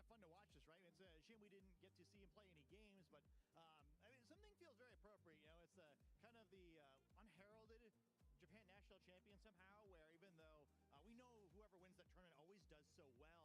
fun to watch this, right? It's a shame we didn't get to see him play any games, but I mean, something feels very appropriate. You know, it's kind of the unheralded Japan national champion somehow, where even though we know whoever wins that tournament always does so well,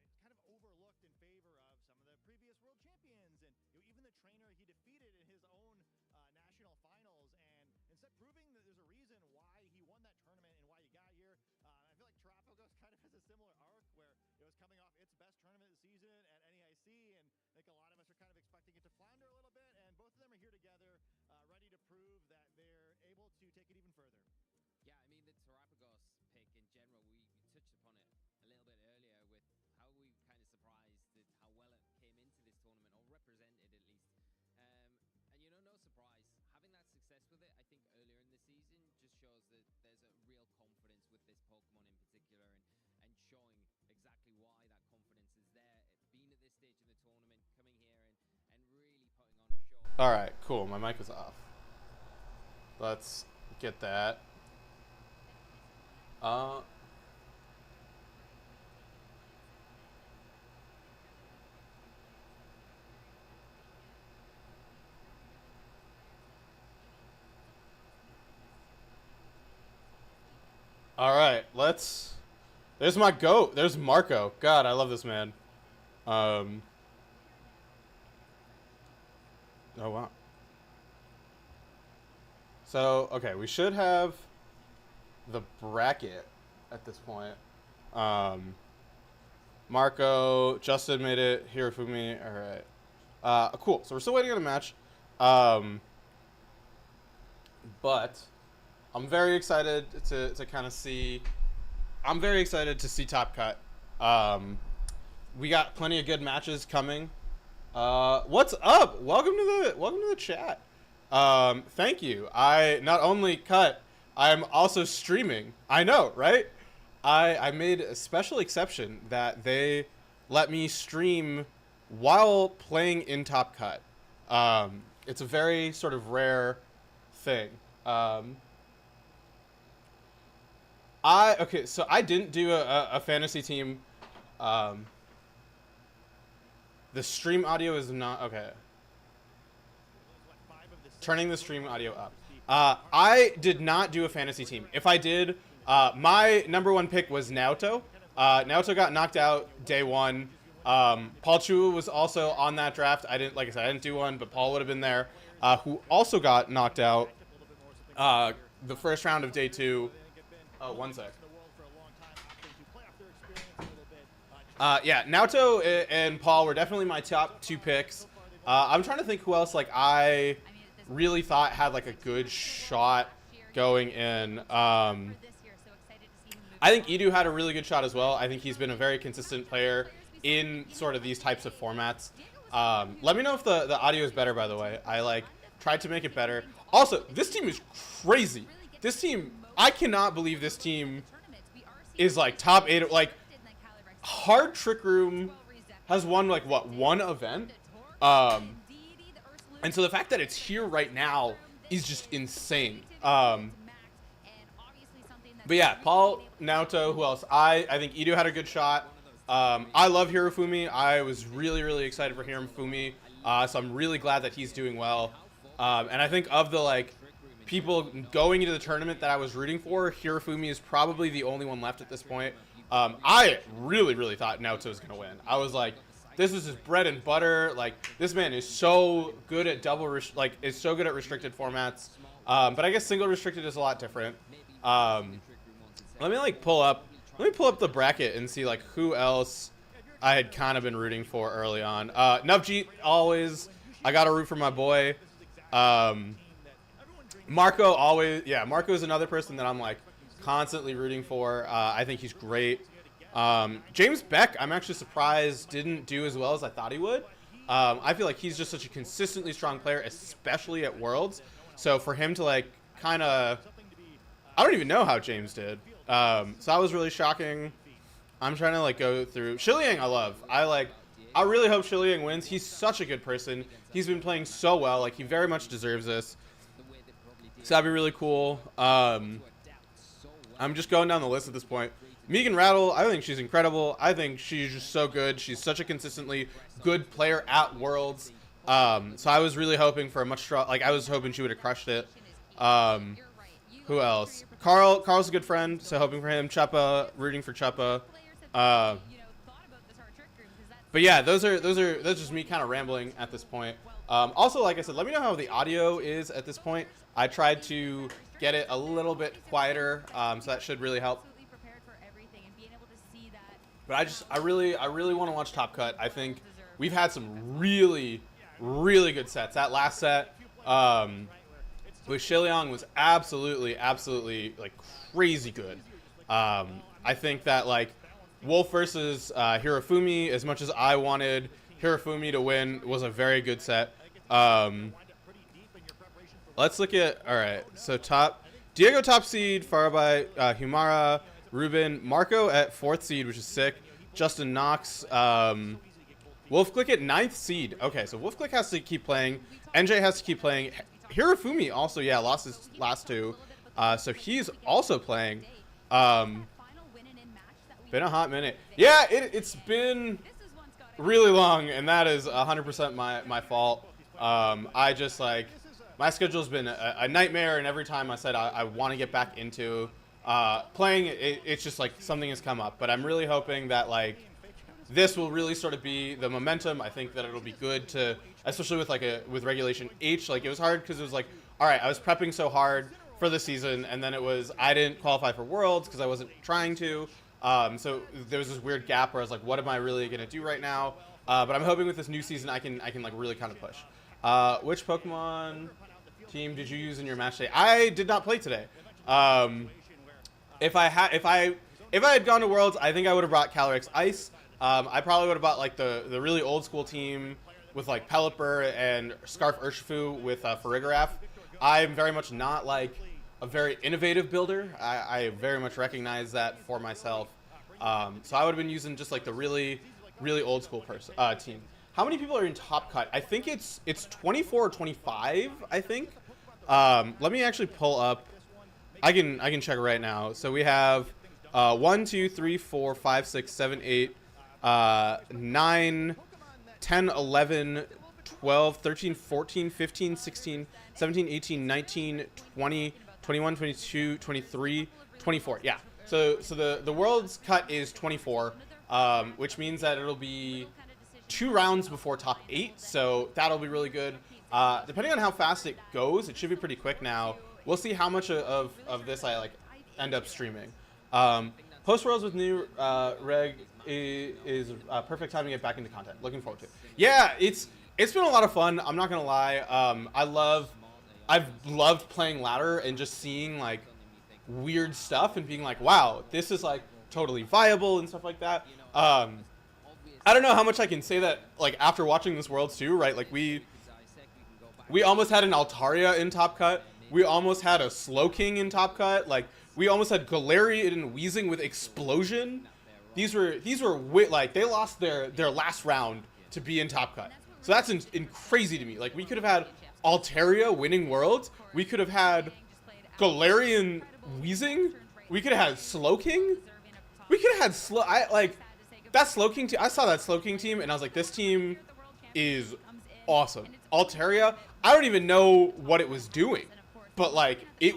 it's kind of overlooked in favor of some of the previous world champions and even the trainer he defeated in his own national finals. And instead, proving that there's a reason why he won that tournament and why he got here. I feel like Terapagos kind of has a similar arc where it was coming off its best tournament of the season at NEIC, and I think a lot of us are kind of expecting it to flounder a little bit. And both of them are here together, ready to prove that they're able to take it even further. Yeah, I mean, the Terapagos pick in general, we touched upon it a little bit earlier with how we kind of surprised at how well it came into this tournament, or represented at least. And, you know, no surprise. Having that success with it, I think earlier in the season, just shows that there's a real confidence with this Pokemon in particular, and showing exactly why that confidence is there. Being at this stage in the tournament, coming here and really putting on a show. All right, cool. My mic is off. Let's get that. All right, let's. There's my goat. There's Marco. God, I love this man. Oh wow. So okay, we should have the bracket at this point. Marco, Justin made it. Hirofumi. All right. Cool. So we're still waiting on a match. But I'm very excited to kind of see. I'm very excited to see Top Cut. We got plenty of good matches coming. What's up? Welcome to the chat. Thank you. I not only cut, I'm also streaming. I know, right? I made a special exception that they let me stream while playing in Top Cut. It's a very sort of rare thing. So I didn't do a fantasy team. The stream audio is not okay. Turning the stream audio up. I did not do a fantasy team. If I did, my number one pick was Naoto. Naoto got knocked out day one. Paul Chua was also on that draft. I didn't do one, but Paul would have been there. Who also got knocked out the first round of day two. Oh, one sec. Yeah, Naoto and Paul were definitely my top two picks. I'm trying to think who else I really thought had a good shot going in. I think Edu had a really good shot as well. I think he's been a very consistent player in sort of these types of formats. Let me know if the audio is better, by the way. I tried to make it better. Also, this team is crazy. This team, I cannot believe this team is top 8. Hard Trick Room has won one event. And so the fact that it's here right now is just insane. But yeah, Paul, Naoto, who else? I think Edo had a good shot. I love Hirofumi. I was really, really excited for Hirofumi. So I'm really glad that he's doing well. And I think of the people going into the tournament that I was rooting for, Hirofumi is probably the only one left at this point. I really, really thought Naoto was going to win. I was like, this is his bread and butter. This man is so good at is so good at restricted formats. But I guess single restricted is a lot different. Let me pull up the bracket and see who else I had kind of been rooting for early on. Navjeet, always. I got to root for my boy. Marco, always. Yeah, Marco is another person that I'm constantly rooting for. I think he's great. James Beck, I'm actually surprised didn't do as well as I thought he would. I feel like he's just such a consistently strong player, especially at Worlds. So for him to kind of, I don't even know how James did. So that was really shocking. I'm trying to go through Shiliang. I love. I really hope Shiliang wins. He's such a good person. He's been playing so well. He very much deserves this. So that'd be really cool. I'm just going down the list at this point. Megan Rattle, I think she's incredible. I think she's just so good. She's such a consistently good player at Worlds. So I was really hoping for a much strong, like I was hoping she would have crushed it. Who else? Carl's a good friend, so hoping for him. Chuppa, rooting for Chuppa. But yeah, that's just me kind of rambling at this point. Also, like I said, let me know how the audio is at this point. I tried to get it a little bit quieter, so that should really help. But I really want to watch Top Cut. I think we've had some really good sets. That last set with Shiliang was absolutely like crazy good. I think that like Wolf versus Hirofumi, as much as I wanted Hirofumi to win, was a very good set. Let's look at, all right, so Diego top seed, Farabai, Humara, Ruben, Marco at 4th seed, which is sick. Justin Knox, Wolf Click at 9th seed. Okay, so Wolf Click has to keep playing. NJ has to keep playing. Hirofumi also, yeah, lost his last 2. So he's also playing. Been a hot minute. Yeah, it's been really long, and that is 100% my fault. I just, like, my schedule's been a nightmare, and every time I said I want to get back into playing, it's just, like, something has come up. But I'm really hoping that, like, this will really sort of be the momentum. I think that it'll be good to, especially with, like, with Regulation H. Like, it was hard because it was like, all right, I was prepping so hard for the season, and then it was, I didn't qualify for Worlds because I wasn't trying to. So there was this weird gap where I was like, what am I really going to do right now? But I'm hoping with this new season I can like really kind of push. Which Pokemon team did you use in your match day? I did not play today. If I had gone to Worlds, I think I would have brought Calyrex Ice. I probably would have bought like the really old school team with like Pelipper and Scarf Urshifu with Farigiraf. I'm very much not like a very innovative builder. I very much recognize that for myself. So I would have been using just like the really old school team. How many people are in Top Cut? I think it's 24 or 25, I think. Let me actually pull up. I can check right now. So we have 1, 2, 3, 4, 5, 6, 7, 8, 9, 10, 11, 12, 13, 14, 15, 16, 17, 18, 19, 20, 21, 22, 23, 24. Yeah. So the World's cut is 24, which means that it'll be 2 rounds before top 8. So that'll be really good. Depending on how fast it goes, it should be pretty quick now. We'll see how much of this I like end up streaming. Post Worlds with new reg is perfect time to get back into content. Looking forward to it. Yeah, it's been a lot of fun. I'm not gonna lie. I've loved playing ladder and just seeing like weird stuff and being like, wow, this is like totally viable and stuff like that. I don't know how much I can say that like after watching this Worlds too, right? Like we almost had an Altaria in Top Cut. We almost had a Slowking in Top Cut. Like we almost had Galarian and Weezing with Explosion. These were like they lost their last round to be in Top Cut. So that's crazy to me. Like we could have had Altaria winning Worlds. We could have had Galarian Weezing. We could have had Slowking. We could have had that Slowking team. I saw that Slowking team and I was like, this team is awesome. Altaria, I don't even know what it was doing, but like it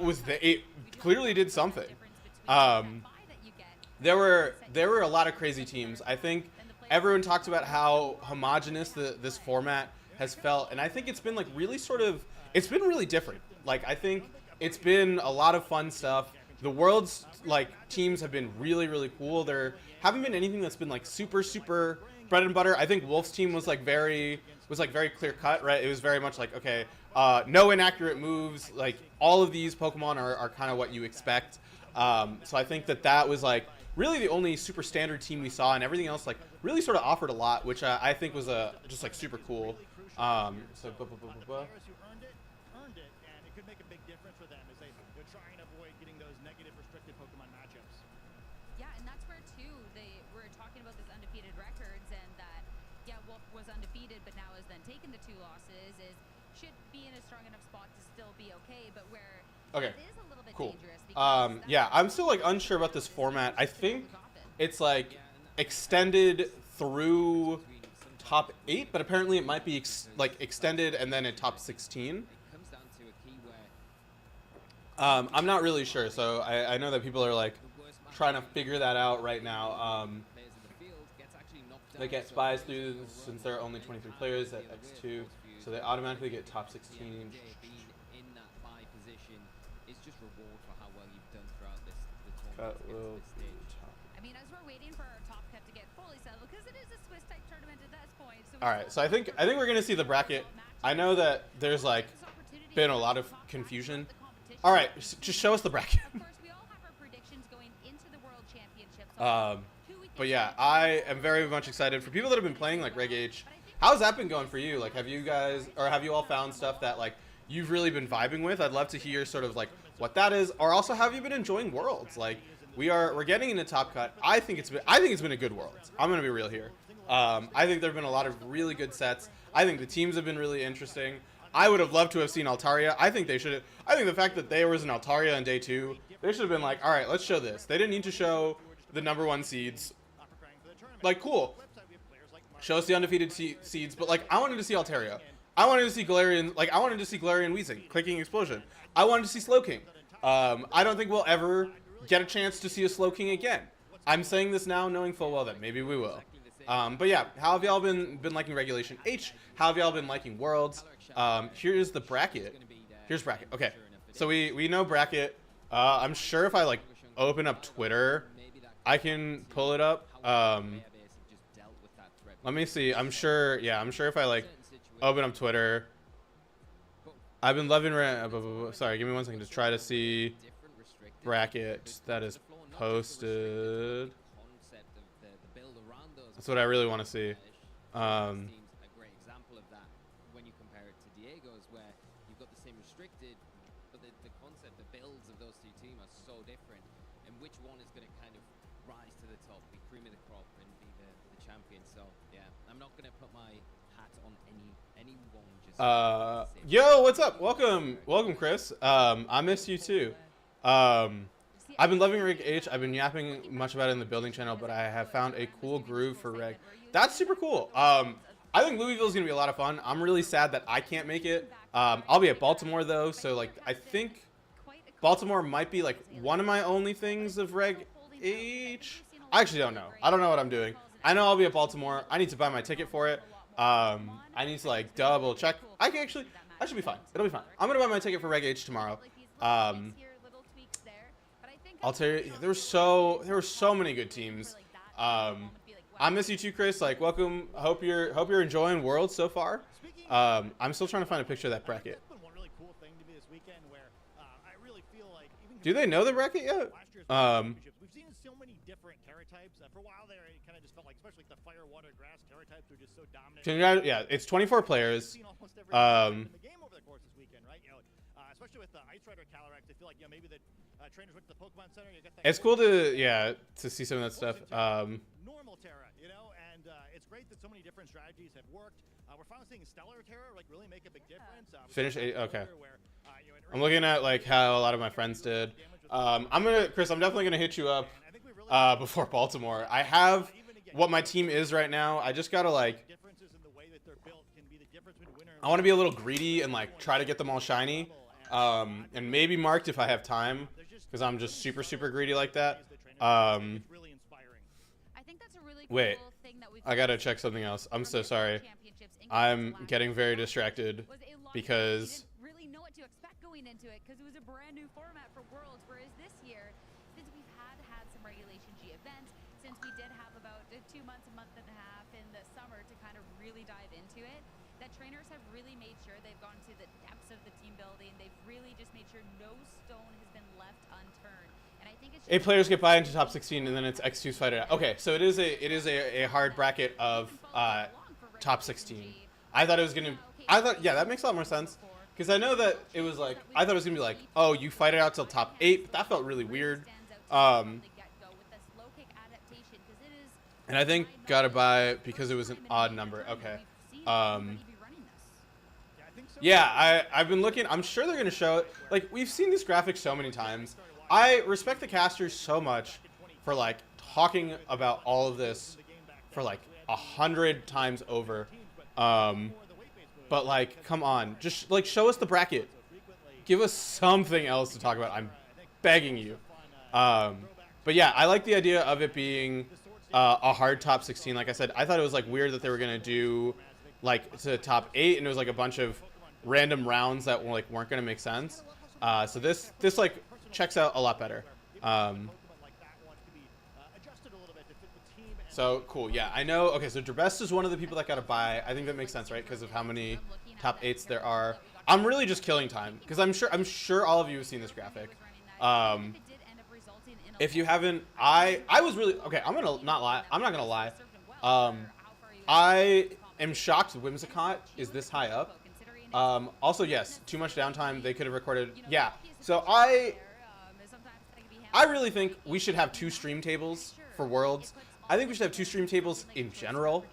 clearly did something. There were a lot of crazy teams. I think everyone talks about how homogenous this format has felt, and I think it's been like it's been really different. Like I think it's been a lot of fun stuff. The World's like teams have been really cool. There haven't been anything that's been like super bread and butter. I think Wolf's team was very clear cut, right? It was very much like, okay, no inaccurate moves. Like all of these Pokemon are kind of what you expect. So I think that was like really the only super standard team we saw, and everything else like really sort of offered a lot, which I think was just like super cool. Earned it, and it could make a big difference for them as they try and avoid getting those negative restricted Pokemon matchups. Yeah, and that's where too they were talking about this undefeated records, and that Wolf was undefeated, but now has then taken the 2 losses. Should be in a strong enough spot to still be okay, but where it is a little bit cool. dangerous. Because yeah, I'm still like unsure about this format. I think it's like extended through top 8, but apparently it might be like extended and then a top 16. It comes down to a key where I'm not really sure, so I know that people are like the worst match trying to figure that out right now. players in the field gets actually knocked They down. get So spies it through will since run there are down only the 23 edge. players And at the X2, workhorse for so they you. automatically get top Yeah, 16. being in that buy position is just reward for how well you've done throughout the Cut tournament to get to will this be stage. top. I mean, as we're waiting for our top cut to get fully settled, because it is a Swiss type tournament at this point. So All right, so I think we're gonna see the bracket. I know that there's like been a lot of confusion. All right, just show us the bracket. Of course, we all have our predictions going into the World Championships. But yeah, I am very much excited for people that have been playing like Reg H. How's that been going for you? Like, have you guys, or have you all found stuff that like you've really been vibing with? I'd love to hear sort of like what that is, or also have you been enjoying Worlds? Like, we're getting into Top Cut. I think it's been a good Worlds. I'm gonna be real here. I think there've been a lot of really good sets. I think the teams have been really interesting. I would have loved to have seen Altaria. I think the fact that there was an Altaria on day 2, they should have been like, all right, let's show this. They didn't need to show the #1 seeds. Like, cool. Show us the undefeated seeds, but like, I wanted to see Altaria. I wanted to see Galarian. Like, I wanted to see Galarian Weezing, Clicking Explosion. I wanted to see Slowking. I don't think we'll ever get a chance to see a Slowking again. I'm saying this now, knowing full well that maybe we will. But yeah, how have y'all been liking Regulation H? How have y'all been liking Worlds? Here's the bracket. Here's bracket. Okay, so we know bracket. I'm sure if I like open up Twitter, I can pull it up. Let me see. I'm sure if I like open up Twitter, I've been loving. Sorry, give me 1 second to try to see bracket that is posted. That's what I really want to see. A great example of that when you compare it to Diego's, where you've got the same restricted, but the concept, the builds of those two teams are so different, and which one is going to kind of rise to the top, be cream of the crop, and be the champion. So yeah, I'm not going to put my hat on anyone. Just yo, what's up? Welcome, Chris. I missed you too. I've been loving Reg H. I've been yapping much about it in the building channel, but I have found a cool groove for Reg. That's super cool. I think Louisville is gonna be a lot of fun. I'm really sad that I can't make it. I'll be at Baltimore though, so like I think Baltimore might be like one of my only things of Reg H. I actually don't know. I don't know what I'm doing. I know I'll be at Baltimore. I need to buy my ticket for it. I need to like double check. I should be fine. It'll be fine. I'm gonna buy my ticket for Reg H tomorrow. I'll tell you, there were so many good teams. I miss you too, Chris. Like, welcome. Hope you're enjoying Worlds so far. I'm still trying to find a picture of that bracket. Do they know the bracket yet? We've seen so many different terra types. For a while there, it kind of just felt like, especially like the fire, water, grass terra types were just so dominant. Yeah, it's 24 players. In the game over the course this weekend, right? Especially with the Ice Rider Calyrex, I feel like maybe the trainers went to the Pokemon Center. You get that It's cool to see some of that stuff. Normal Terra, and it's great that so many different strategies have worked. We're finally seeing Stellar Terra like really make a big difference. Finish 8. Okay. I'm looking at like how a lot of my friends did. Chris, I'm definitely gonna hit you up before Baltimore. I have what my team is right now. I just gotta like. I want to be a little greedy and like try to get them all shiny, and maybe marked if I have time, because I'm just super greedy like that. Wait, I gotta check something else. I'm so sorry. I'm getting very distracted because. Really know what to expect going into it, because it was a brand new format for Worlds, whereas this year, since we've had some Regulation G events, since we did have about 2 months, a month and a half in the summer to kind of really dive into it, that trainers have really made sure they've gone to the depths of the team building. They've really just made sure no stone has been left unturned. And I think it's 8 players get by into top 16, and then it's X2's fight it out. Okay, so it is a hard bracket of top 16. I thought it was gonna. Yeah, that makes a lot more sense. Because I know that it was like, I thought it was going to be like, oh, you fight it out till top 8, but that felt really weird. And I think got to buy it because it was an odd number. Okay. Yeah, I've been looking. I'm sure they're going to show it. Like, we've seen these graphics so many times. I respect the casters so much. for like talking about all of this for like 100 times over. But like, come on, just like show us the bracket. Give us something else to talk about. I'm begging you. But yeah, I like the idea of it being a hard top 16. Like I said, I thought it was like weird that they were gonna do like to top 8, and it was like a bunch of random rounds that like weren't gonna make sense. So this like checks out a lot better. So cool. Yeah, I know. Okay, so Drbest is one of the people that got to buy. I think that makes sense, right? Because of how many top 8s there are. I'm really just killing time because I'm sure all of you have seen this graphic. If you haven't, I was really okay. I'm not gonna lie. I am shocked Whimsicott is this high up. Also, yes, too much downtime. They could have recorded. Yeah. So I really think we should have 2 stream tables for Worlds. I think we should have 2 stream tables in general.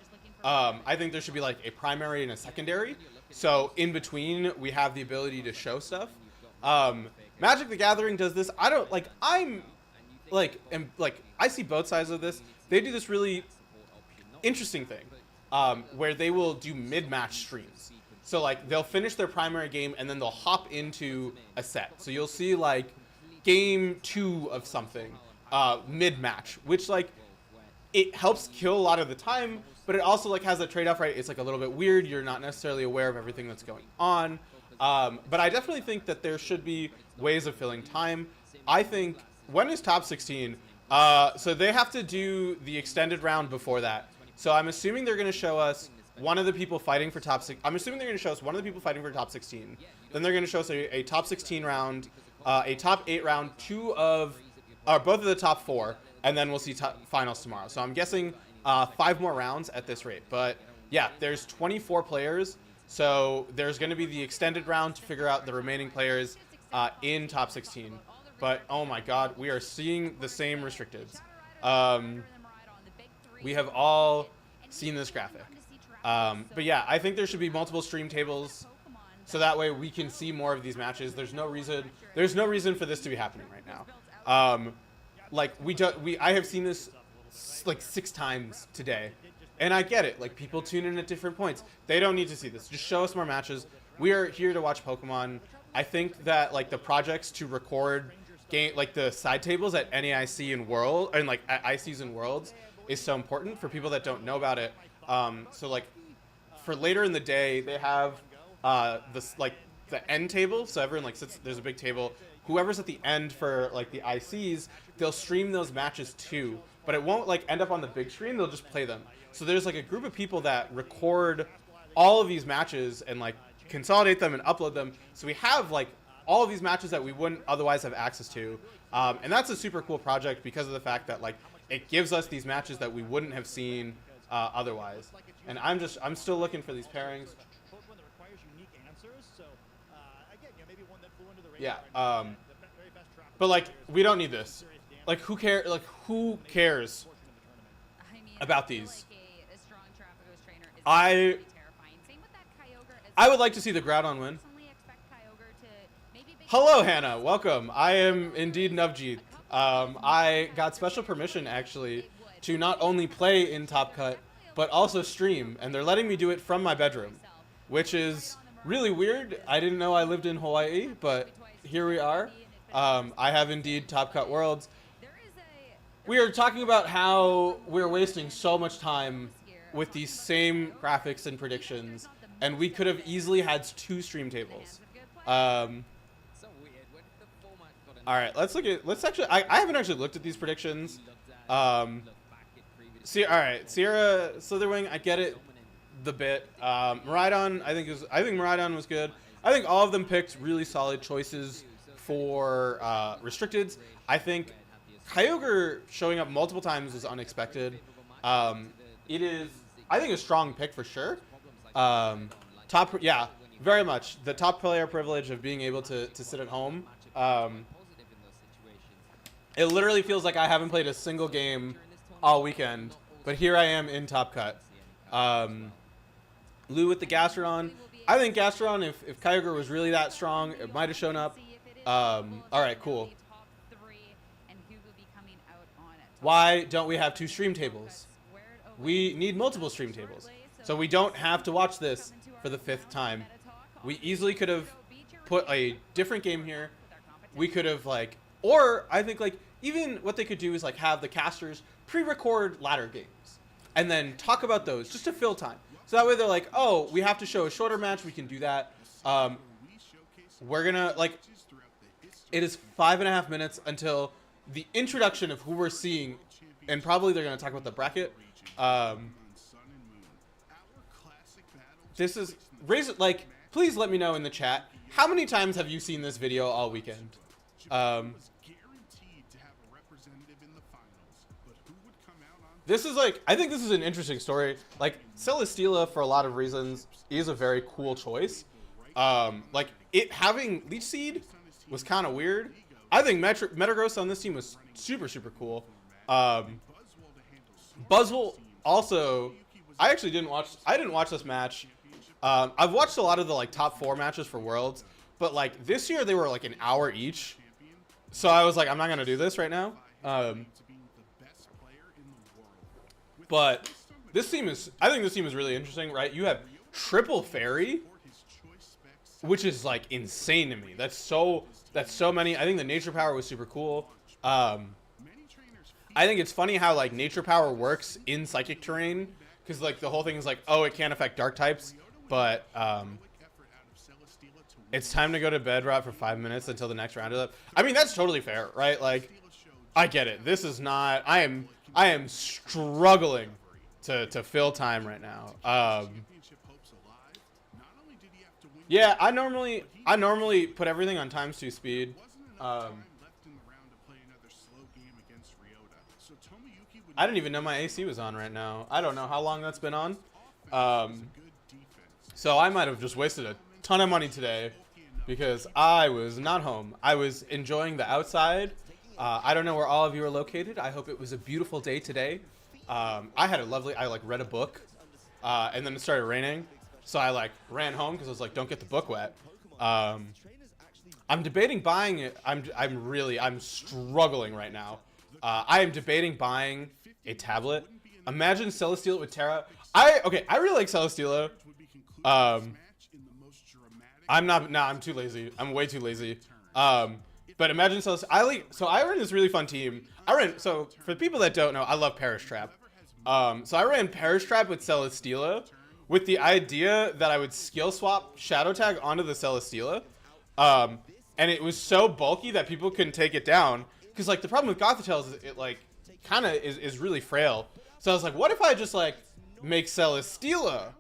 I think there should be like a primary and a secondary. So in between, we have the ability to show stuff. Magic the Gathering does this. I don't like. I see both sides of this. They do this really interesting thing where they will do mid-match streams. So like they'll finish their primary game and then they'll hop into a set. So you'll see like game 2 of something mid-match, which like it helps kill a lot of the time, but it also like has a trade-off, right? It's like a little bit weird. You're not necessarily aware of everything that's going on. But I definitely think that there should be ways of filling time. I think when is top 16? So they have to do the extended round before that. So I'm assuming they're going to show us one of the people fighting for top 6. I'm assuming they're going to show us one of the people fighting for top 16. Then they're going to show us a top 16 round, a top 8 round, both of the top 4, and then we'll see finals tomorrow. So I'm guessing 5 more rounds at this rate. But yeah, there's 24 players. So there's going to be the extended round to figure out the remaining players in top 16. But oh my god, we are seeing the same restricteds. We have all seen this graphic. But yeah, I think there should be multiple stream tables so that way we can see more of these matches. There's no reason for this to be happening right now. I have seen this like 6 times today. And I get it. Like, people tune in at different points. They don't need to see this. Just show us more matches. We are here to watch Pokemon. I think that like the projects to record game, like the side tables at NAIC and World, and like at ICs and Worlds, is so important for people that don't know about it. So like for later in the day, they have this like the end table. So everyone like sits. There's a big table. Whoever's at the end for like the ICs, they'll stream those matches too. But it won't like end up on the big screen. They'll just play them. So there's like a group of people that record all of these matches and like consolidate them and upload them. So we have like all of these matches that we wouldn't otherwise have access to. And that's a super cool project because of the fact that like it gives us these matches that we wouldn't have seen otherwise. And I'm still looking for these pairings. Yeah. But like we don't need this. Like who cares? Like who cares about these? I would like to see the Groudon win. Hello, Hannah. Welcome. I am indeed Navjeet. I got special permission, actually, to not only play in Top Cut, but also stream. And they're letting me do it from my bedroom, which is really weird. I didn't know I lived in Hawaii, but here we are. I have indeed Top Cut Worlds. We are talking about how we're wasting so much time with these same graphics and predictions, and we could have easily had 2 stream tables. All right, I haven't actually looked at these predictions. All right, Sierra Slitherwing, I get it, the bit. Miraidon, I think Miraidon was good. I think all of them picked really solid choices for restricteds. I think Kyogre showing up multiple times was unexpected. It is, I think, a strong pick for sure. Yeah, very much. The top player privilege of being able to sit at home. It literally feels like I haven't played a single game all weekend, but here I am in Top Cut. Lou with the Gastrodon. I think Gastrodon, if Kyogre was really that strong, it might have shown up. All right, cool. Why don't we have 2 stream tables? We need multiple stream tables. So we don't have to watch this for the 5th time. We easily could have put a different game here. We could have like, or I think like even what they could do is like have the casters pre-record ladder games and then talk about those just to fill time. So that way they're like, oh, we have to show a shorter match. We can do that. We're gonna like, it is 5.5 minutes until the introduction of who we're seeing, and probably they're gonna talk about the bracket. This is like, please let me know in the chat, how many times have you seen this video all weekend? This is like, I think this is an interesting story. Like, Celesteela, for a lot of reasons, is a very cool choice. Like, it having Leech Seed was kind of weird. I think Metagross on this team was super, super cool. Buzzwole also, I didn't watch this match. I've watched a lot of the like top 4 matches for Worlds, but like this year they were like an hour each. So I was like, I'm not going to do this right now. But this team is, I think this team is really interesting, right? You have triple fairy, which is like insane to me. That's so many. I think the nature power was super cool. I think it's funny how like nature power works in psychic terrain, because like the whole thing is like, oh, it can't affect dark types, but it's time to go to bed, Rob, for 5 minutes until the next round is up. I mean, that's totally fair, right? Like, I get it. This is not, I am struggling to fill time right now. Yeah, I normally put everything on ×2 speed. I didn't even know my AC was on right now. I don't know how long that's been on. So I might have just wasted a ton of money today because I was not home. I was enjoying the outside. I don't know where all of you are located. I hope it was a beautiful day today. I like read a book, and then it started raining. So I like ran home because I was like, don't get the book wet. I'm debating buying it. I'm struggling right now. I am debating buying a tablet. Imagine Celesteela with Terra. I really like Celesteela. I'm too lazy. I'm way too lazy. But imagine Celesteela. So I ran this really fun team. So for the people that don't know, I love Perish Trap. So I ran Perish Trap with Celesteela with the idea that I would skill swap Shadow Tag onto the Celesteela. And it was so bulky that people couldn't take it down. Because like the problem with Gothitelle is it like kind of is really frail. So I was like, what if I just like make Celesteela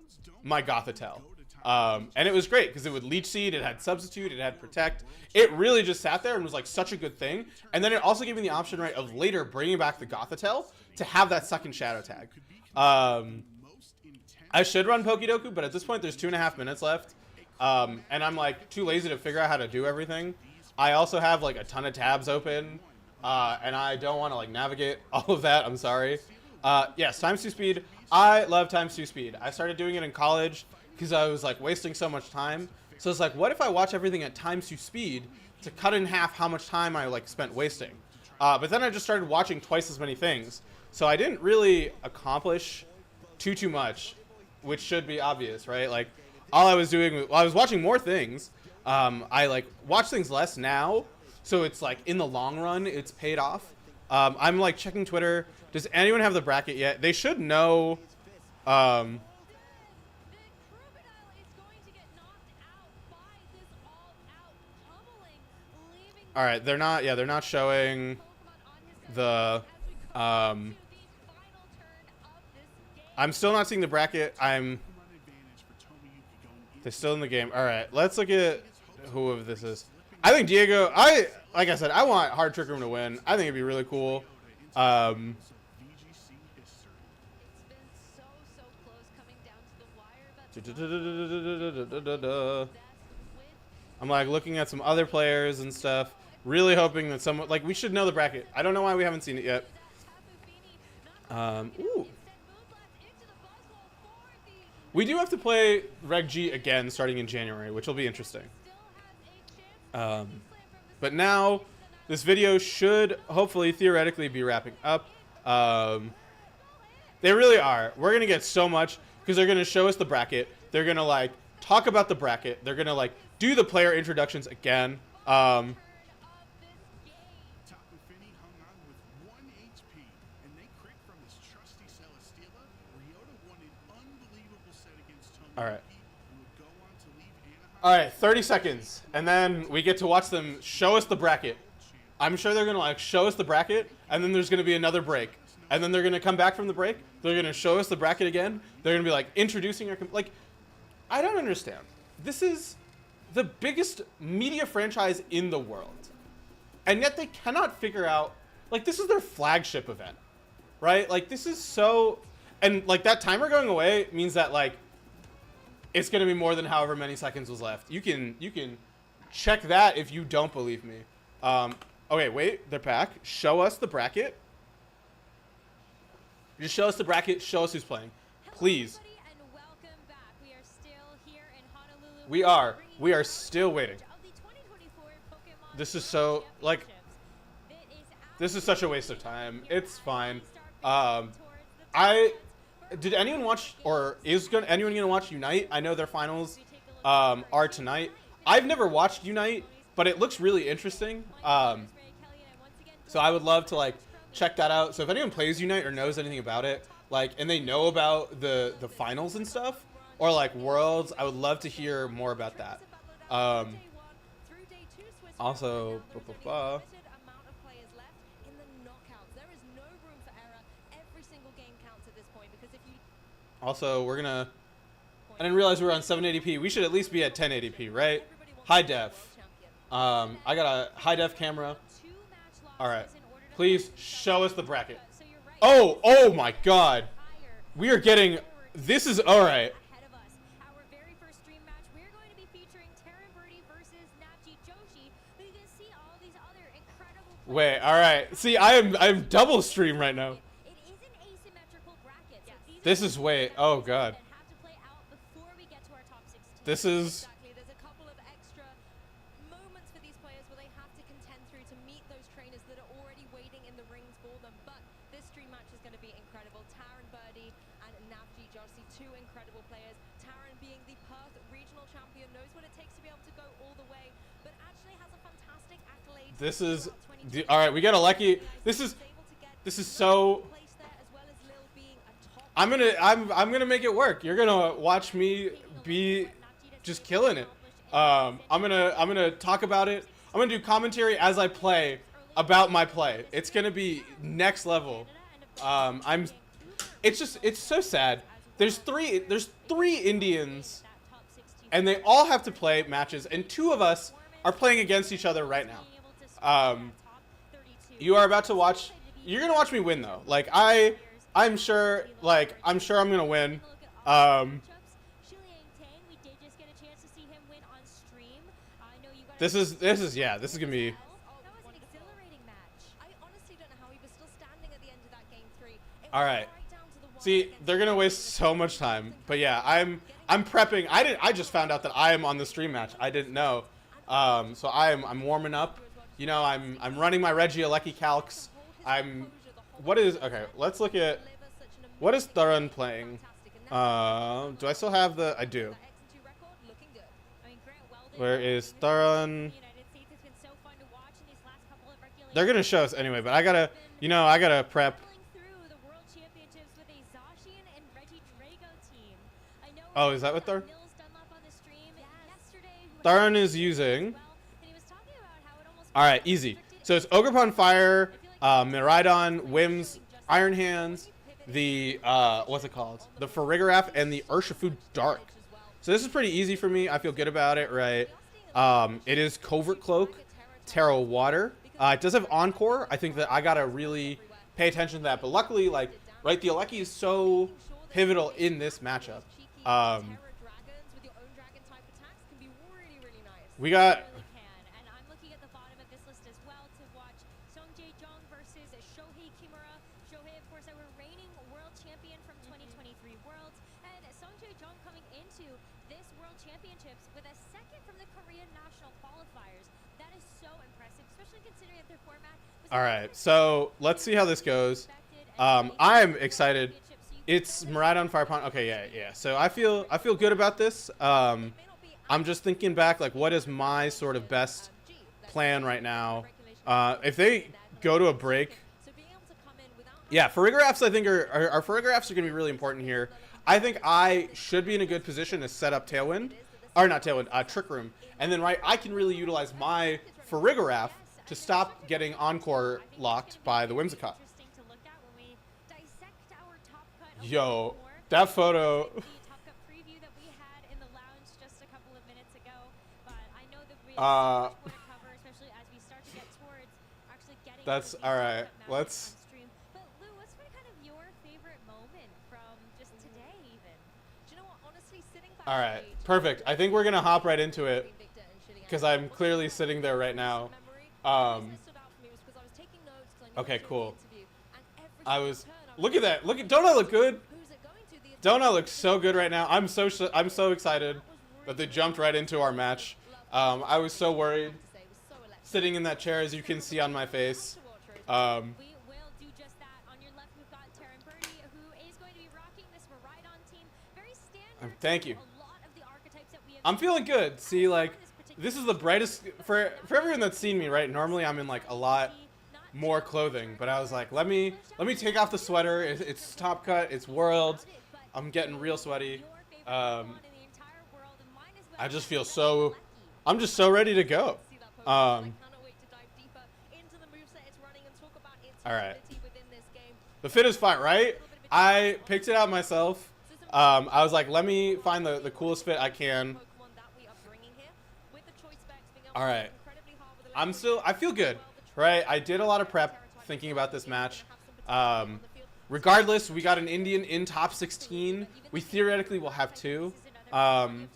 my Gothitelle? And it was great because it would Leech Seed, it had Substitute, it had Protect. It really just sat there and was like such a good thing. And then it also gave me the option, right, of later bringing back the Gothitelle to have that second Shadow Tag. I should run Pokédoku, but at this point there's 2.5 minutes left. And I'm like too lazy to figure out how to do everything. I also have like a ton of tabs open. And I don't want to like navigate all of that. I'm sorry. Yes, ×2 speed. I love ×2 speed. I started doing it in college because I was like wasting so much time. So it's like, what if I watch everything at ×2 speed to cut in half how much time I like spent wasting? But then I just started watching twice as many things. So I didn't really accomplish too much, which should be obvious, right? Like all I was doing, I was watching more things. I like watch things less now. So it's like in the long run, it's paid off. I'm like checking Twitter. Does anyone have the bracket yet? They should know. All right, they're not. Yeah, they're not showing the. I'm still not seeing the bracket. They're still in the game. All right, let's look at who of this is. I think Diego. Like I said, I want Hard Trick Room to win. I think it'd be really cool. I'm like looking at some other players and stuff, really hoping that someone like we should know the bracket. I don't know why we haven't seen it yet. Ooh. We do have to play Reg G again starting in January, which will be interesting. But now, this video should hopefully theoretically be wrapping up. They really are. We're gonna get so much because they're gonna show us the bracket. They're gonna like talk about the bracket. They're gonna like do the player introductions again. Tapu Fini hung on with 1 HP, and they crit from his trusty Celesteela. Ryota won an unbelievable set against Tomoki. All right. And would go on to leave Anaheim. All right, 30 seconds, and then we get to watch them show us the bracket. I'm sure they're gonna like show us the bracket, and then there's gonna be another break, and then they're gonna come back from the break. They're gonna show us the bracket again. They're gonna be like introducing our like. I don't understand. This is the biggest media franchise in the world, and yet they cannot figure out like this is their flagship event, right? Like this is so, and like that timer going away means that like it's gonna be more than however many seconds was left. You can check that if you don't believe me. Okay, wait, they're back. Show us the bracket. Just show us the bracket. Show us who's playing, please. We are still waiting. This is so like. This is such a waste of time. It's fine. Did anyone watch or anyone gonna watch Unite? I know their finals are tonight. I've never watched Unite, but it looks really interesting. So I would love to like check that out. So if anyone plays Unite or knows anything about it, like, and they know about the finals and stuff, or like Worlds, I would love to hear more about that. Also, we're gonna. I didn't realize we were on 780p. We should at least be at 1080p, right? High def. I got a high def camera. All right. Please show us the bracket. Oh my God. We are getting. This is all right. Wait. All right. See, I'm double stream right now. This is way. Oh God. This is. There's a couple of extra moments for these players where they have to contend through to meet those trainers that are already waiting in the rings for them. But this stream match is going to be incredible. Taran Birdie and Navji Joshi, two incredible players. Taran being the Perth regional champion, knows what it takes to be able to go all the way, but actually has a fantastic accolade. This is. All right. We got a lucky. This is so. I'm gonna make it work. You're gonna watch me be just killing it. I'm gonna talk about it. I'm gonna do commentary as I play about my play. It's gonna be next level. It's so sad. There's three Indians, and they all have to play matches, and two of us are playing against each other right now. You are about to watch. You're gonna watch me win though. Like I'm sure I'm gonna win. This is gonna be. That was an exhilarating match. I honestly don't know how he was still standing at the end of that game 3. All right. See, they're gonna waste so much time. But yeah, I'm prepping. I just found out that I am on the stream match. I didn't know. So I'm warming up. You know, I'm running my Regieleki calcs. Okay, let's look at what is Thuran playing. Do I still have the? I do. Where is Thuran? They're gonna show us anyway, but I gotta prep. Oh, is that what Thuran? Thuran is using. All right, easy. So it's Ogerpon Fire, Miraidon, Wims, Iron Hands, the what's it called? The Farigiraf and the Urshifu Dark. So this is pretty easy for me. I feel good about it, right? It is Covert Cloak, Terra Water. It does have Encore. I think that I gotta really pay attention to that. But luckily, like, right, the Aleki is so pivotal in this matchup. We got. All right, so let's see how this goes. I'm excited. It's Miraidon Fire Pond. Okay, yeah. So I feel good about this. I'm just thinking back, like, what is my sort of best plan right now? If they go to a break, yeah, Farigaraphs I think our Farigaraphs are going to be really important here. I think I should be in a good position to set up Tailwind, or not Tailwind, Trick Room, and then I can really utilize my Farigarath to stop getting Encore locked by the Whimsicott. Yo, that photo. That's all right. Let's. But Lou, what's been kind of your favorite moment from just today, even? Do you know what? Honestly, sitting back. All right, perfect. I think we're gonna hop right into it because I'm clearly sitting there right now. Okay, cool. I was. Look at that. Don't I look good? Don't I look so good right now? I'm so excited that they jumped right into our match. I was so worried sitting in that chair, as you can see on my face. We will do just that. On your left, we've got Terran Birdie, who is going to be rocking this Miraidon team. Very standard. Thank you. A lot of the archetypes that we have I'm feeling good. See, like, this is the brightest for everyone that's seen me, right? Normally I'm in like a lot more clothing, but I was like, let me take off the sweater. It's Top Cut. It's Worlds. I'm getting real sweaty. I just feel so. I'm just so ready to go. All right. The fit is fine, right? I picked it out myself. I was like, let me find the coolest fit I can. All right. I feel good, right? I did a lot of prep thinking about this match. Regardless, we got an Indian in top 16. We theoretically will have 2. I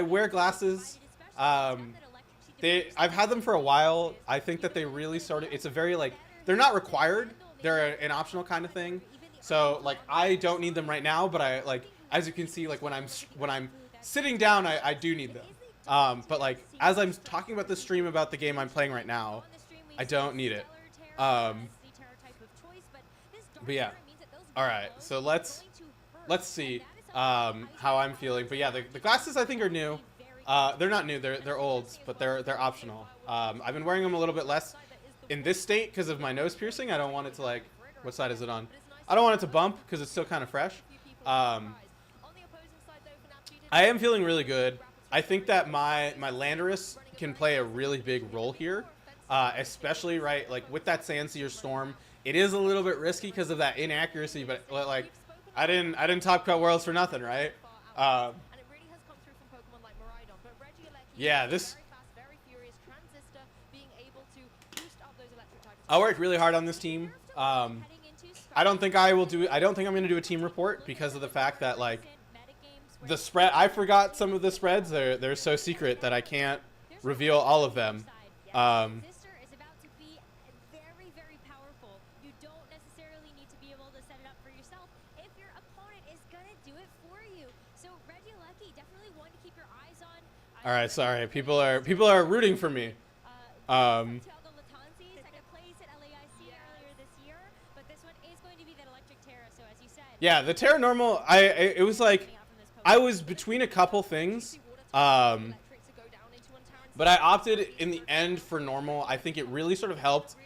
wear glasses. I've had them for a while. I think that they really it's a very, like, they're not required. They're an optional kind of thing. So, like, I don't need them right now, but as you can see, like, when I'm sitting down, I do need them. But, like, as I'm talking about the stream about the game I'm playing right now, I don't need it. But yeah. All right. So let's see how I'm feeling. But yeah, the glasses I think are new. They're not new. They're old, but they're optional. I've been wearing them a little bit less in this state because of my nose piercing. I don't want it to, like, what side is it on? I don't want it to bump because it's still kind of fresh. I am feeling really good. I think that my Landorus can play a really big role here, especially right, like, with that Sandseer Storm. It is a little bit risky because of that inaccuracy, but, like, I didn't Top Cut Worlds for nothing, right? Yeah, this. I worked really hard on this team. I don't think I'm going to do a team report because of the fact that, like, the spread. I forgot some of the spreads. They're so secret that I can't reveal all of them. All right, sorry. People are rooting for me. Yeah, the Terra normal. It was like I was between a couple things, but I opted in the end for normal. I think it really sort of helped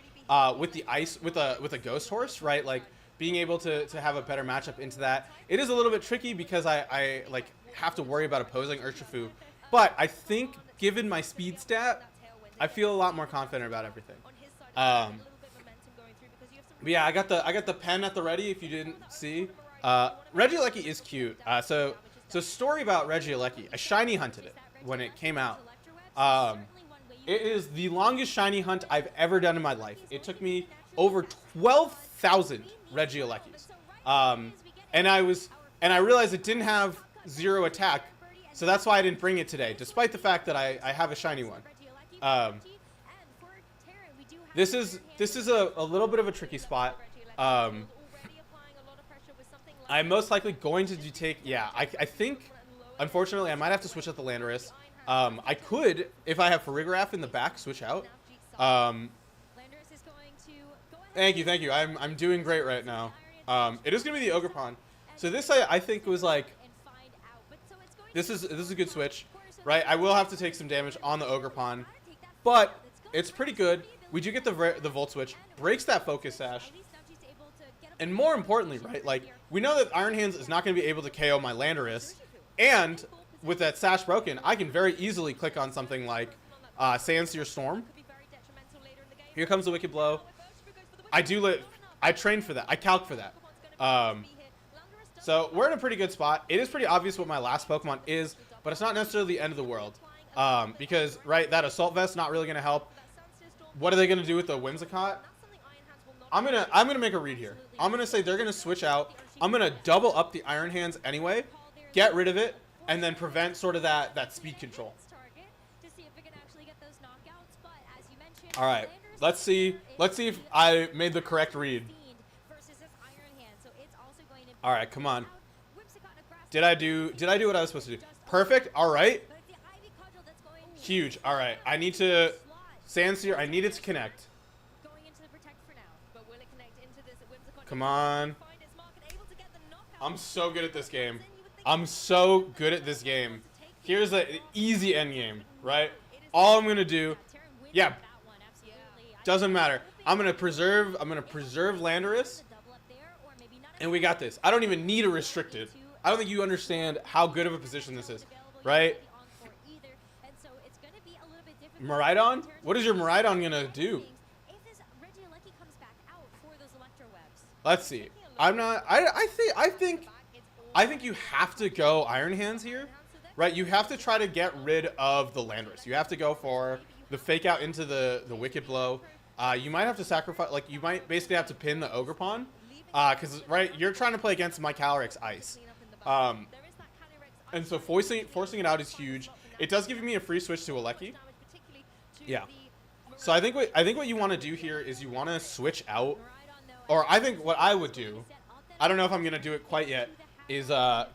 with the ice with a Ghost Horse, right? Like being able to have a better matchup into that. It is a little bit tricky because I like have to worry about opposing Urshifu. But I think, given my speed stat, I feel a lot more confident about everything. But yeah, I got the pen at the ready. If you didn't see, Regieleki is cute. So story about Regieleki. I shiny hunted it when it came out. It is the longest shiny hunt I've ever done in my life. It took me over 12,000 Regielekis. And I realized it didn't have 0 attack. So that's why I didn't bring it today, despite the fact that I have a shiny one. This is a little bit of a tricky spot. I'm most likely going to take. Yeah, I think, unfortunately, I might have to switch out the Landorus. I could, if I have Farigarath in the back, switch out. Thank you, thank you. I'm doing great right now. It is gonna be the Ogerpon. So this I think was like, this is a good switch, right? I will have to take some damage on the Ogerpon, but it's pretty good. We do get the Volt Switch, breaks that Focus Sash, and more importantly, right? Like we know that Iron Hands is not gonna be able to KO my Landorus, and with that Sash broken, I can very easily click on something like Sandsear Storm. Here comes the Wicked Blow. I trained for that. I calc for that. So we're in a pretty good spot. It is pretty obvious what my last Pokemon is, but it's not necessarily the end of the world. Because, right, that Assault Vest not really going to help. What are they going to do with the Whimsicott? I'm gonna make a read here. I'm going to say they're going to switch out. I'm going to double up the Iron Hands anyway, get rid of it, and then prevent sort of that speed control. All right. Let's see if I made the correct read. All right, come on. Did I do what I was supposed to do? Perfect. All right. Huge. All right. I need to Sandsear. I need it to connect. Come on. I'm so good at this game. I'm so good at this game. Here's an easy end game, right? All I'm gonna do, yeah. Doesn't matter. I'm gonna preserve Landorus, and we got this. I don't even need a restricted. I don't think you understand how good of a position this is, right? Miraidon? What is your Miraidon gonna do? Let's see. I think you have to go Iron Hands here, right? You have to try to get rid of the Landorus. You have to go for the fake out into the Wicked Blow. You might have to sacrifice, like you might basically have to pin the Ogerpon, because right, you're trying to play against my Calyrex Ice, and so forcing it out is huge. It does give me a free switch to Alecki. Yeah. So I think what you want to do here is you want to switch out, or I think what I would do, I don't know if I'm gonna do it quite yet, is gonna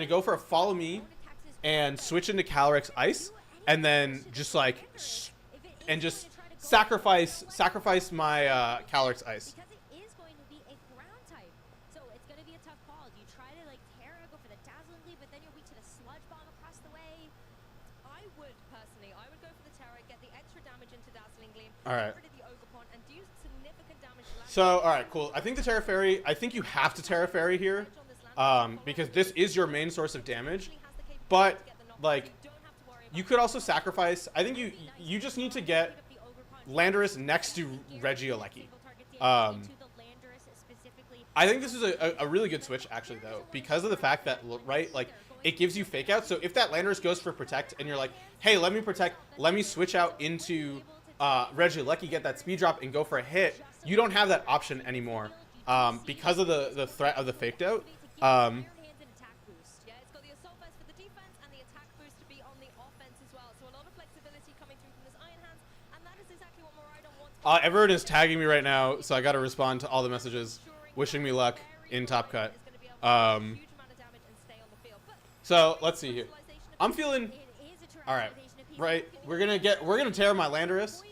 go for a Follow Me, and switch into Calyrex Ice, and then just like sacrifice my Calyrex Ice. Because it is going to be a ground type, so it's going to be a tough call. Do you try to like Terra, go for the Dazzling Gleam, but then you'll reach to the Sludge Bomb across the way? I would go for the Terra, get the extra damage into Dazzling Gleam, All right. get rid of the Ogerpon, and do significant damage to Landorus. So all right, cool. I think the Terra Fairy. I think you have to Terra Fairy here, because this is your main source of damage. But like, you could also sacrifice. I think you just need to get Landorus next to Regieleki. I think this is a really good switch, actually, though, because of the fact that, right, like, it gives you fake out. So if that Landorus goes for Protect and you're like, hey, let me Protect, let me switch out into Regieleki, get that speed drop, and go for a hit, you don't have that option anymore because of the threat of the faked out. Everyone is tagging me right now, so I got to respond to all the messages, wishing me luck in Top Cut. So let's see here. I'm feeling all right. Right, we're gonna tear my Landorus.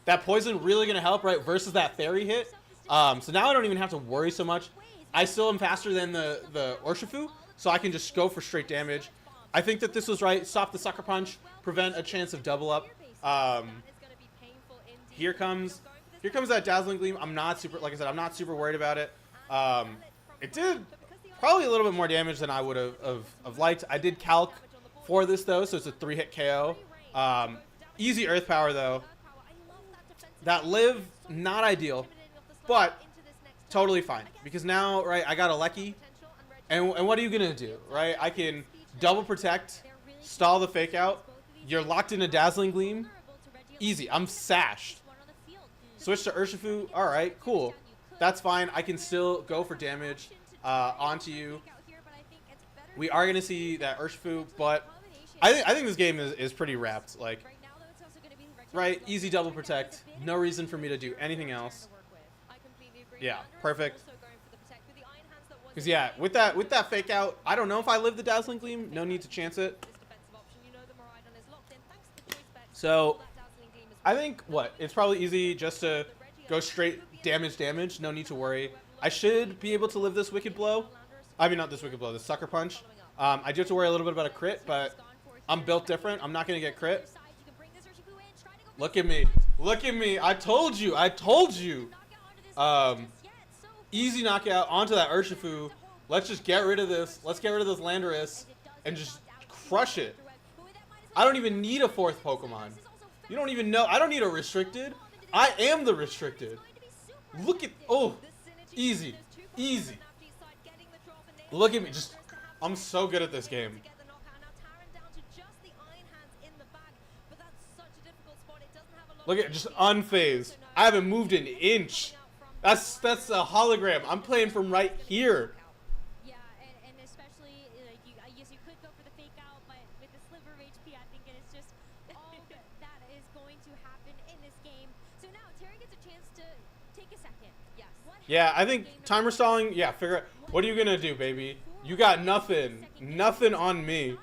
That poison really gonna help, right? Versus that fairy hit. So now I don't even have to worry so much. I still am faster than the Urshifu, so I can just go for straight damage. I think that this was right. Stop the Sucker Punch, prevent a chance of double up. Here comes that Dazzling Gleam. I'm not super, like I said, I'm not super worried about it. It did probably a little bit more damage than I would have liked. I did calc for this though, so it's a 3-hit KO. Easy Earth Power though. That live, not ideal, but totally fine, because now, right, I got Alecki, and what are you gonna do, right? I can double protect, stall the fake out. You're locked in a Dazzling Gleam. Easy. I'm sashed. Switch to Urshifu. All right, cool. That's fine. I can still go for damage onto you. We are gonna see that Urshifu, but I think this game is pretty wrapped. Like, right, easy double protect. No reason for me to do anything else. Yeah, perfect. Because yeah, with that fake out, I don't know if I live the Dazzling Gleam. No need to chance it. So I think it's probably easy just to go straight damage. No need to worry. I should be able to live this Wicked Blow. I mean, not this Wicked Blow, the Sucker Punch. I do have to worry a little bit about a crit, but I'm built different. I'm not going to get crit. Look at me. Look at me. I told you. I told you. Easy knockout onto that Urshifu. Let's just get rid of this. Let's get rid of this Landorus and just crush it. I don't even need a fourth Pokemon. You don't even know. I don't need a restricted. I am the restricted. Look at, oh, easy, easy. Look at me, just, I'm so good at this game. Look at, just unfazed. I haven't moved an inch. That's a hologram. I'm playing from right here. Yeah, and especially, yes, you could go for the fake out, but with the sliver of HP, I think it is just all that is going to happen in this game. So now, Terry gets a chance to take a second. Yes. Yeah, I think timer stalling, yeah, figure out, what are you going to do, baby? You got nothing. Nothing on me.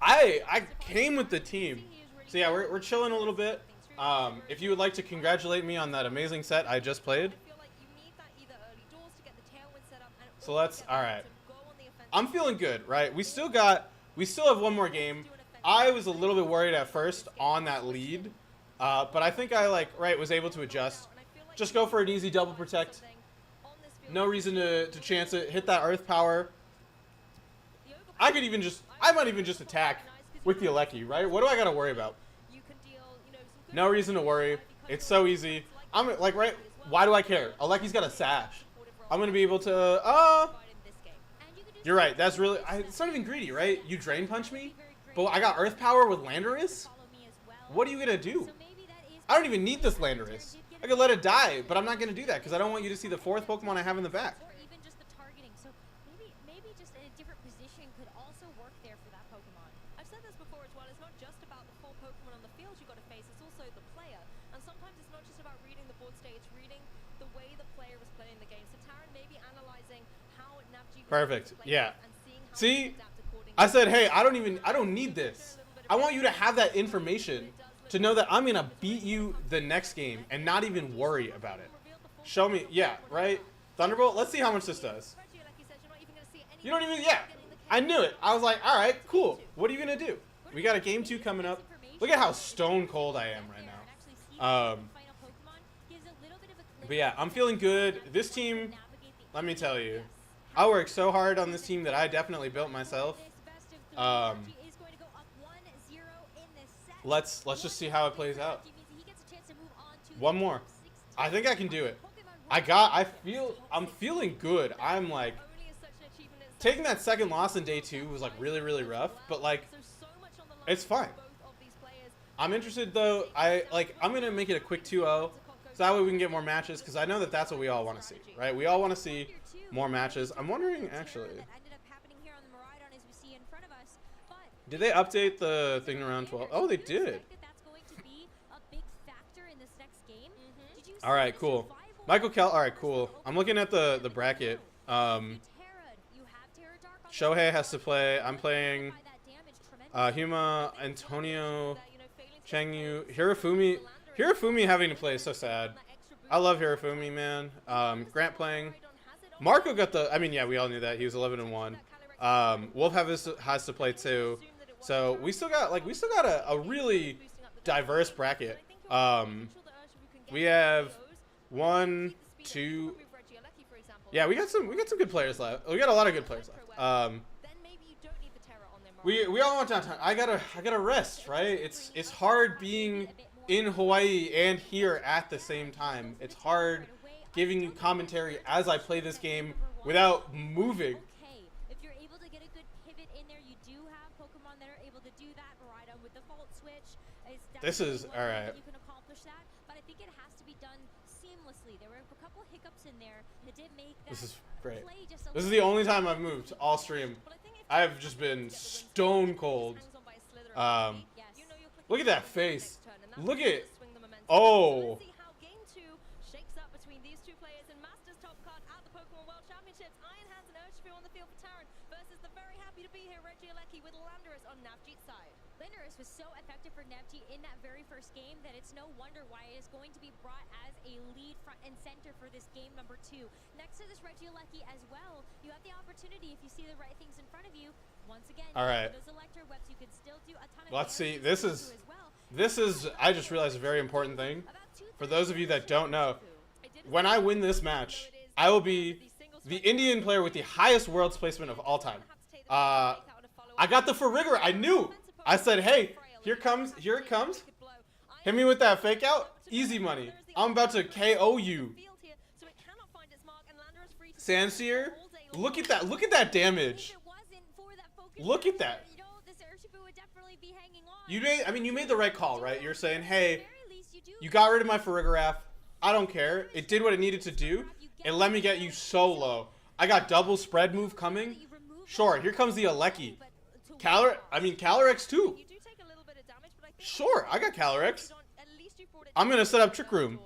I came with the team. So yeah, we're chilling a little bit. If you would like to congratulate me on that amazing set I just played. So let's, all right. I'm feeling good, right? We still have one more game. I was a little bit worried at first on that lead, but I think I was able to adjust. Just go for an easy double protect. No reason to chance it. Hit that Earth Power. I might even just attack with the Alecki, right? What do I gotta worry about? No reason to worry. It's so easy. I'm like, right? Why do I care? Alecki's got a sash. I'm gonna be able to. You're right. That's really. It's not even greedy, right? You drain punch me, but I got Earth Power with Landorus. What are you gonna do? I don't even need this Landorus. I could let it die, but I'm not gonna do that because I don't want you to see the fourth Pokemon I have in the back. Or even just the targeting. So maybe just a different position could also work there for that Pokemon. I've said this before as well. It's not just about the 4 Pokemon on the field you got to face. It's also the player. And sometimes it's not just about reading the board state. It's reading the way the player is playing the game. So Taran may be analyzing how Navji Perfect. Yeah. and seeing how See, he adapt accordingly. I said, hey, I don't need this. I want you to have that information to know that I'm gonna beat you the next game and not even worry about it. Show me, yeah, right? Thunderbolt. Let's see how much this does. You don't even, yeah. I knew it. I was like, all right, cool. What are you gonna do? We got a game 2 coming up. Look at how stone cold I am right now. But yeah, I'm feeling good. This team, let me tell you, I worked so hard on this team that I definitely built myself. Let's just see how it plays out. One more. I think I can do it. I'm feeling good. I'm like, taking that second loss in day 2 was like really, really rough, but like, it's fine. I'm interested though. I'm gonna make it a quick 2-0, so that way we can get more matches, because I know that that's what we all want to see, right? We all want to see more matches. I'm wondering actually, did they update the thing around 12? Oh, they did. All right, cool. Michael Kell. All right, cool. I'm looking at the bracket. Shohei has to play. I'm playing Huma, Antonio, Changyu, Hirofumi. Hirofumi having to play is so sad. I love Hirofumi, man. Grant playing. Marco got the. I mean, yeah, we all knew that he was 11-1. Wolf has to play too. So we still got a really diverse bracket. We have 1, 2. Yeah, we got some good players left. We got a lot of good players left. We all want downtime. I gotta rest, right? It's hard being in Hawaii and here at the same time. It's hard giving you commentary as I play this game without moving. This is all right. You can accomplish that, but I think it has to be done seamlessly. There were a couple hiccups in there that did make that. This is great. Play just a This is little the only bit time I've moved all stream. I've just been stone cold. Look at that face. Look at. Oh. Let's see how game 2 shakes up between these two players and Masters top card at the Pokemon World Championships. Iron Hands and Urshifu on the field for Taran versus the very happy to be here Reggie Alecki with Landorus on Navjeet's side. Landorus was so effective for Nepti in that very first game that it's no wonder why it is going to be brought as a lead front and center for this game number 2. Next to this Regieleki as well, you have the opportunity, if you see the right things in front of you, once again, All right. those Electro Webs, you could still do a ton of Let's see. damage This to is as well. I just realized a very important thing. For those of you that don't know, when I win this match, I will be the Indian player with the highest world's placement of all time. I got the Farigger. I knew. I said, hey, here it comes. Hit me with that fake out. Easy money. I'm about to KO you. Sanseer, look at that. Look at that damage. Look at that. You made the right call, right? You're saying, hey, you got rid of my Fariggeraf. I don't care. It did what it needed to do. It let me get you so low. I got double spread move coming. Sure, here comes the Aleki. Calyrex too. Sure, I got Calyrex. I'm going to set up Trick Room.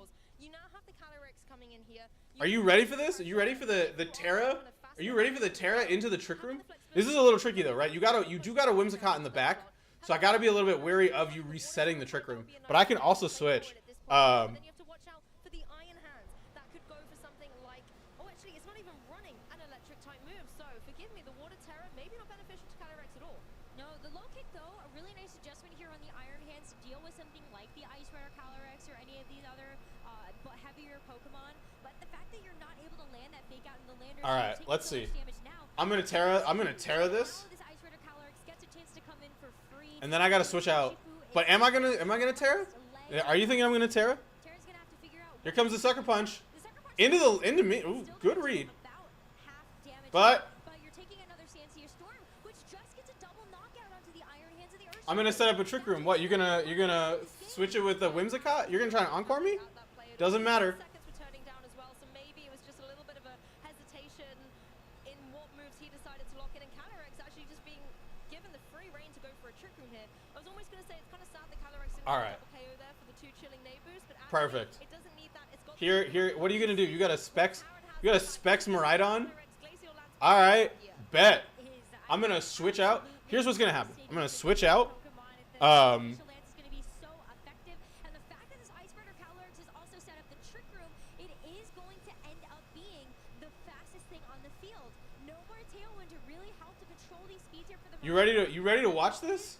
Are you ready for this? Are you ready for the Terra? Are you ready for the Terra into the Trick Room? This is a little tricky though, right? You do got a Whimsicott in the back. So I got to be a little bit wary of you resetting the Trick Room. But I can also switch. All right, let's see. I'm gonna Terra this, and then I gotta switch out. But am I gonna Terra? Are you thinking I'm gonna Terra? Here comes the Sucker Punch into me. Ooh, good read. But I'm gonna set up a Trick Room. What? You're gonna switch it with the Whimsicott? You're gonna try and encore me? Doesn't matter. All right. Perfect. Here. What are you gonna do? You got a Specs Miraidon? All right. Bet. I'm gonna switch out. Here's what's gonna happen. I'm gonna switch out. You ready to watch this?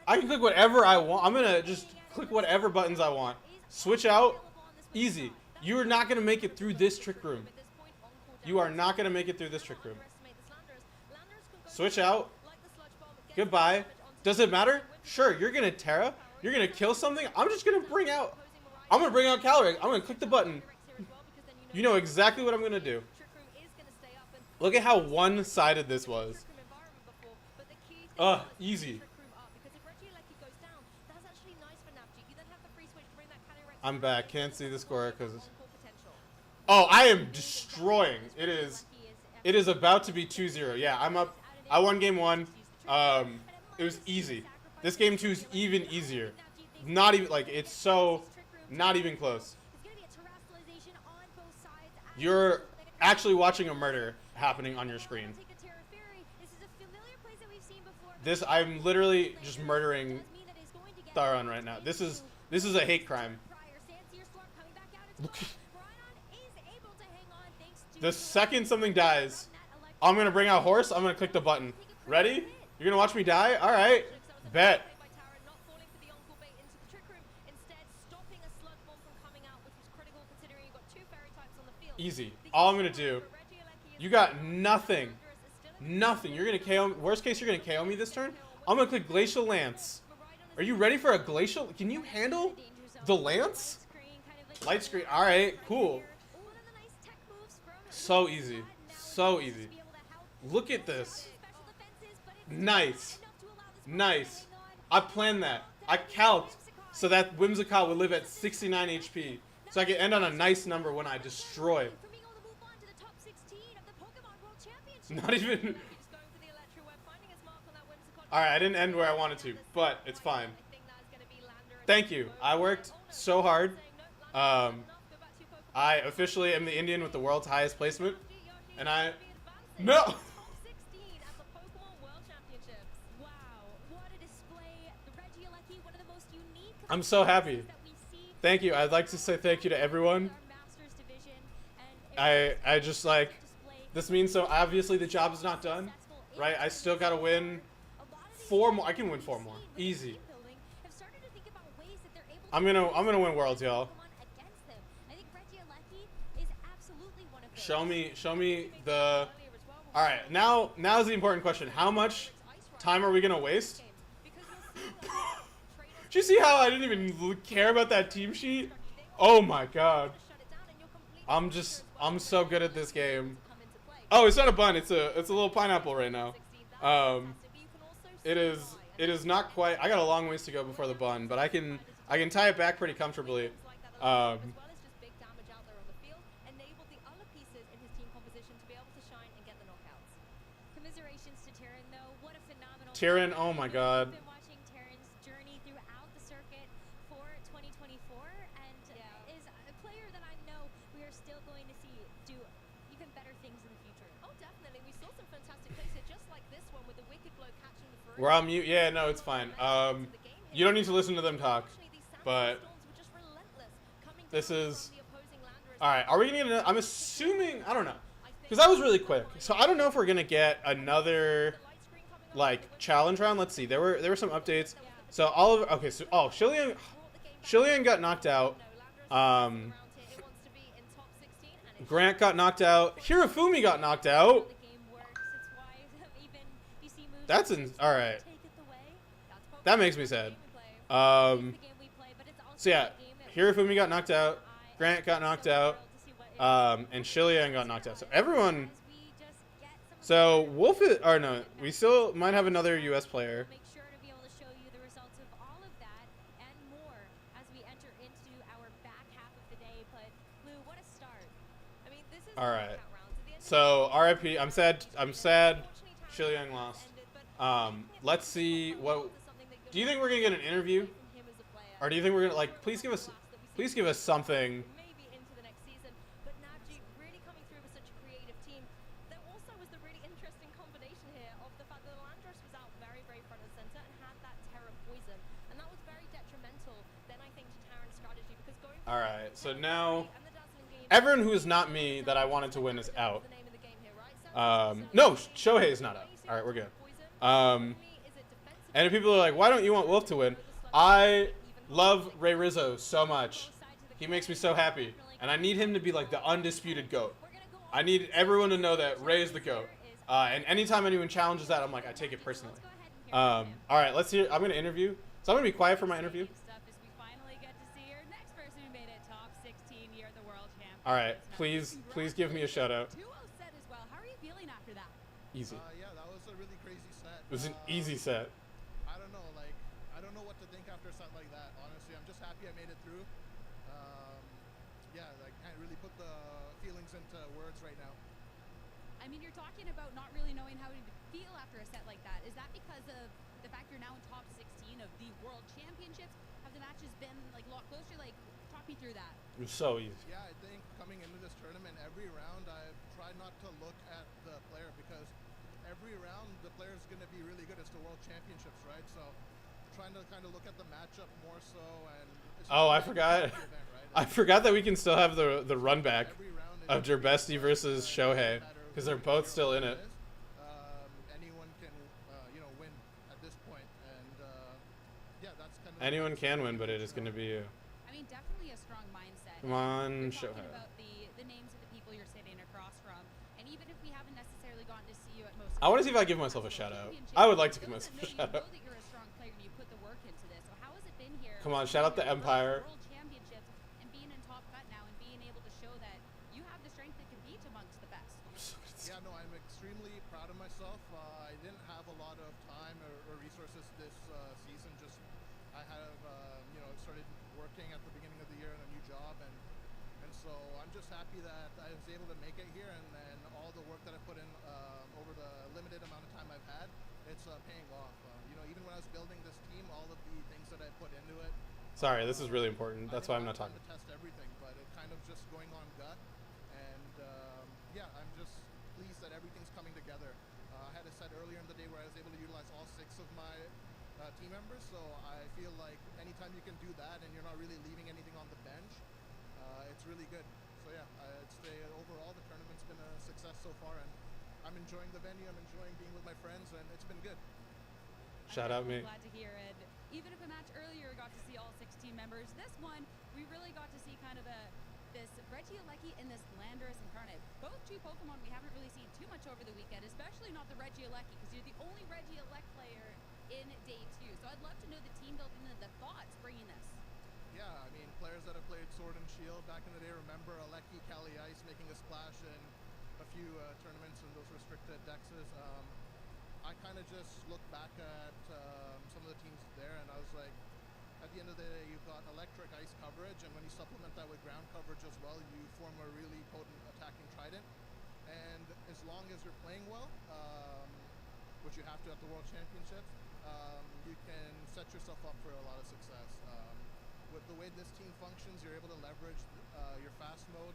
I can click whatever I want. I'm gonna just click whatever buttons I want. Switch out. Easy. You are not gonna make it through this Trick Room. You are not gonna make it through this Trick Room. Switch out. Goodbye. Does it matter? Sure, you're gonna Terra. You're gonna kill something. I'm gonna bring out Calyrex. I'm gonna click the button. You know exactly what I'm gonna do. Look at how one-sided this was. Easy. I'm back. Can't see the score because. Oh, I am destroying. It is about to be 2-0. Yeah, I'm up. I won game 1. It was easy. This game 2 is even easier. Not even it's so not even close. You're actually watching a murder happening on your screen. I'm literally just murdering Tharon right now. This is a hate crime. The second something dies, I'm gonna bring out Horse. I'm gonna click the button. Ready? You're gonna watch me die? All right. Bet. Easy. All I'm gonna do. You got nothing. Nothing. You're gonna KO me. Worst case, you're gonna KO me this turn. I'm gonna click Glacial Lance. Are you ready for a Glacial? Can you handle the Lance? Light screen. All right. Cool. So easy. So easy. Look at this. Nice. Nice. I planned that. I calced so that Whimsicott would live at 69 HP. So I can end on a nice number when I destroy. Not even. Alright, I didn't end where I wanted to, but it's fine. Thank you. I worked so hard. I officially am the Indian with the world's highest placement. And I... No! I'm so happy. Thank you. I'd like to say thank you to everyone. I just like, this means so obviously the job is not done, right? I still got to win 4 more. I can win 4 more. Easy. I'm gonna win Worlds, y'all. Show me the. All right, now is the important question. How much time are we gonna waste? Did you see how I didn't even care about that team sheet? Oh my god. I'm so good at this game. Oh, it's not a bun. It's a little pineapple right now. It is not quite. I got a long ways to go before the bun, but I can tie it back pretty comfortably. Tyrion, oh my god. Been watching Tyron's journey throughout the circuit for 2024, and is a player that I know we are still going to see do even better things in the future. Oh, definitely. We saw some fantastic plays here, just like this one with the wicked blow catching the Ferrari. We're on mute. Yeah, no, it's fine. You don't need to listen to them talk, but this is. All right, are we gonna get? I'm assuming. I don't know, because that was really quick. So I don't know if we're gonna get another like challenge round. Let's see. There were some updates. So okay. So Shillian got knocked out. Grant got knocked out. Hirofumi got knocked out. That's all right. That makes me sad. So yeah, Hirofumi got knocked out. Grant got knocked out. And Shillian got knocked out. So everyone. So Wolf is, or no, we still might have another U.S. player. Make sure to be able to show you the results of all of that and more as we enter into our back half of the day. But Lou, what a start! I mean, this is all right. So RIP. I'm sad. Shillian lost. Let's see what. Do you think we're gonna get an interview, or do you think we're gonna like? Please give us something. All right, so now everyone who is not me that I wanted to win is out. No, Shohei is not out. All right, we're good. And if people are like, why don't you want Wolf to win? I love Ray Rizzo so much. He makes me so happy. And I need him to be like the undisputed GOAT. I need everyone to know that Ray is the GOAT. And anytime anyone challenges that, I'm like, I take it personally. All right, let's hear. I'm going to interview. So I'm going to be quiet for my interview. All right, please give me a shout out. How are you feeling after that? Easy. Yeah, that was a really crazy set. It was an easy set. I don't know, I don't know what to think after a set like that. Honestly, I'm just happy I made it through. Yeah, I can't really put the feelings into words right now. I mean, you're talking about not really knowing how to feel after a set like that. Is that because of the fact you're now in top 16 of the World Championships? Have the matches been like a lot closer? Like, talk me through that. It was so easy. Yeah, I think coming into this tournament, every round I've tried not to look at the player because every round the player is going to be really good. It's the World Championships, right? So trying to kind of look at the matchup more so. And oh, I forgot. Event, right? I forgot that we can still have the run back of Derbesti versus Shohei because they're both still in it. Anyone can, win at this point, and yeah, that's kind of. Anyone can win, but it is going to be you. I mean, definitely a strong mindset. Come on, Shohei. About the names of the people you're sitting across from, and even if we haven't necessarily gotten to see you at most. I want to see if I give myself a shout out. I would like to give myself a shout out. That you're a strong player and you put the work into this. So how has it been here? Come on, shout out to Empire. World Championships and being in Top Cut now and being able to show that you have the strength to compete amongst the best. Yeah, no, I'm extremely proud of myself. I didn't have a lot of time or resources this season. Just I have started working at the beginning of the year in a new job, and so I'm just happy that I was able to make it here, and all the work that I put in over the limited amount of time I've had, it's paying off. Even when I was building this team, all of the things that I put into it. Sorry, this is really important. That's why I'm not talking. To test everything, but it kind of just going on gut, and yeah, I'm just pleased that everything's coming together. I had a set earlier in the day where I was able to utilize all 6 of my team members. So I feel like anytime you can do that and you're not really leaving anything on the bench, it's really good. So yeah, I'd say overall the tournament's been a success so far, and I'm enjoying the venue. I'm enjoying being with my friends, and it's been good. Shout out me. Glad to hear it. Even if a match earlier got to see all 16 members, this one we really got to see kind of this Regieleki and this Landorus Incarnate. Both two Pokemon we haven't really seen too much over the weekend, especially not the Regieleki, because you're the only Regieleki player in day 2. So I'd love to know the team building and the thoughts bringing this. Yeah, I mean, players that have played Sword and Shield back in the day remember Aleki, Kali Ice making a splash in a few tournaments in those restricted dexes. I kind of just look back at some of the teams there, and I was like, at the end of the day, you've got electric ice coverage, and when you supplement that with ground coverage as well, you form a really potent attacking trident. And as long as you're playing well, which you have to at the World Championships, you can set yourself up for a lot of success. With the way this team functions, you're able to leverage your fast mode.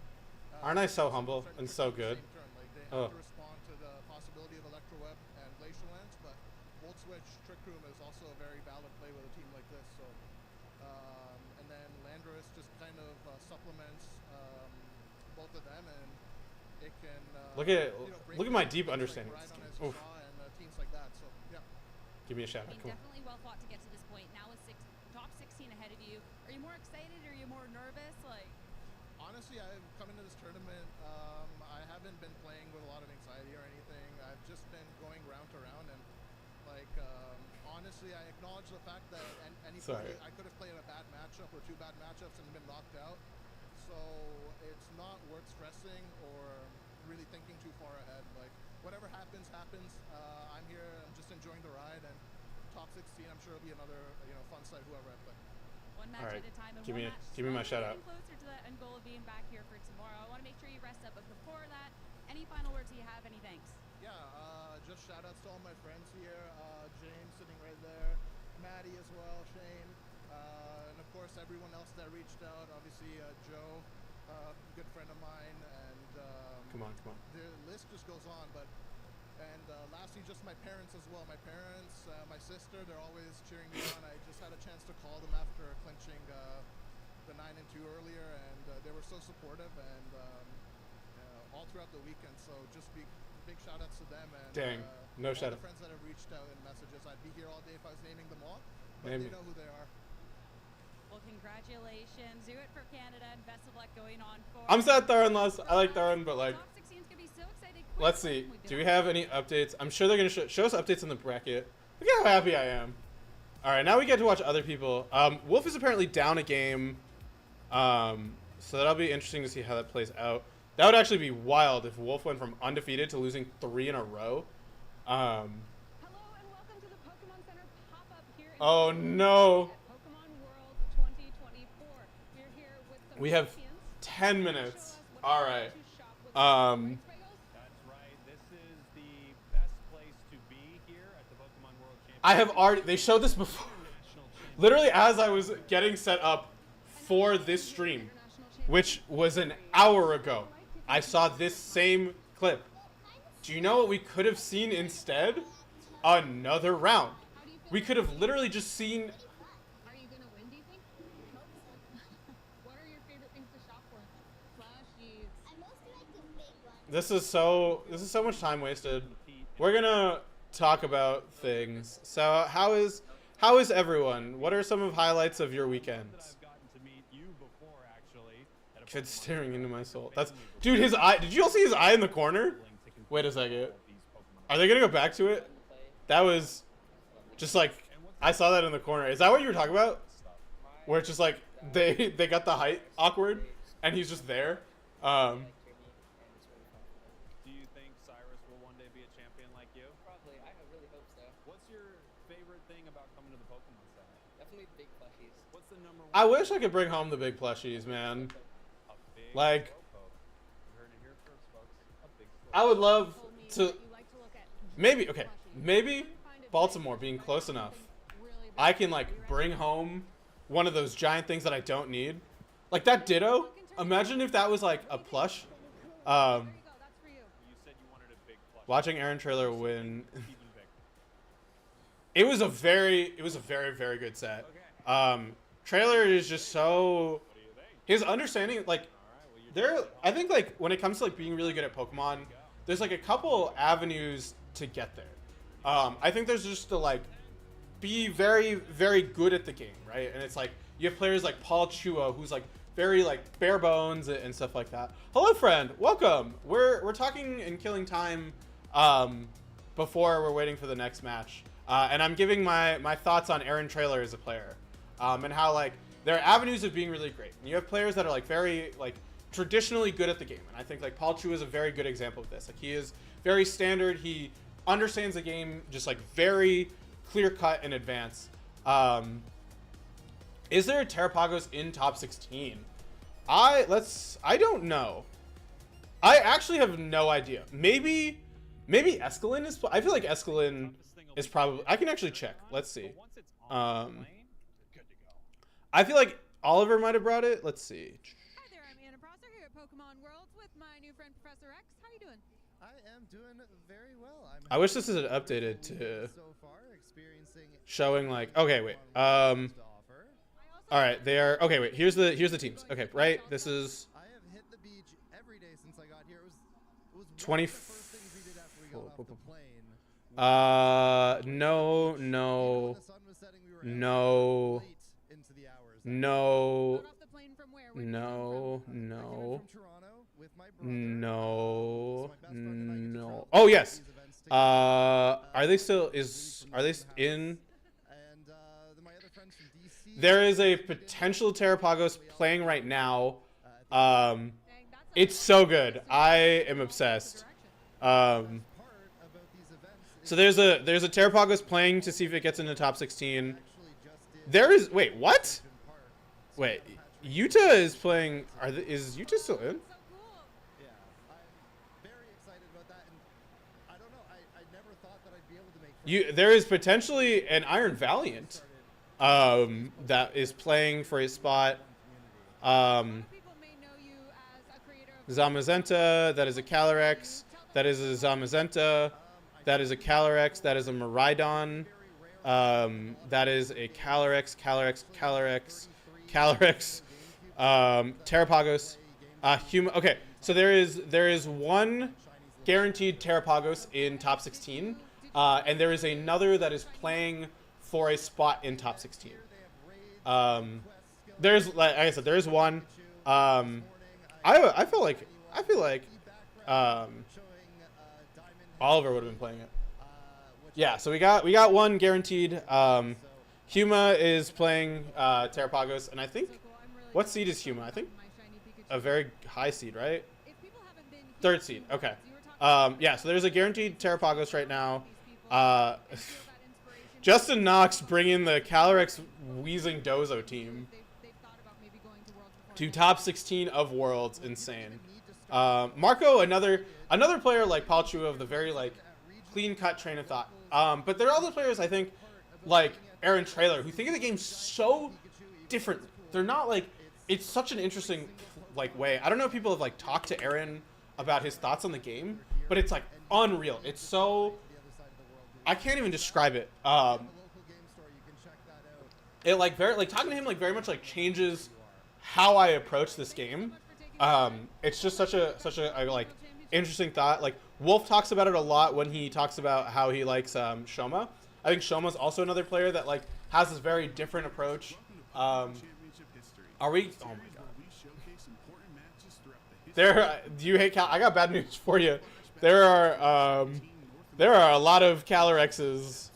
Aren't I so humble and so good? Like they have to respond to the possibility of Electro Web and Glacial Lance, but Volt Switch Trick Room is also a very valid play with a team like this. So, and then Landorus just kind of supplements both of them, and it can look at my deep understanding. Like and teams like that. So yeah. Give me a shout out. I mean, definitely well fought to get to this point. Now with top 16 ahead of you, are you more excited? Are you more nervous? Like, honestly, I've come into this tournament. I haven't been playing with a lot of anxiety or anything. I've just been going round to round, and like honestly, I acknowledge the fact that I could have played a bad matchup or 2 bad matchups and been knocked out. So it's not worth stressing or really thinking too far ahead. Like whatever happens, happens. I'm here. I'm just enjoying the ride, and top 16. I'm sure it'll be another fun side whoever I play. One match at a time, and give one me match my shout out. Closer to that end goal of being back here for tomorrow. I want to make sure you rest up, but before that, any final words you have? Any thanks? Yeah, just shout outs to all my friends here. James sitting right there, Maddie as well, Shane, and of course everyone else that reached out. Obviously Joe, good friend of mine, and come on. The list just goes on, but. And lastly, just my parents as well. My parents, my sister, they're always cheering me on. I just had a chance to call them after clinching the 9-2 earlier, and they were so supportive and all throughout the weekend. So just big shout outs to them. And no shout out. The friends that have reached out in messages. I'd be here all day if I was naming them all, but they know who they are. Well, congratulations. Do it for Canada, and best of luck going on for. I'm sad Theron lost. I like Theron, but like. Top 16's gonna be so exciting. Let's see. Do we have any updates? I'm sure they're going to show us updates in the bracket. Look at how happy I am. All right, now we get to watch other people. Wolf is apparently down a game. So that'll be interesting to see how that plays out. That would actually be wild if Wolf went from undefeated to losing 3 in a row. Hello and welcome to the Pokemon Center pop-up here in oh no. Pokemon World 2024. We're here with some We have champions. 10 minutes. All right. I have already, they showed this before. Literally as I was getting set up for this stream, which was an hour ago, I saw this same clip. Do you know what we could have seen instead? Another round. We could have literally just seen... Are you gonna win, do you think? What are your favorite things to shop for? Plushies. I mostly like the big ones. This is so much time wasted. We're gonna talk about things. So how is everyone? What are some of highlights of your weekends? Kid staring into my soul. That's dude, his eye. Did you all see his eye in the corner? Wait a second. Are they gonna go back to it? That was just like I saw that in the corner. Is that what you were talking about? Where it's just like they got the height awkward and he's just there. Do you think Cyrus will one day be a champion like you? Probably. I really hope so. What's your favorite thing about coming to the Pokemon Center? Definitely big plushies. What's the number one? I wish I could bring home the big plushies, man. A big Like, Slowpoke. You heard it here first, folks. A big Slowpoke. I would love to maybe Baltimore being close enough. I can like bring home one of those giant things that I don't need. Like that Ditto. Imagine if that was like a plush. You said you wanted a big plush. Watching Aaron Trailer win. Even bigger. It was a very very good set. Trailer is just so his understanding like I think like when it comes to like being really good at Pokemon, there's like a couple avenues to get there. I think there's just to like be very very good at the game, right? And it's like you have players like Paul Chua who's like very like bare bones and stuff like that. Hello friend, welcome. We're talking and killing time before we're waiting for the next match. And I'm giving my thoughts on Aaron Traylor as a player, and how like there are avenues of being really great. And you have players that are like very like traditionally good at the game, and I think like Paul Chu is a very good example of this. Like he is very standard. He understands the game just like very clear cut in advance. Is there a Terrapagos in top 16? I don't know. I actually have no idea. Maybe Escalin is. I feel like Escalin is probably. I can actually check. Let's see. I feel like Oliver might have brought it. Let's see. Hi there, I'm Anna Prosser here at Pokemon Worlds with my new friend Professor X. How you doing? I am doing very well. I wish this is updated to so far experiencing showing like. Okay, wait. All right, they are. Okay, wait. Here's the teams. Okay, right. This is. I have hit the beach every day since I got here. It was 20. one of the first things we did after we got off the plane. No. When the sun was setting, we were No. late into the hours. No. Got off the plane from where? Where'd you No. I came in No. from Toronto with my brother. No. So my best friend and I get to No. travel Oh to yes. these events together. Are they still? Are they in? And my other friends from DC. There is a potential Terrapagos playing right now. Dang, that's a It's so good. I am obsessed. Part about these events So there's a Terrapagos playing to see if it gets into top 16. actually just did There is. Wait, what? Park. Wait, Utah is playing. Is Utah still in? so cool. Yeah, I'm very excited about that, and I don't know. I never thought that I'd be able to make. There is potentially an Iron Valiant, that is playing for his spot. People may know you as a creator of Zamazenta, that is a Calyrex. That is a Zamazenta. That is a Calyrex. That is a Miraidon. That is a Calyrex. Terrapagos. Okay, so there is one guaranteed Terrapagos in top 16, and there is another that is playing for a spot in top 16. There's like I said, there is one. I feel like Oliver would have been playing it. Yeah, so we got one guaranteed. Huma is playing Terrapagos, and I think what seed is Huma? I think a very high seed, right? Third seed. Okay. Yeah, so there's a guaranteed Terrapagos right now. Justin Knox bringing the Calyrex Wheezing Dozo team to top 16 of Worlds. Insane. Marco, another player like Paul Chua of the very like clean cut train of thought. But there are other players I think like Aaron Traylor who think of the game so differently. They're not like it's such an interesting like way. I don't know if people have like talked to Aaron about his thoughts on the game, but it's like unreal. It's so I can't even describe it. It like very like talking to him like very much like changes how I approach this game. It's just such a like interesting thought. Like Wolf talks about it a lot when he talks about how he likes Shoma. I think Shoma's also another player that like has this very different approach. Are we? Oh my god. Do you hate Cal? I got bad news for you. There are a lot of Calyrexes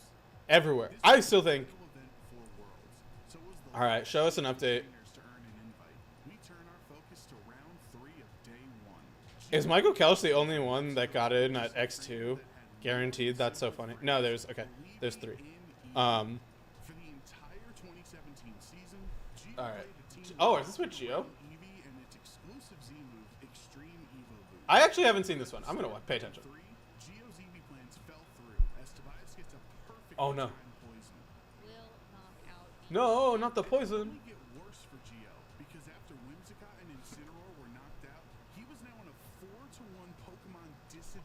everywhere. I still think. All right, show us an update. Is Michael Kelch the only one that got in at X2? Guaranteed. That's so funny. No, there's 3. All right. Oh, is this with Geo? I actually haven't seen this one. I'm gonna pay attention. Oh no. No, not the poison.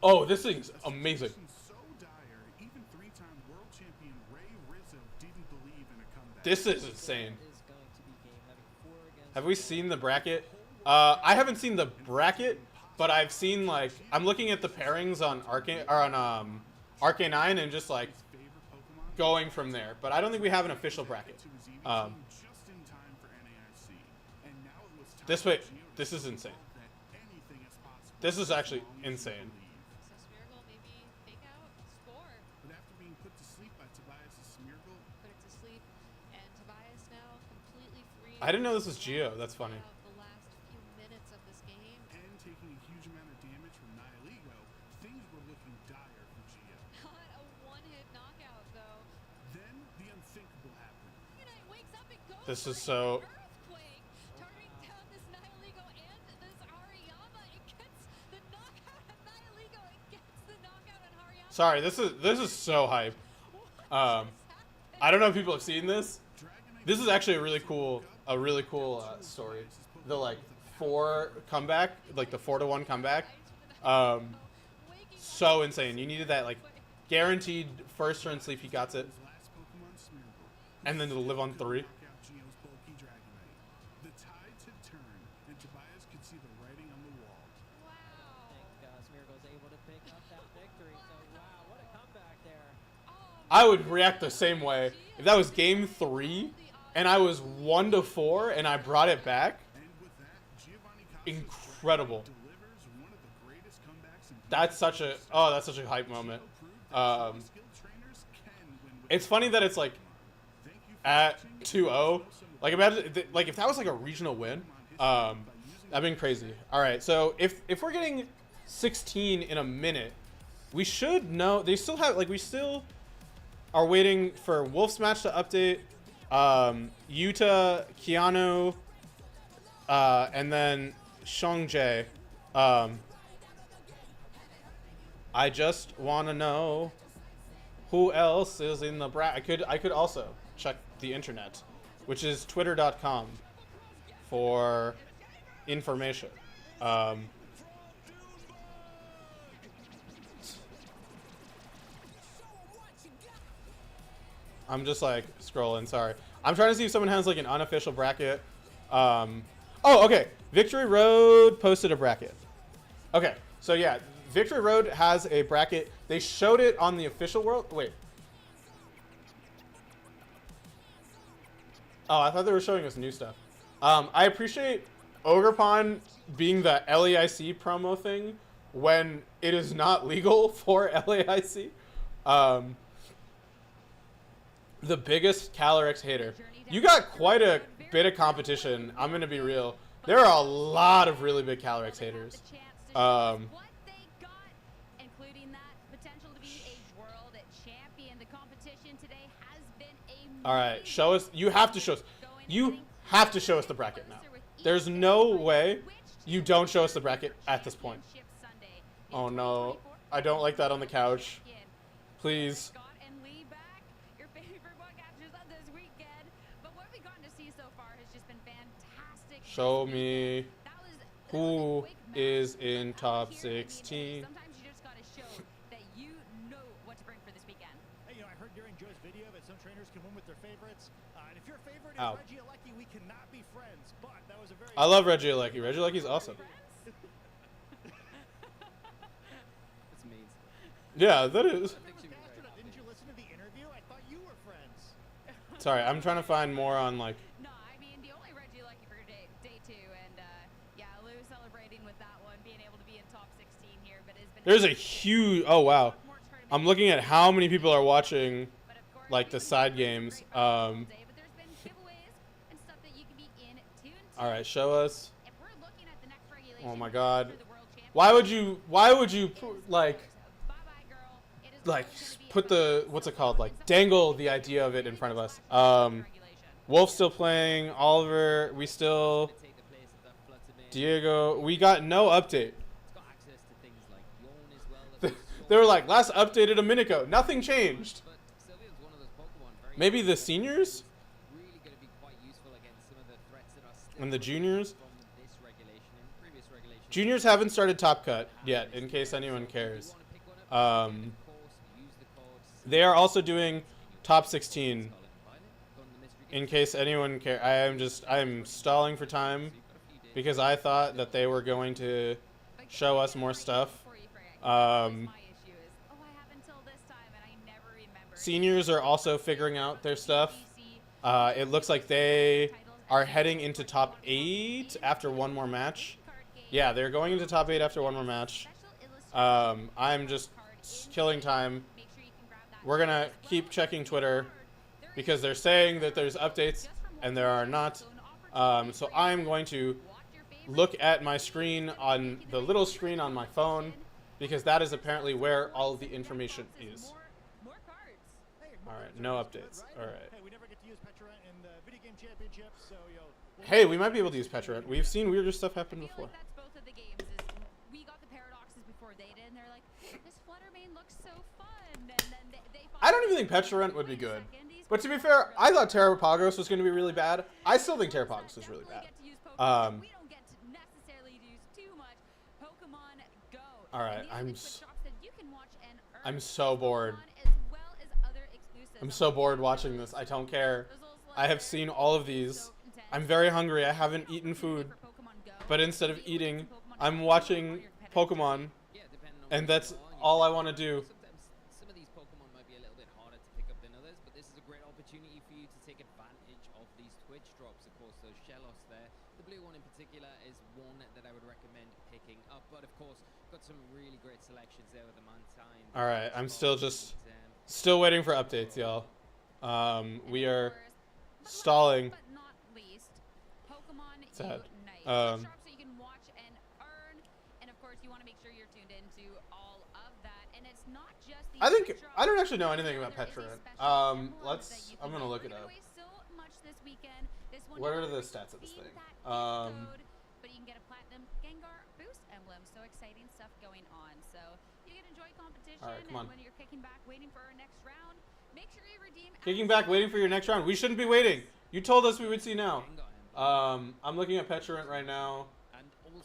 Oh, this thing's amazing. This is insane. Is going to be game having 4 against Have we seen the bracket? I haven't seen the bracket, but I've seen like I'm looking at the pairings on Arcane or on Arcanine and just like going from there. But I don't think we have an official bracket. This way, this is insane. This is actually insane. So Smeargle maybe fake out Spore. But after being put to sleep by Tobias' Smeargle, Put it to sleep, and Tobias now completely free. I didn't know this was Geo. That's funny. The last few minutes of this game. and taking a huge amount of damage from Nihilego, things were looking dire for Geo. Not a one-hit knockout though. Then the unthinkable happened. Unite wakes up and goes This is for so. an earthquake, turning down this Nihilego and this Hariyama. It gets the knockout on Nihilego. It gets the knockout on Hariyama. Sorry, this is so hype. I don't know if people have seen this. This is actually a really cool story. The like 4 comeback, like the 4-1 comeback. So insane. You needed that like guaranteed first turn sleep. He got it, Last Pokemon Smeargle. and then to live on 3. Knock out Geo's bulky Dragonite. The tides had turned, and Tobias could see the writing on the wall. I think Smeargle's able to pick up that victory. So wow, what a comeback there. I would react the same way if that was game 3, and I was 1-4, and I brought it back. And with that, Giovanni Cossa's Incredible. delivers one of the greatest comebacks in That's such a hype moment. skilled trainers can win with It's funny that it's like Thank you for at watching. 2-0. Like imagine like if that was like a regional win, that'd been crazy. All right, so if we're getting 16 in a minute, we should know. They still have like we still are waiting for Wolf's match to update. Yuta, Keanu, and then Shongjae. I just want to know who else is in the bracket. I could also check the internet, which is twitter.com for information. I'm just like scrolling. Sorry, I'm trying to see if someone has like an unofficial bracket. Oh, okay. Victory Road posted a bracket. Okay, so yeah, Victory Road has a bracket. They showed it on the official world. Wait. Oh, I thought they were showing us new stuff. I appreciate Ogerpon being the LAIC promo thing when it is not legal for LAIC. The biggest Calyrex hater. You got quite a bit of competition. I'm gonna be real. There are a lot of really big Calyrex haters. What they got, including that potential to be a world champion. The competition today has been a All right, show us. You have to show us. You have to show us the bracket now. There's no way you don't show us the bracket at this point. Oh no, I don't like that on the couch. Please. Scott and Lee back, your favorite bug catchers of this weekend. But what we've gotten to see so far has just been fantastic. Show me That was a who quick match. is in Out top here, I mean, 16. Sometimes you just gotta show that you know what to bring for this weekend. Hey, I heard during Joe's video that some trainers can win with their favorites. And if your favorite Ow. is Reggie Alecki, we cannot be friends. But that was a very. I love Reggie Alecki. Reggie Alecki's awesome. That's amazing. Yeah, that is. I think she'd be very Astronaut, happy. didn't you listen to the interview? I thought you were friends. Sorry, I'm trying to find more on like. No, I mean the only Reggie Lucky for day 2, and yeah, Lou celebrating with that one, being able to be in top 16 here, but has been. There's a huge. Oh wow, I'm looking at how many people are watching, But of course, like the side games. but there's been giveaways and stuff that you can be in tune to. All right, show us. If we're looking at the next regulation Oh my God. for the World Why would you like Bye-bye, girl. It is like always gonna be put a the what's it called, like dangle the idea of it in front of us? Wolf's still playing. Oliver, we still. Gonna take the place of that Fluttermane. Diego, we got no update. It's got access to things like Yawn as well. that was They were like last updated a minute ago. Nothing changed. But Sylveon's one of those Pokemon. Very Maybe the seniors really going to be quite useful against some of the threats that are still and the juniors. from this regulation and previous regulations. Juniors haven't started Top Cut yet, in case anyone cares. They are also doing Top 16. Scarlet and Violet, gone the mystery in case anyone care, I'm stalling for time because I thought that they were going to show us more stuff. Seniors are also figuring out their stuff. It looks like they are heading into top 8 after one more match. Yeah, they're going into top 8 after one more match. I'm just killing time. We're going to keep checking Twitter because they're saying that there's updates and there are not. So I'm going to look at my screen on the little screen on my phone because that is apparently where all of the information is. All right, no updates. All right. Hey, we might be able to use Petrant. We've seen weirder stuff happen before. I don't even think Petrant would be good. But to be fair, I thought Terrapagos was going to be really bad. I still think Terrapagos was really bad. All right, I'm so bored. I'm so bored watching this. I don't care. I have seen all of these. I'm very hungry. I haven't eaten food. But instead of eating, I'm watching Pokemon. And that's all I want to do. Some of these Pokemon might be a little bit harder to pick up than others, but this is a great opportunity for you to take advantage of these Twitch drops. Of course, those Shellos there. The blue one in particular is one that I would recommend picking up. But of course, got some really great selections there with the Mantine. All right, I'm still waiting for updates, y'all. We are stalling. Sad. I don't actually know anything about Petrant. I'm gonna look it up. What are the stats of this thing? But you can get a platinum Gengar boost emblem. So exciting stuff going on. So you can enjoy competition. All right, come on. And when you're kicking back, waiting for our next round, make sure you redeem. Kicking back, waiting for your next round. We shouldn't be waiting. You told us we would see now. I'm looking at Petrant right now.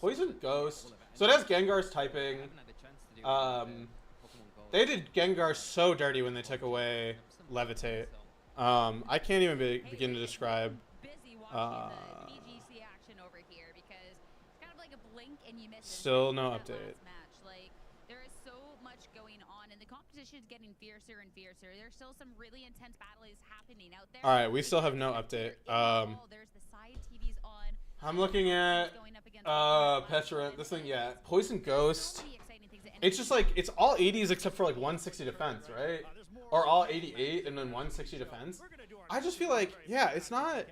Poison Ghost. So it has Gengar's typing. They did Gengar so dirty when they took away Levitate. I can't even begin to describe. Still no update. There is so much going on, and the competition is getting fiercer and fiercer. There's still some really intense battles happening out there. All right, we still have no update. I'm looking at Petrant. This thing, yeah, Poison Ghost. It's just like it's all 80s except for like 160 defense, right? Or all 88 and then 160 defense. I just feel like, yeah, it's not.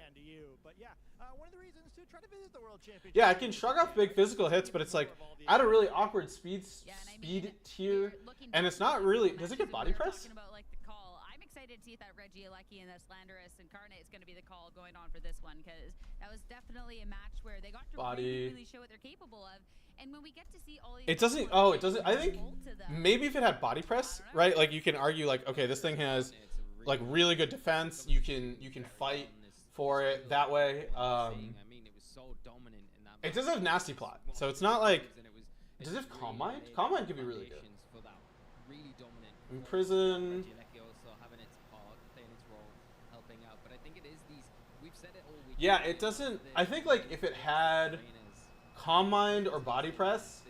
Yeah, I can shrug off big physical hits, but it's like at a really awkward speed tier, and it's not really. Does it get body press? I'm excited to see if that Regieleki and that Slanderous Incarnate is going to be the call going on for this one, because that was definitely a match where they got to really show what they're capable of. And when we get to see all these, it doesn't. Oh, it doesn't. I think maybe if it had body press, right? Like you can argue like, okay, this thing has like really good defense. You can fight for it that way. It does have Nasty Plot, so it's not like. Does it have Calm Mind? Calm Mind could be really good. Imprison. Yeah, it doesn't. I think like if it had Calm Mind or Body Press,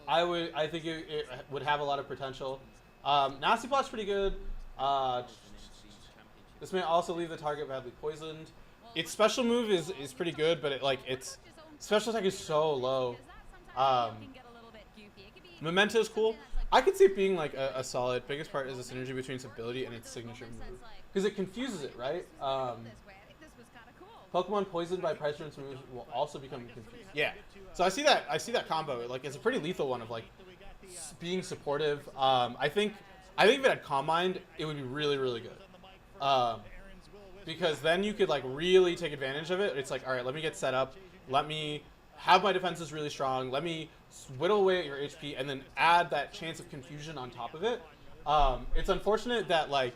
I think it would have a lot of potential. Nasty Plot's pretty good. This may also leave the target badly poisoned. Its special move is pretty good, but its special attack is so low. Memento is cool. I could see it being like a solid. Biggest part is the synergy between its ability and its signature move, because it confuses it, right? Pokemon poisoned by Petrant's moves will also become confused. Yeah, so I see that combo. Like it's a pretty lethal one of like being supportive. I think if it had Calm Mind, it would be really really good. Because then you could like really take advantage of it. It's like, all right, let me get set up. Let me have my defenses really strong. Let me whittle away at your HP and then add that chance of confusion on top of it. It's unfortunate that like,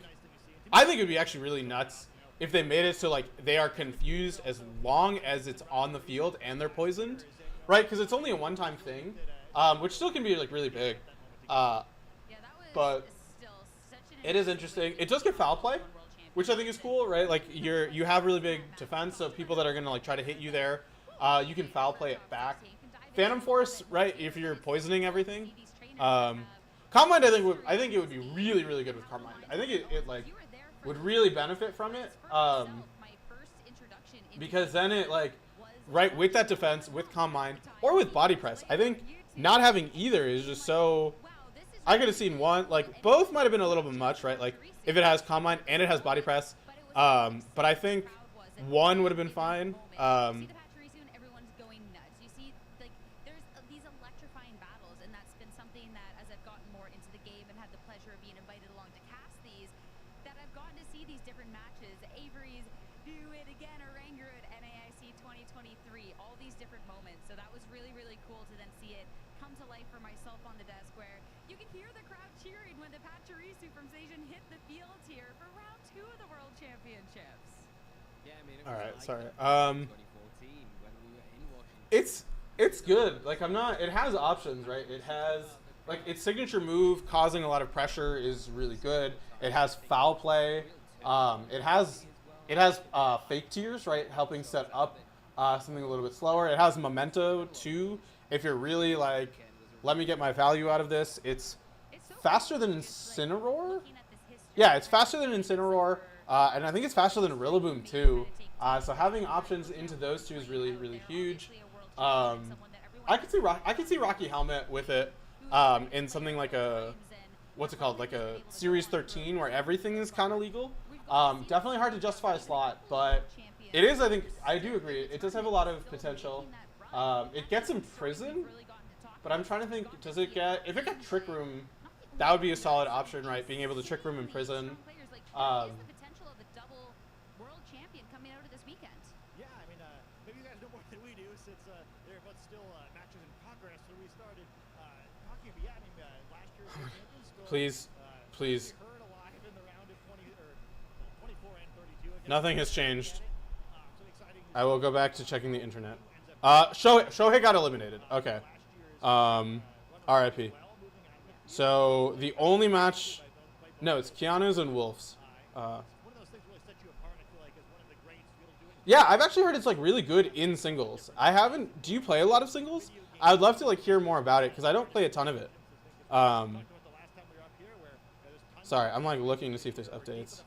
I think it would be actually really nuts if they made it so like they are confused as long as it's on the field and they're poisoned, right? Because it's only a one-time thing, which still can be like really big. But it is interesting. It does get foul play, which I think is cool, right? Like you have really big defense, so people that are gonna like try to hit you there, you can foul play it back. Phantom Force, right? If you're poisoning everything, Carmine, I think it would be really really good with Carmine. I think it like would really benefit from it, because then it like right with that defense with Calm Mind or with body press. I think not having either is just so. I could have seen one, like both might have been a little bit much, right? Like if it has Calm Mind and it has body press, but I think one would have been fine. Everyone's going nuts. You see, like there's these electrifying battles, and that's been something that, as I've gotten more into the game and had the pleasure of being invited along to cast these, that I've gotten to see these different matches. Avery's Do It Again, Oranguru at NAIC 2023, all these different moments. So that was really, really cool to then see it come to life for myself on the desk, where you can hear the crowd cheering when the Pachirisu from Zajan hit the field here for round 2 of the World Championships. Yeah, I mean, All right, sorry. 2014 when we were in Washington. It's good. Like I'm not. It has options, right? It has like its signature move, causing a lot of pressure, is really good. It has foul play. It has fake tears, right? Helping set up something a little bit slower. It has memento too. If you're really like, let me get my value out of this. It's faster than Incineroar. Yeah, it's faster than Incineroar, and I think it's faster than Rillaboom too. So having options into those two is really, really huge. I could see Rocky Helmet with it in something like a, what's it called, like a Series 13 where everything is kind of legal. Definitely hard to justify a slot, but it is. I think I do agree. It does have a lot of potential. It gets Imprison, but I'm trying to think. Does it get? If it got Trick Room, that would be a solid option, right? Being able to Trick Room Imprison. Maybe you guys know more than we do, since they're both still matches in progress. So we started talking about, last year's champions. Please. Heard alive in the round of 24 and 32. Nothing has changed. I will go back to checking the internet. Shohei got eliminated. Okay. RIP. So the only match, no, it's Keanu's and Wolf's. Yeah, I've actually heard it's like really good in singles. I haven't. Do you play a lot of singles? I would love to like hear more about it because I don't play a ton of it. Sorry, I'm like looking to see if there's updates.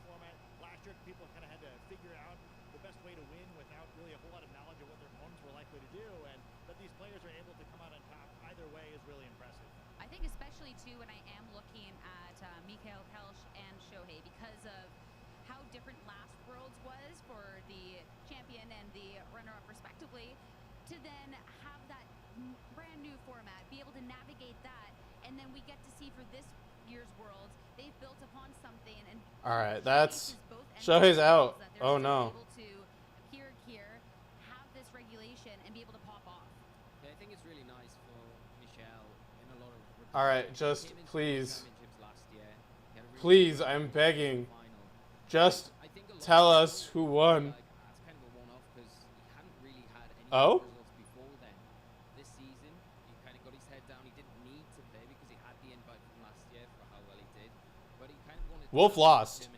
Last year, people kind of had to figure out the best way to win without really a whole lot of knowledge of what their opponents were likely to do, and that these players are able to come out on top either way is really impressive. I think especially too when I am looking at Mikhail Kelsch and Shohei, because of how different last Worlds was for the champion and the runner-up respectively, to then have that brand new format, be able to navigate that, and then we get to see for this year's Worlds, they've built upon something. And all right, that's Shohei's out. Oh no. Have this regulation and be able to pop off. Yeah, I think it's really nice for Michelle in a lot of. All right, just please, please, I'm begging, just tell us who won. It's kind of a one-off because he hadn't really had any Oh? results before then. This season, he kind of got his head down. He didn't need to play because he had the invite from last year for how well he did. But he kind of wanted Wolf lost.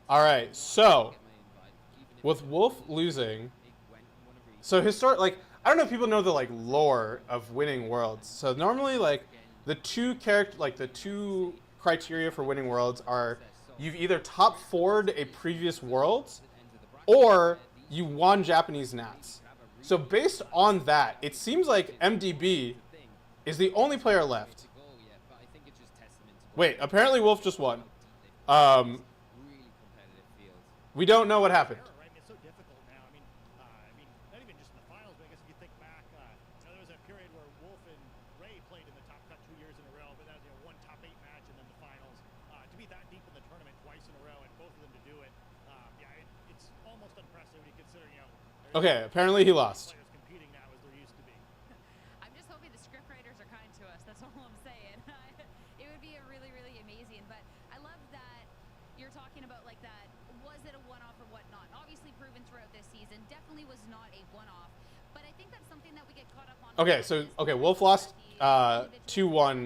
All right, so with Wolf losing, so like I don't know if people know the like lore of winning Worlds. So normally like the two criteria for winning Worlds are you've either top 4'd a previous Worlds or you won Japanese Nats. So based on that, it seems like MDB is the only player left. Wait, apparently Wolf just won. We don't know what happened. Right? It's so difficult now. I mean, not even just in the finals, but I guess if you think back, there was a period where Wolf and Ray played in the top cut 2 years in a row, but that was one top 8 match and then the finals. To be that deep in the tournament twice in a row and both of them to do it, it's almost unprecedented when you consider, Okay, apparently he lost. players competing now as there used to be. I'm just hoping the script writers are kind to us. That's all I'm saying. It would be a really, really amazing. But I love that you're talking about like that. Was it a one-off or whatnot? Obviously proven throughout this season. Definitely was not a one-off. But I think that's something that we get caught up on. Okay, so Wolf lost 2-1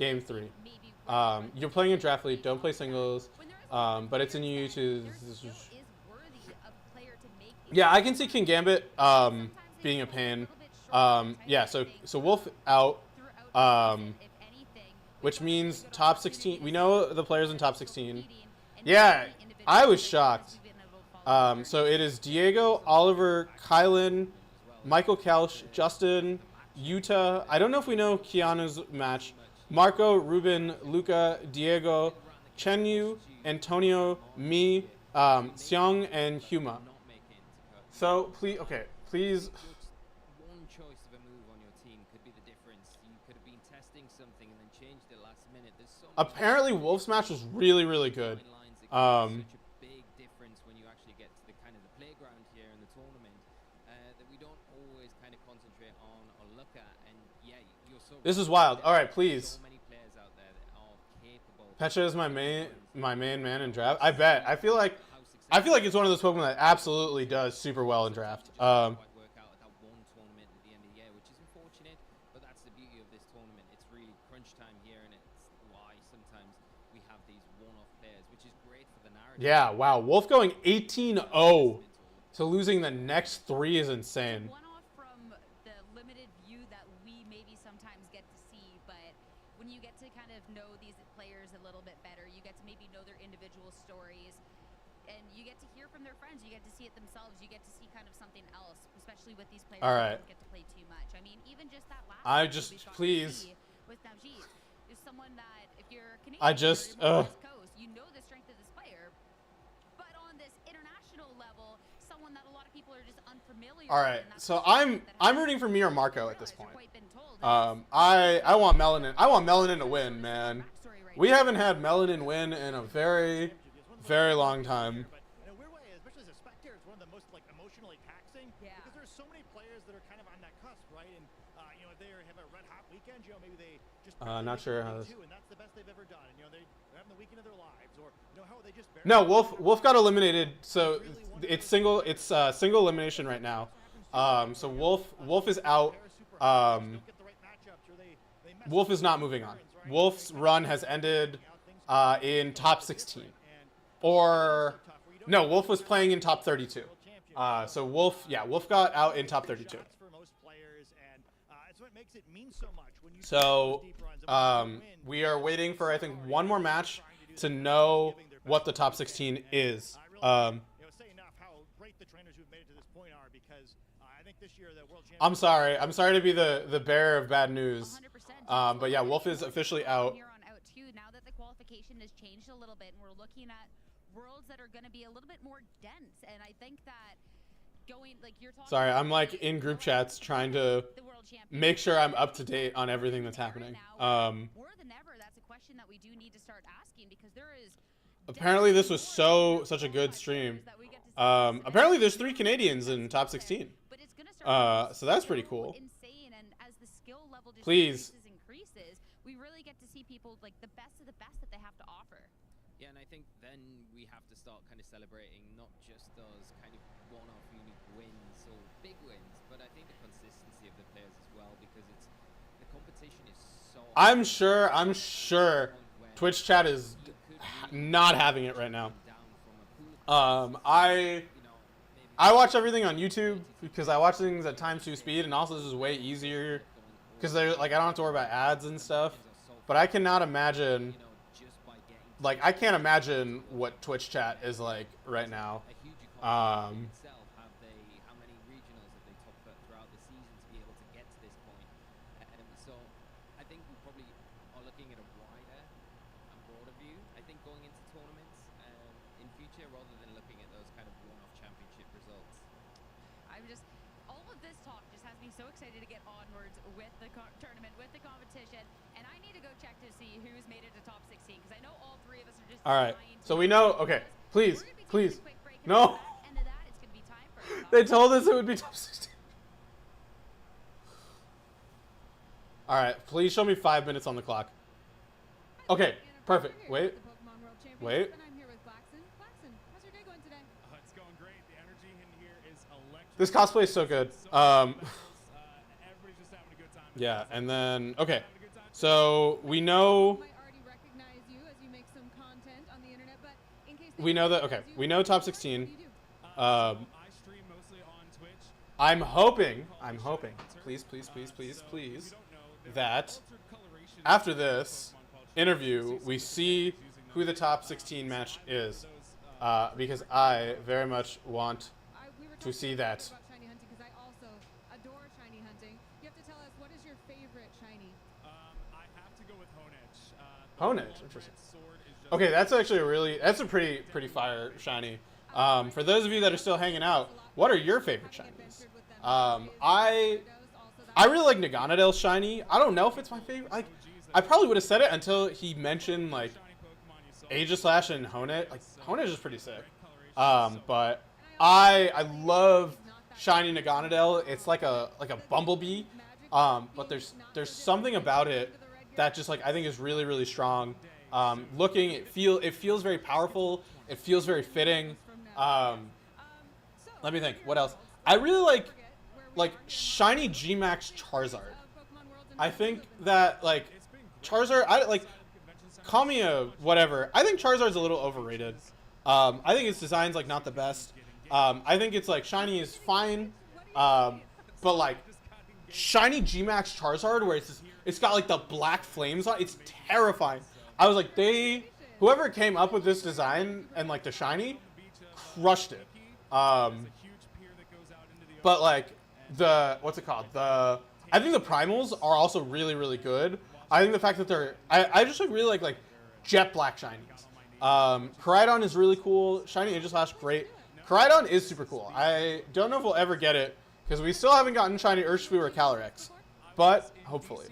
game 3. You're playing in draft league. Don't play singles. But it's in you to. There still is worthy of player to make Yeah, I can see King Gambit being a pain. Yeah, so Wolf out, which means top 16. We know the players in top 16. Yeah, I was shocked. So it is Diego, Oliver, Kylan, Michael Kelch, Justin, Yuta. I don't know if we know Keanu's match. Marco, Ruben, Luca, Diego, Chenyu, Antonio, me, Xiong, and Huma. So please, okay, please. One choice of a move on your team could be the difference. You could have been testing something and then changed it last minute. There's so Apparently, Wolf's match was really, really good. such a big difference when you actually get to the kind of the playground here in the tournament that we don't always kind of concentrate on or look at. And yeah, you're so. This is wild. All right, please. So many players out there that are capable. Pecha is my main man in draft. I bet. I feel like it's one of those Pokemon that absolutely does super well in draft. Quite work out at that one tournament at the end of the year, which is unfortunate, but that's the beauty of this tournament. It's really crunch time here, and it's why sometimes we have these one-off players, which is great for the narrative. Yeah, wow. Wolf going 18-0 to losing the next 3 is insane. One-off from the limited view that we maybe sometimes get to see, but when you get to kind of know these players a little bit better, you get to maybe know their individual stories, and you get to hear from their friends, you get to see it themselves, you get to see kind of something else, especially with these players All who right. don't get to play too much. I mean, even just that last I match just- we saw please. with Navjeet is someone that if you're Canadian, I just- or you're West Coast, you know the strength of this player, but on this international level, someone that a lot of people are just unfamiliar All with, right, and that's so the strength that I'm has rooting for me or Marco at this You're point. quite been told. I want Melanin. I want Melanin to win, man. We haven't had Melanin win in a very, very long time. But in a weird way, especially as a spectator, it's one of the most like emotionally taxing because there's so many players that are kind of on that cusp, right? And you know, if they have a red hot weekend, you know, maybe they just Not sure how this. and that's the best they've ever done. And you know, they're having the weekend of their lives, or you know, how they just No, Wolf got eliminated, so it's single elimination right now. So Wolf is out. Wolf is not moving on. Wolf's run has ended in top 16, or no, Wolf was playing in top 32. So Wolf got out in top 32. So we are waiting for, I think, one more match to know what the top 16 is. I'm sorry to be the bearer of bad news. But yeah, Wolf is officially out. Here on out too, now that the qualification has changed a little bit, and we're looking at worlds that are going to be a little bit more dense, and I think that going like you're talking. Sorry, I'm like in group chats trying to make sure I'm up to date on everything that's happening. More than ever, that's a question that we do need to start asking because there is. Apparently, this was such a good stream. Apparently, there's 3 Canadians in top 16. So that's pretty cool. Insane, and as the skill level just Please. increases, we really get to see people like the best of the best that they have to offer. Yeah, and I think then we have to start kind of celebrating not just those kind of one-off unique wins or big wins, but I think the consistency of the players as well, because it's the competition is so. I'm sure Twitch chat is not having it right now. I watch everything on YouTube because I watch things at times 2 speed, and also this is way easier because they're like I don't have to worry about ads and stuff. But I cannot imagine, like I can't imagine what Twitch chat is like right now. How many regionals have they topped up throughout the season to be able to get to this point? So I think we probably are looking at a wider and broader view. I think going into tournaments in future, rather than looking at those kind of one-off championship results. I'm just all of this talk just has me so excited to get onwards with the tournament, with the competition, and I need to go check to see who's made it to top 16 because I know all 3 of us are just. All right, so we know. Okay, please, no. They told us it would be top 16. All right, please show me 5 minutes on the clock. Okay, perfect. Wait. And I'm here with Blackson. Blackson, how's your day going today? It's going great. The energy in here is electric. This cosplay is so good. Everybody's just having a good time. Yeah, and then okay, so we know. Might already recognize you as you make some content on the internet, but we know that. Okay, we know top 16. I stream mostly on Twitch. I'm hoping, please, that after this interview, we see who the top 16 match is, because I very much want to see that. About shiny hunting, because I also adore shiny hunting. You have to tell us, what is your favorite shiny? I have to go with Honedge. Honedge, interesting. Okay, that's actually that's a pretty fire shiny. For those of you that are still hanging out, what are your favorite shinies? I really like Naganadel shiny. I don't know if it's my favorite. Like, I probably would have said it until he mentioned like Aegislash and Honedge. Like, Honedge is pretty sick. But I love shiny Naganadel. It's like a bumblebee. But there's something about it that just like I think is really strong. It feels very powerful. It feels very fitting. Let me think. What else? I really like shiny G-Max Charizard. I think that like Charizard. Call me a whatever. I think Charizard's a little overrated. I think its design's like not the best. I think it's like shiny is fine, but like shiny G-Max Charizard where it's got like the black flames on it's terrifying. I was like, whoever came up with this design and like the shiny crushed it. But like what's it called? I think the primals are also really good. I think the fact that I just like really like jet black shinies. Koraidon is really cool. Shiny Aegislash, great. Koraidon is super cool. I don't know if we'll ever get it because we still haven't gotten shiny Urshifu or Calyrex, but hopefully.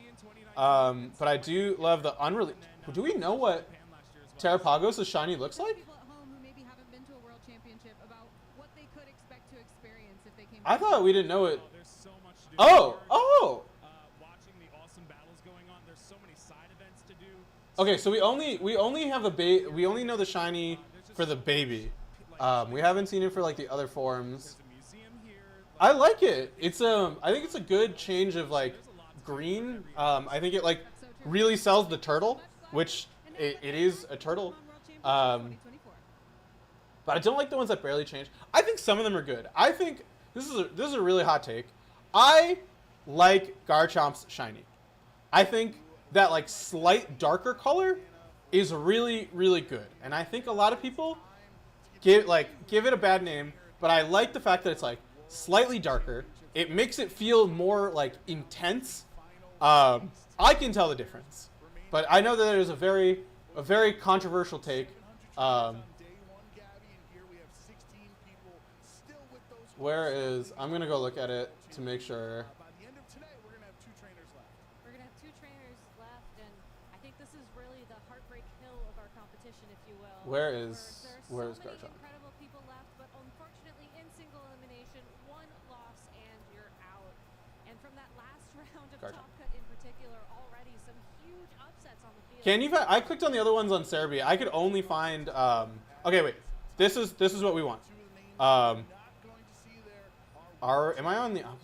But I do love the unreleased. Do we know what Terrapagos' shiny looks like? I thought we didn't know it. Oh! Watching the awesome battles going on. There's so many side events to do. Okay, so we only have we only know the shiny for the baby. We haven't seen it for like the other forms. I like it. I think it's a good change of like green. I think it like really sells the turtle, which it is a turtle. But I don't like the ones that barely change. I think some of them are good. I think this is a really hot take. I like Garchomp's shiny. I think that like slight darker color is really good, and I think a lot of people give it a bad name. But I like the fact that it's like slightly darker. It makes it feel more like intense. I can tell the difference, but I know that there's a very controversial take. Where is? I'm gonna go look at it to make sure. We're going to have 2 trainers left, and I think this is really the heartbreak hill of our competition, if you will. Where is Garchomp? Garchomp? Incredible people left, but unfortunately in single elimination, 1 loss and you're out. And from that last round of Garchomp. Top Cut in particular, already some huge upsets on the field. Can you? I clicked on the other ones on Cerebi. I could only find. Okay, wait. This is what we want. Am I on the opposite?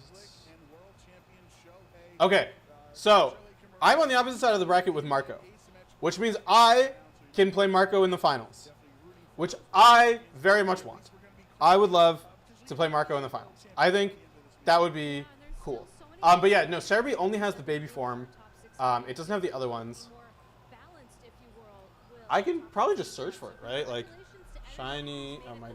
Okay, so I'm on the opposite side of the bracket with Marco, which means I can play Marco in the finals, which I very much want. I would love to play Marco in the finals. I think that would be cool. But yeah, no, Cerebi only has the baby form. It doesn't have the other ones. I can probably just search for it, right? Like, shiny. Oh my.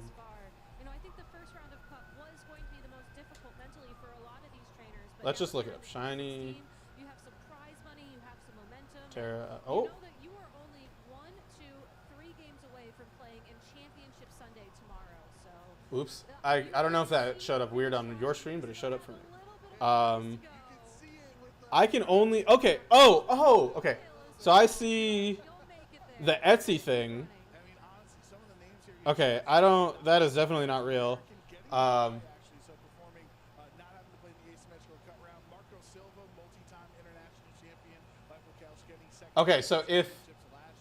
Let's just look it up. Shiny. You have some prize money, you have some momentum. Terra. You know that you are only 1, 2, 3 games away from playing in Championship Sunday tomorrow. So. Oops. I don't know if that showed up weird on your screen, but it showed up for me. I can only. Okay. Oh. Okay. So I see the Etsy thing. Okay. I don't. That is definitely not real. Okay, so if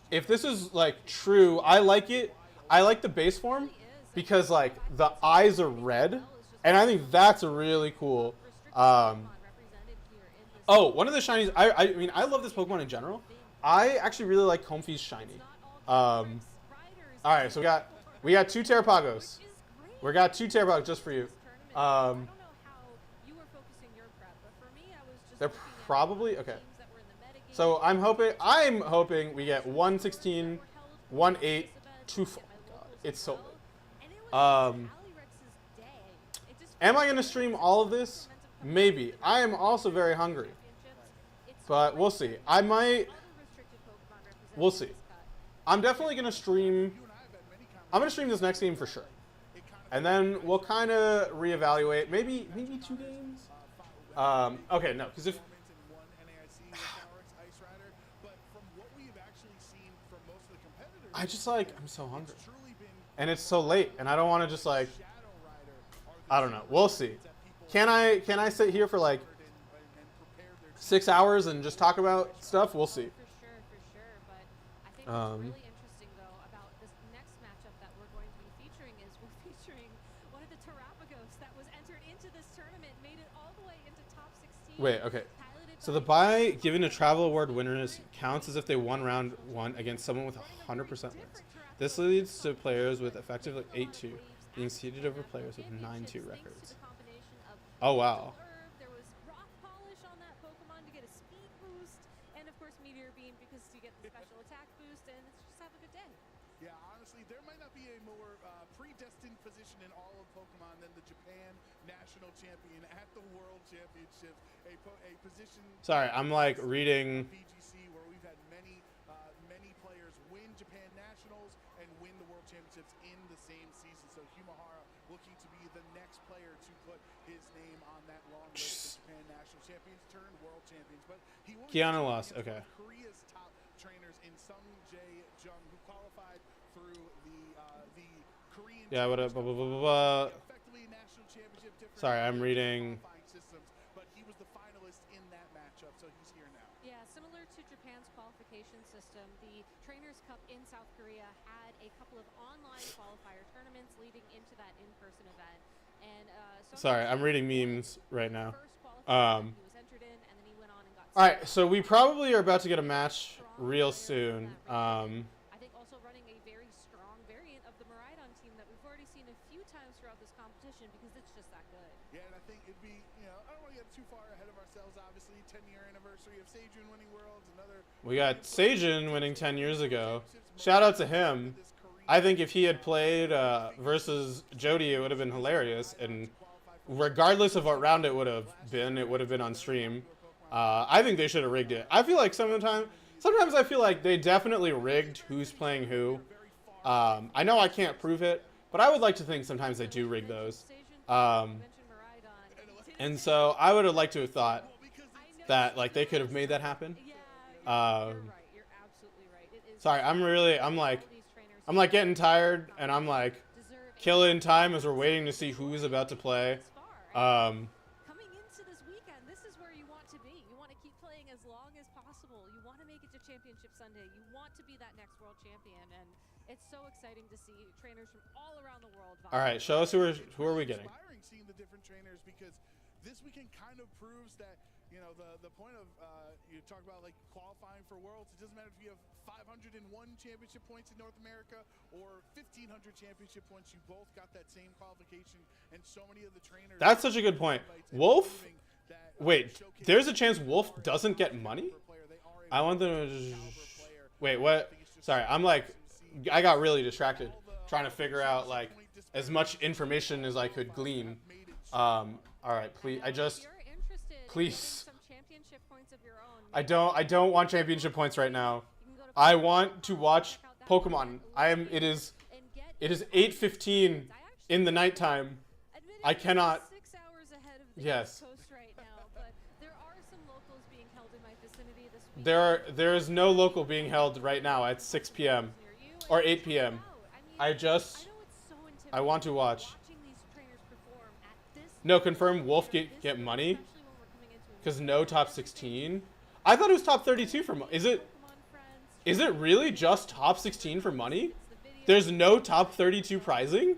this is like true, I like it. I like the base form because like the eyes are red, and I think that's really cool. One of the shinies. I mean, I love this Pokemon in general. I actually really like Comfey's shiny. All right, so We got 2 Terrapagos. We got 2 Terrapagos just for you. They're probably okay. So I'm hoping we get 116, 18, 2. Oh my God, it's so late. Am I gonna stream all of this? Maybe. I am also very hungry, but we'll see. I might. We'll see. I'm definitely gonna stream. I'm gonna stream this next game for sure, and then we'll kind of reevaluate. Maybe 2 games. Okay, no, because if I just I'm so hungry, and it's so late, and I don't want to just I don't know. We'll see. Can I sit here for like 6 hours and just talk about stuff? We'll see. Really interesting though about this next matchup that we're going to be featuring is we're featuring one of the Terrapagos that was entered into this tournament, made it all the way into top 16. Wait, okay. So the buy given to Travel Award winners counts as if they won round 1 against someone with 100% wins. This leads to players with effectively 8-2 being seeded over players with 9-2 records. Oh wow. There was rock polish on that Pokemon to get a speed boost, and of course Meteor Beam because you get the special attack boost, and it's just have a good day. Yeah, honestly, there might not be a more predestined position in all of Pokemon than the Japan National Champion at the World Championship. A position. Sorry, I'm like reading. PGC where we've had many players win Japan Nationals and win the World Championships in the same season. So Humahara looking to be the next player to put his name on that long list of Japan National Champions turned World Champions. But he won Kiana lost. Okay. Korea's top trainers in Sung Jae Jung, who qualified through the Korean. Yeah. What up? Effectively national championship. Sorry, I'm reading. Systems, but he was the finalist in that matchup, so he's here now. Yeah, similar to Japan's qualification system, the Trainers Cup in South Korea had a couple of online qualifier tournaments leading into that in-person event. And sorry, I'm reading memes right now. All right, so we probably are about to get a match real soon. I think also running a very strong variant of the Miraidon team that we've already seen a few times throughout this competition because it's just that good. Yeah, and I think it'd be, I don't want to get too far ahead of ourselves, obviously. 10-year anniversary of Seijun winning Worlds. We got Seijun winning 10 years ago. Shout out to him. I think if he had played versus Jody, it would have been hilarious. And regardless of what round it would have been on stream. I think they should have rigged it. I feel like sometimes I feel like they definitely rigged who's playing who. I know I can't prove it, but I would like to think sometimes they do rig those. And so I would have liked to have thought that like they could have made that happen. Sorry, I'm like getting tired, and I'm like killing time as we're waiting to see who's about to play. Coming into this weekend, this is where you want to be. You want to keep playing as long as possible. You want to make it to Championship Sunday. You want to be that next world champion, and it's so exciting to see trainers from all around the world. All right, show us who are we getting? Seeing the different trainers because this weekend kind of proves that the point of you talk about like qualifying for Worlds. It doesn't matter if you have 501 championship points in North America or 1,500 championship points. You both got that same qualification, and so many of the trainers. That's such a good point. Wolf. Wait, there's a chance Wolf doesn't get money. I want them to. Wait, what? Sorry, I got really distracted trying to figure out like as much information as I could glean. All right, please. Please. I don't want championship points right now. I want to watch Pokemon. It is 8:15 in the nighttime. I cannot. Yes. There is no local being held right now at 6 p.m. or 8 p.m. I want to watch. No, confirm Wolf get money? Because no top 16? I thought it was top 32 for money. Is it really just top 16 for money? There's no top 32 prizing?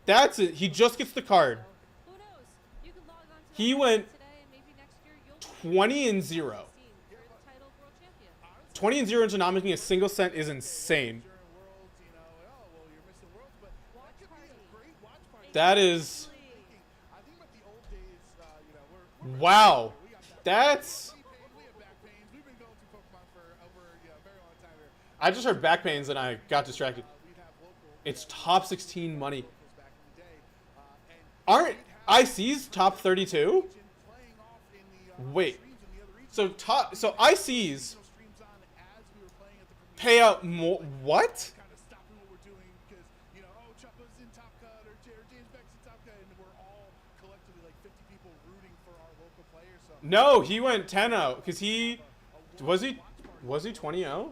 That's it. He just gets the card. He went 20-0. 20-0 into not making a single cent is insane. That is. I think about the old days, you know, we're Wow. That's. we have back pains. We've been going through Pokemon for over a very long time here. I just heard back pains and I got distracted. We'd have local It's top 16 money. locals back in the day. Aren't ICs top 32? Playing off in the Wait. streams in the other regions. So ICs Streams on as we were playing at the pay out more. What? kind of stopping what we're doing because, you know, oh, Chuppa's in Top Cut or James Beck's in Top Cut, and we're all collectively like 50 people rooting for our local players. So No, he went 10-0 because he was he 20-0? Yeah, and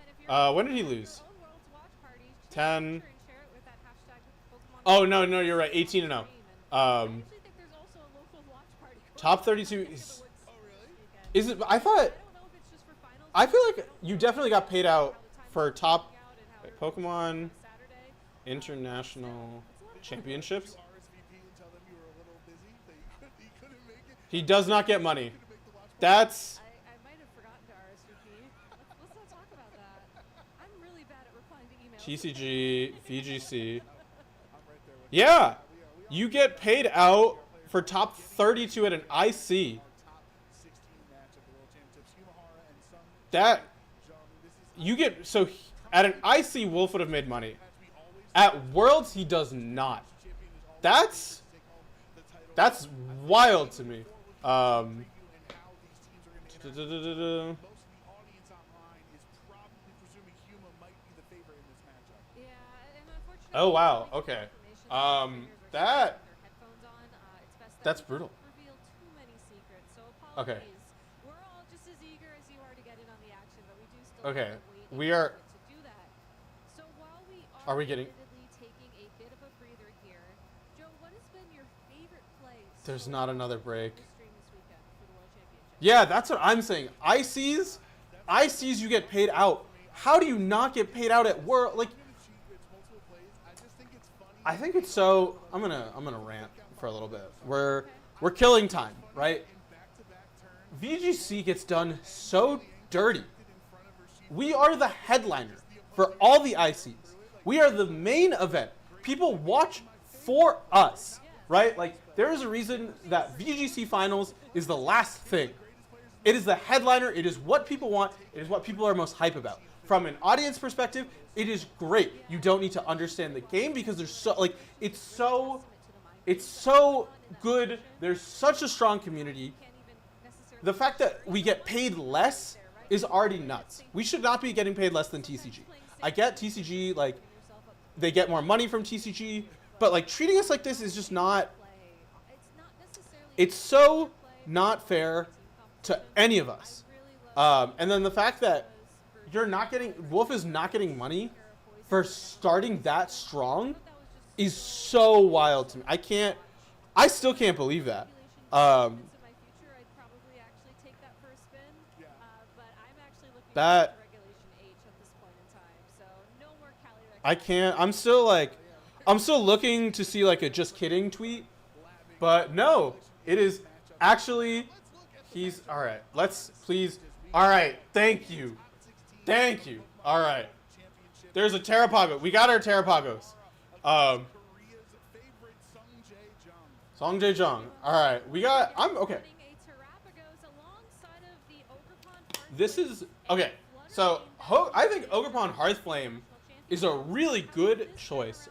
if you're When did he lose? your own Worlds watch parties, just 10. make sure and share it with that hashtag Pokemon. Oh no, you're right. 18-0. I actually think there's also a local watch party. Top 32 going on in the is. woods weekend. Is it? I thought. I don't know if it's just for finals. I feel like you definitely got paid out for top Out and how wait, they're Pokemon Saturday. International Championships. RSVP and tell them you were a little busy, that you couldn't make it. He does not get money. Couldn't make the watch party. That's. I might have forgotten to RSVP. Let's not talk about that. I'm really bad at replying to emails. TCG, VGC. I'm right there with Yeah, you get paid out for top 32 at an IC. top 16 match of the World Championships. Humahara and Sun That Jung. This is you get so at an IC, Wolf would have made money. match we always At Worlds, he does not. champion is always That's take home the title. that's wild to me. You and how these teams are going to interact. Da-da-da-da-da. Most of the audience online is probably presuming Huma might be the favorite in this matchup. Yeah, and unfortunately. Oh, wow, we don't okay. have information that Um, trainers are that- keeping their headphones on. It's best that That's we brutal. don't reveal too many secrets. So Okay. apologies. We're all just as eager as you are to get in on the action, but we do still Okay, have to wait we a are- moment to do that. So while we Are we getting- admittedly taking a bit of a breather here, Joe, what has been your favorite play? There's so not far another on break. the stream this weekend for the World Championship? Yeah, that's what I'm saying. ICs, you get paid out. How do you not get paid out at World? Like, Cheat, it's multiple plays. I just think it's funny. I think it's so. I'm gonna rant for a little bit. We're killing time, right? In back-to-back turns, VGC gets done so dirty. We are the headliner for all the ICs. We are the main event. People watch for us, right? Like, there is a reason that VGC Finals is the last thing. It is the headliner. It is what people want. It is what people are most hype about. From an audience perspective, it is great. You don't need to understand the game because there's so, like, it's so good. There's such a strong community. The fact that we get paid less is already nuts. We should not be getting paid less than TCG. I get TCG, like, they get more money from TCG, but, like, treating us like this is just not, it's so not fair to any of us. And then the fact that Wolf is not getting money for starting that strong is so wild to me. I still can't believe that. That I can't. I'm still looking to see like a just kidding tweet, but no, it is actually. He's all right. Let's please. All right. Thank you. All right. There's a Terrapago. We got our Terrapagos. Korea's favorite Sung Jae Jung. Song Jae Jung. All right. We got. I'm okay. This is okay. So I think Ogerpon Hearthflame is a really good choice.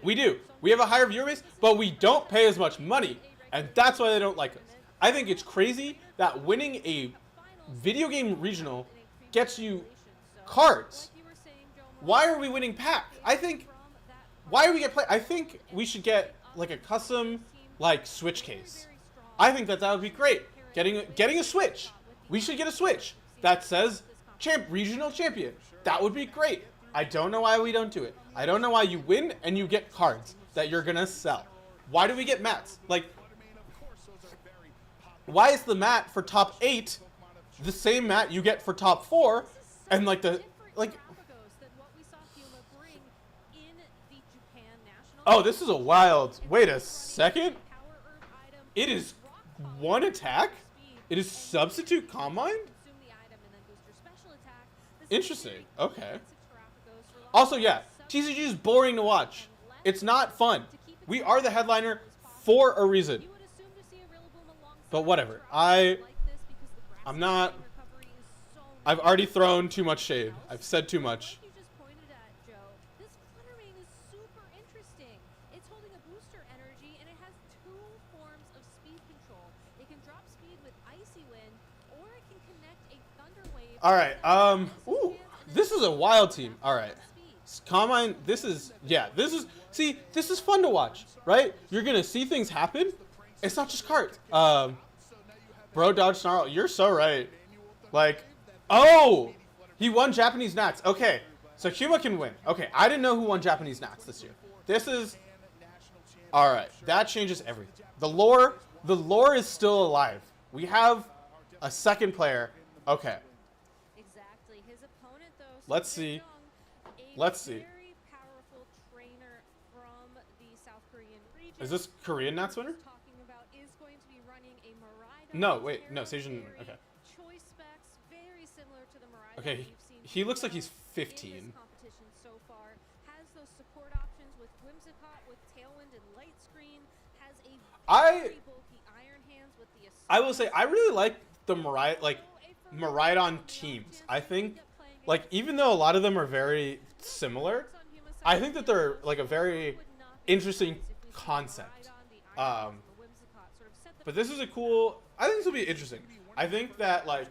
We do. We have a higher viewer base, but we don't pay as much money, and that's why they don't like us. I think it's crazy that winning a video game regional gets you cards. Why are we winning pack? Why do we get play? I think we should get like a custom like Switch case. I think that would be great. Getting a Switch. We should get a Switch that says regional champion. That would be great. I don't know why we don't do it. I don't know why you win and you get cards that you're gonna sell. Why do we get mats? Like, why is the mat for top 8 the same mat you get for top 4? And like oh, this is a wild. Wait a second. It is one attack? It is substitute combined? Interesting. Okay. Also, yeah, TCG is boring to watch. It's not fun. We are the headliner for a reason. But whatever. I'm not. I've already thrown too much shade. I've said too much. You just pointed at, Joe. This Flutter Mane is super interesting. It's holding a booster energy, and it has 2 forms of speed control. It can drop speed with Icy Wind, or it can connect a Thunder Wave. All right. Ooh, this is a wild team. All right. Combine. This is see. This is fun to watch, right? You're gonna see things happen. It's not just cart. Bro, dodge snarl. You're so right. Like, oh, he won Japanese Nats. Okay, so Huma can win. Okay, I didn't know who won Japanese Nats this year. This is all right. That changes everything. The lore is still alive. We have a second player. Okay. Exactly. His opponent, though, Let's see. Let's see. very powerful trainer from the South Korean region. Is this Korean Nats winner? Talking about is going to be running a Miraidon. No, wait, no, Seijun. Okay. Choice specs very similar to the Miraidon Okay, we've seen he looks like he's in 15. this competition so far. Has those support options with Whimsicott, with Tailwind and Light Screen. Has a very bulky Iron Hands with the. I will say I really like the Miraidon teams. I think, like, even though a lot of them are very similar, I think that they're like a very interesting concept. But this is a cool. I think this will be interesting. I think that like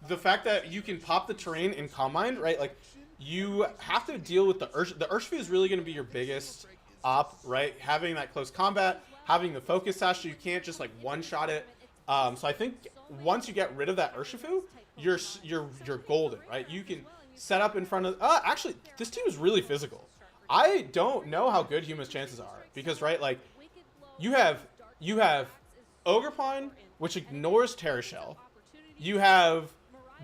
the fact that you can pop the terrain in Combine, right? Like you have to deal with the Urshifu. The Urshifu is really going to be your biggest op, right? Having that close combat, having the focus sash, so you can't just like one shot it. So I think once you get rid of that Urshifu, you're golden, right? You can set up in front of. Actually, this team is really physical. I don't know how good Huma's chances are because, right, like you have Ogerpon, which ignores Terra Shell. You have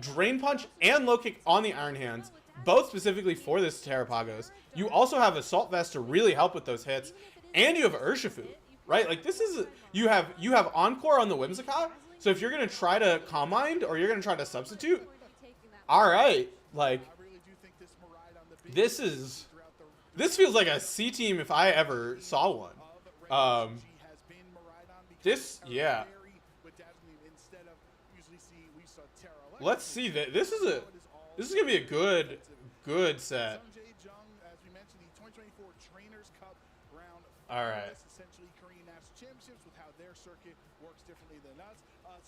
Drain Punch and Low Kick on the Iron Hands, both specifically for this Terrapagos. You also have Assault Vest to really help with those hits, and you have Urshifu, right? Like this is you have Encore on the Whimsicott. So if you're gonna try to Combine or you're gonna try to substitute, all right, like this feels like a C team if I ever saw one. This, yeah. Let's see that this is gonna be a good set. All right. Essentially Korean National Championships with how their circuit works differently than us.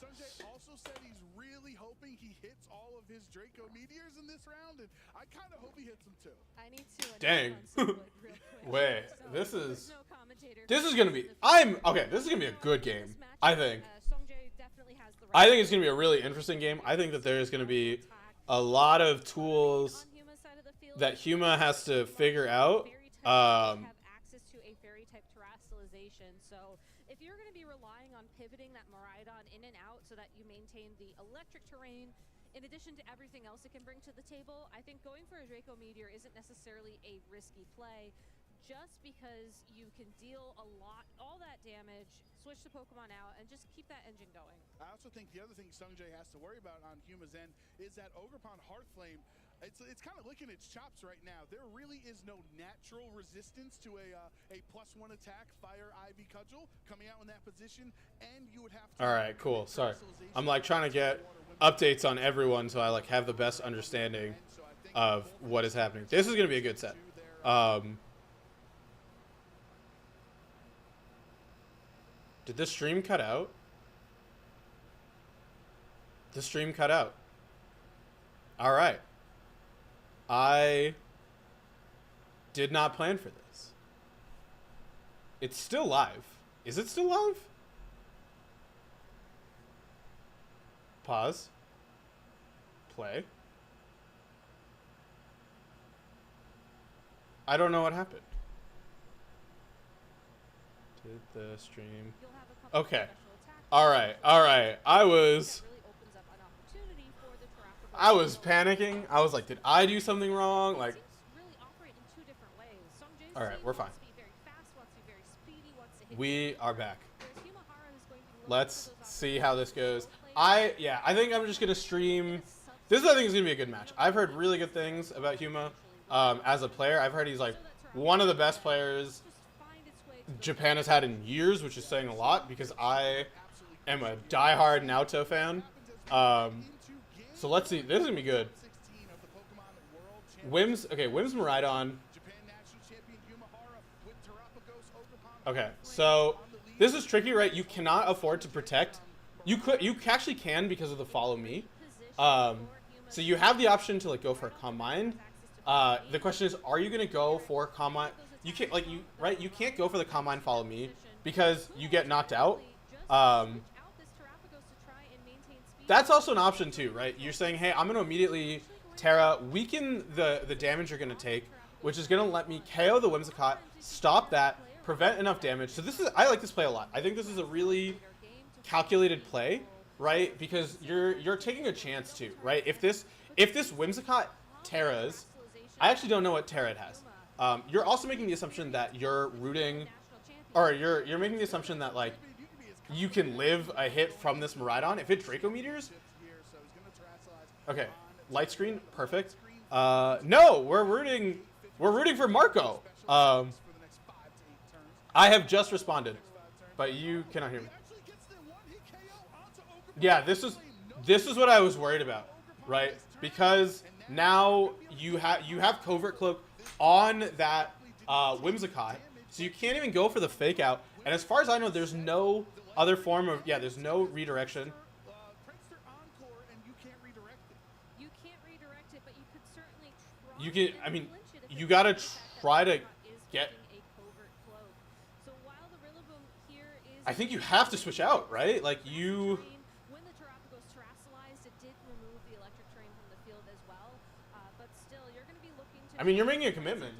Sanjay also said he's really hoping he hits all of his Draco Meteors in this round, and I kind of hope he hits them too. I need to. Dang. Wait, this is gonna be. This is gonna be a good game. I think. I think it's gonna be a really interesting game. I think that there's gonna be a lot of tools that Huma has to figure out. So if you're going to be relying on pivoting that Miraidon in and out so that you maintain the electric terrain, in addition to everything else it can bring to the table, I think going for a Draco Meteor isn't necessarily a risky play, just because you can deal all that damage, switch the Pokemon out, and just keep that engine going. I also think the other thing Sungjae has to worry about on Huma's end is that Ogerpon Heartflame. It's kind of licking its chops right now. There really is no natural resistance to a +1 attack Fire Ivy Cudgel coming out in that position, and you would have to. All right, cool. Sorry, I'm like trying to get updates on everyone so I like have the best understanding of what is happening. This is gonna be a good set. Did the stream cut out? The stream cut out. All right. I did not plan for this. It's still live. Is it still live? Pause. Play. I don't know what happened. Did the stream... Okay. Alright, alright. I was panicking. I was like, did I do something wrong? Like, alright, we're fine. We are back. Let's see how this goes. I think I'm just going to stream. This I think is going to be a good match. I've heard really good things about Huma as a player. I've heard he's like one of the best players Japan has had in years, which is saying a lot because I am a diehard Naoto fan. So let's see. This is going to be good. Wims Miraidon. Okay, so this is tricky, right? You cannot afford to protect. You actually can because of the follow me. So you have the option to like go for a Calm Mind. The question is, are you going to go for Calm Mind? You can't You can't go for the Calm Mind follow me because you get knocked out. That's also an option too, right? You're saying, hey, I'm going to immediately Terra, weaken the damage you're going to take, which is going to let me KO the Whimsicott, stop that, prevent enough damage. So I like this play a lot. I think this is a really calculated play, right? Because you're taking a chance too, right? If this Whimsicott Terras, I actually don't know what Terra it has. You're also making the assumption that you're rooting, or you're making the assumption that like you can live a hit from this Miraidon. If it Draco Meteors, okay, light screen, perfect. No, we're rooting for Marco. I have just responded, but you cannot hear me. Yeah, this is what I was worried about, right? Because now you have Covert Cloak on that Whimsicott, so you can't even go for the fake out. And as far as I know, there's no other form of there's no redirection. You can, I mean, you gotta try to get. I think you have to switch out, right? Like you. When the Terrapagos terrestrialized, it did remove the electric terrain from the field as well. But still, you're going to be looking to. I mean, you're making a commitment.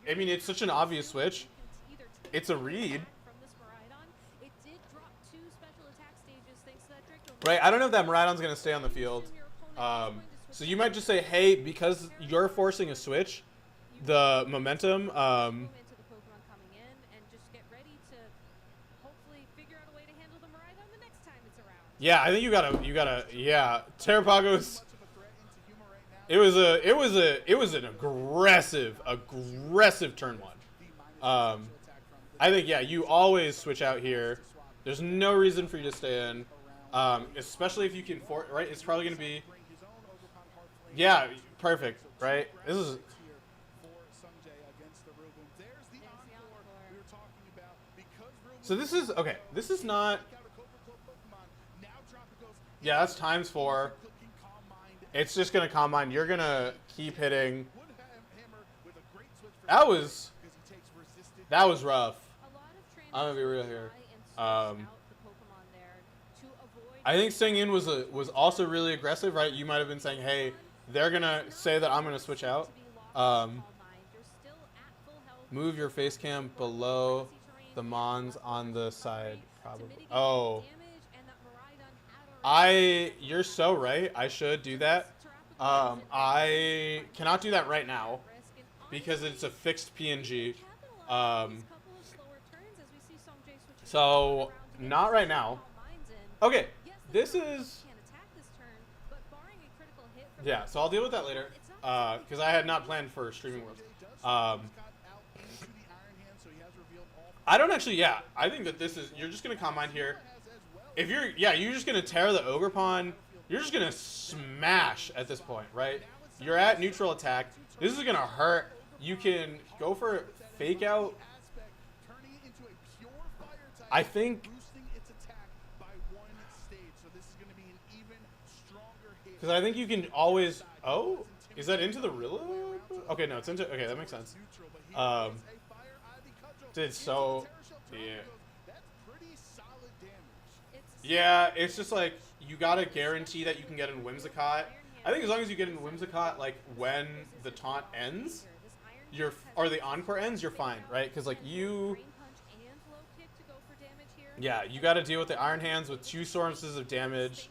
I mean, it's such an obvious switch. It's a read. It did drop 2 special attack stages thanks to that Draco. Right. I don't know if that Miraidon's gonna stay on the field. So you might just say, hey, because you're forcing a switch, the momentum. Yeah, I think you gotta. Yeah, Terrapagos. It was an aggressive turn 1. I think you always switch out here. There's no reason for you to stay in, especially if you can right. It's probably gonna be. Yeah, perfect. Right. This is. So this is okay. This is not. Yeah, that's ×4. It's just gonna Calm Mind. You're gonna keep hitting. That was rough. I'm gonna be real here. I think staying in was also really aggressive, right? You might have been saying, hey, they're gonna say that I'm gonna switch out. Move your face cam below the Mons on the side, probably. Oh. You're so right. I should do that. I cannot do that right now because it's a fixed PNG. So not right now. Okay, this is. Yeah, so I'll deal with that later because I had not planned for Streaming Worlds. I don't actually. Yeah, I think that this is. You're just gonna Calm Mind here. If you're just gonna tear the Ogerpon. You're just gonna smash at this point, right? You're at neutral attack. This is gonna hurt. You can go for fake out. I think. Because I think you can always. Oh, is that into the Rilla? Okay, no, it's into. Okay, that makes sense. Did so. Yeah. Yeah, it's just like you gotta guarantee that you can get in Whimsicott. I think as long as you get in Whimsicott, like when the taunt ends, or the encore ends, you're fine, right? Because like you. Yeah, you gotta deal with the Iron Hands with 2 sources of damage.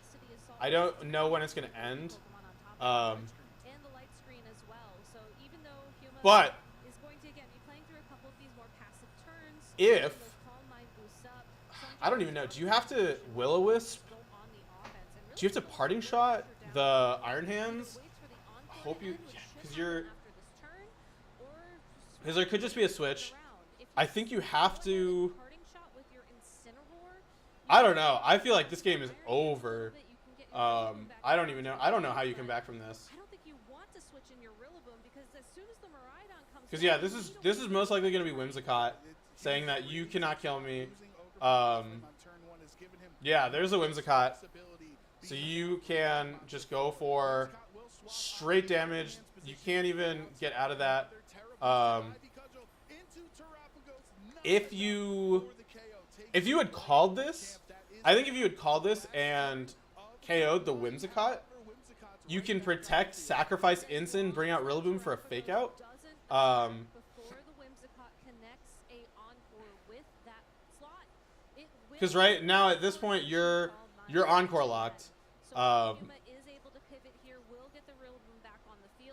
I don't know when it's gonna end. But if I don't even know. Do you have to Will-O-Wisp? Do you have to Parting Shot the Iron Hands? I hope you, because you're. Because there could just be a switch. I think you have to. I don't know. I feel like this game is over. I don't even know. I don't know how you come back from this. I don't think you want to switch in your Rillaboom because as soon as the Miraidon comes Because yeah, this is most likely going to be Whimsicott saying that you cannot kill me. Yeah, there's a Whimsicott. So you can just go for straight damage. You can't even get out of that. If you had called this, I think if you had called this and KO'd the Whimsicott, you can protect, sacrifice Incin, bring out Rillaboom for a fake out. Because right now at this point you're Encore locked.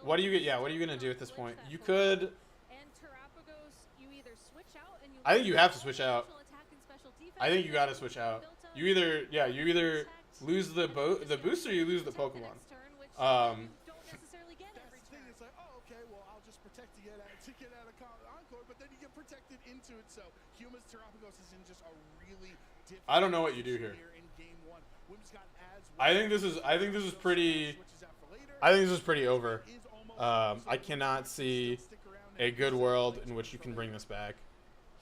What do you get? Yeah, what are you gonna do at this point? You could. I think you have to switch out. I think you gotta switch out. You either lose the boost or you lose the Pokemon. I don't know what you do here. I think this is pretty over. I cannot see a good world in which you can bring this back.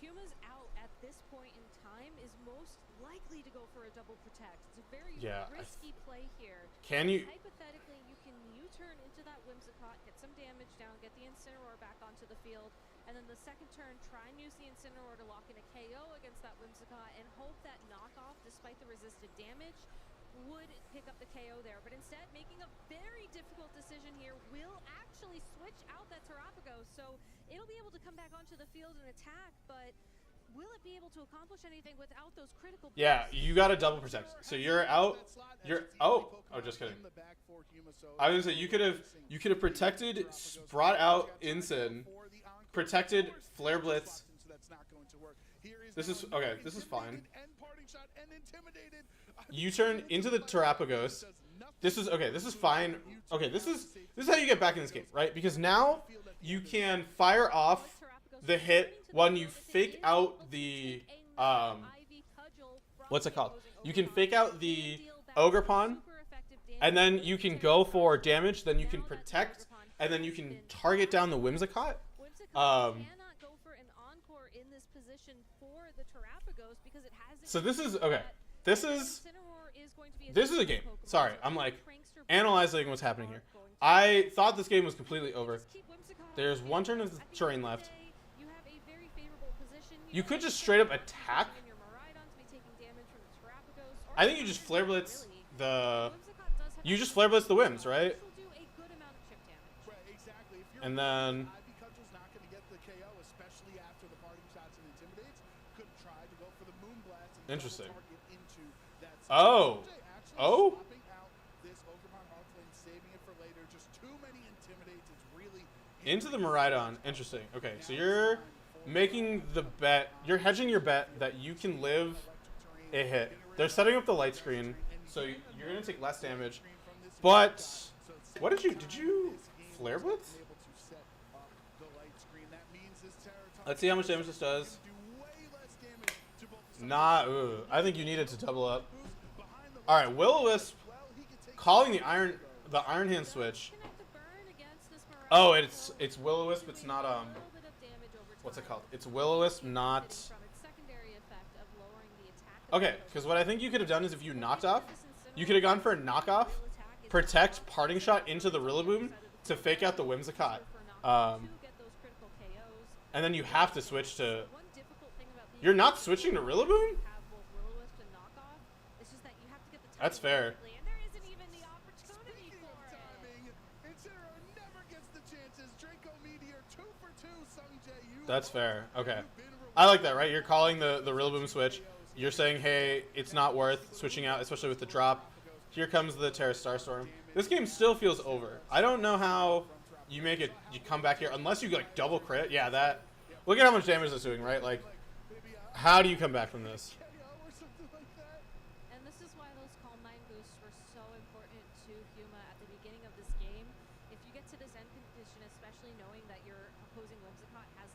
Huma's out at this point in time is most likely to go for a double protect. It's a very risky play here. Can you? Hypothetically, you can U-turn into that Whimsicott, get some damage down, get the Incineroar back onto the field, and then the second turn, try and use the Incineroar to lock in a KO against that Whimsicott and hope that knockoff, despite the resisted damage, would pick up the KO there. But instead, making a very difficult decision here, will actually switch out that Terapagos. So it'll be able to come back onto the field and attack, but will it be able to accomplish anything without those critical plays? Yeah, you got to double protect. So you're out. Oh, just kidding. I was gonna say you could have protected, brought out Incin, protected Flare Blitz. This is okay. This is fine. You turn into the Terapagos. This is okay. This is fine. Okay, this is how you get back in this game, right? Because now you can fire off the hit when you fake out the what's it called? You can fake out the Ogerpon, and then you can go for damage. Then you can protect, and then you can target down the Whimsicott. So this is okay. This is a game. Sorry, I'm like analyzing what's happening here. I thought this game was completely over. There's one turn of the terrain left. You could just straight up attack. I think you just Flare Blitz the. You just Flare Blitz the Whims, right? And then. Interesting. Oh. Oh? Into the Miraidon. Interesting. Okay, so you're making the bet. You're hedging your bet that you can live a hit. They're setting up the light screen, so you're going to take less damage. But what did you Flare Blitz? Let's see how much damage this does. Nah, I think you needed to double up. All right, Will-O-Wisp calling the Iron Hand switch. Oh, it's Will-O-Wisp. It's not what's it called? It's Will-O-Wisp, not. Okay, because what I think you could have done is if you knocked off, you could have gone for a knockoff, protect Parting Shot into the Rillaboom to fake out the Whimsicott, and then you have to switch to. You're not switching to Rillaboom? That's fair. That's fair. Okay. I like that, right? You're calling the Rillaboom switch. You're saying, hey, it's not worth switching out, especially with the drop. Here comes the Terra Starstorm. This game still feels over. I don't know how you make it. You come back here unless you like double crit. Yeah, that. Look at how much damage that's doing, right? Like, how do you come back from this? And this is why those Calm Mind boosts were so important to Huma at the beginning of this game. If you get to this end condition, especially knowing that your opposing Whimsicott has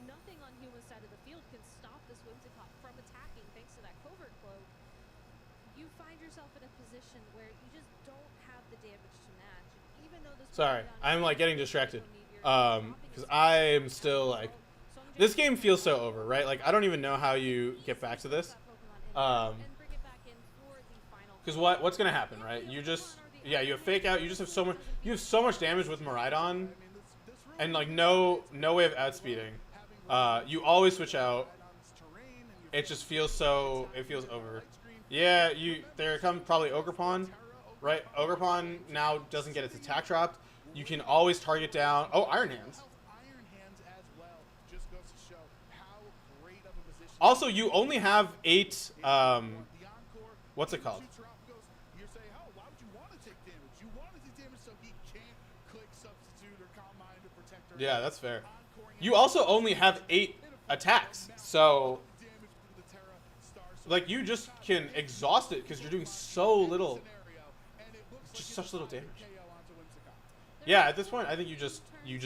nothing on Huma's side of the field can stop this Whimsicott from attacking thanks to that covert cloak, you find yourself in a position where you just don't have the damage to match. And even though this Sorry, I'm like getting distracted. Because I'm still like, this game feels so over, right? Like I don't even know how you get back to this. Because what's gonna happen, right? You just you have fake out. You just have so much damage with Miraidon, and like no way of outspeeding. You always switch out. It just feels over. Yeah, there comes probably Ogerpon, right? Ogerpon now doesn't get its attack dropped. You can always target down. Oh, Iron Hands. Also, you only have 8. What's it called? Yeah, that's fair. You also only have 8 attacks, so like you just can exhaust it because you're doing so little, just such little damage. Yeah, at this point, I think you just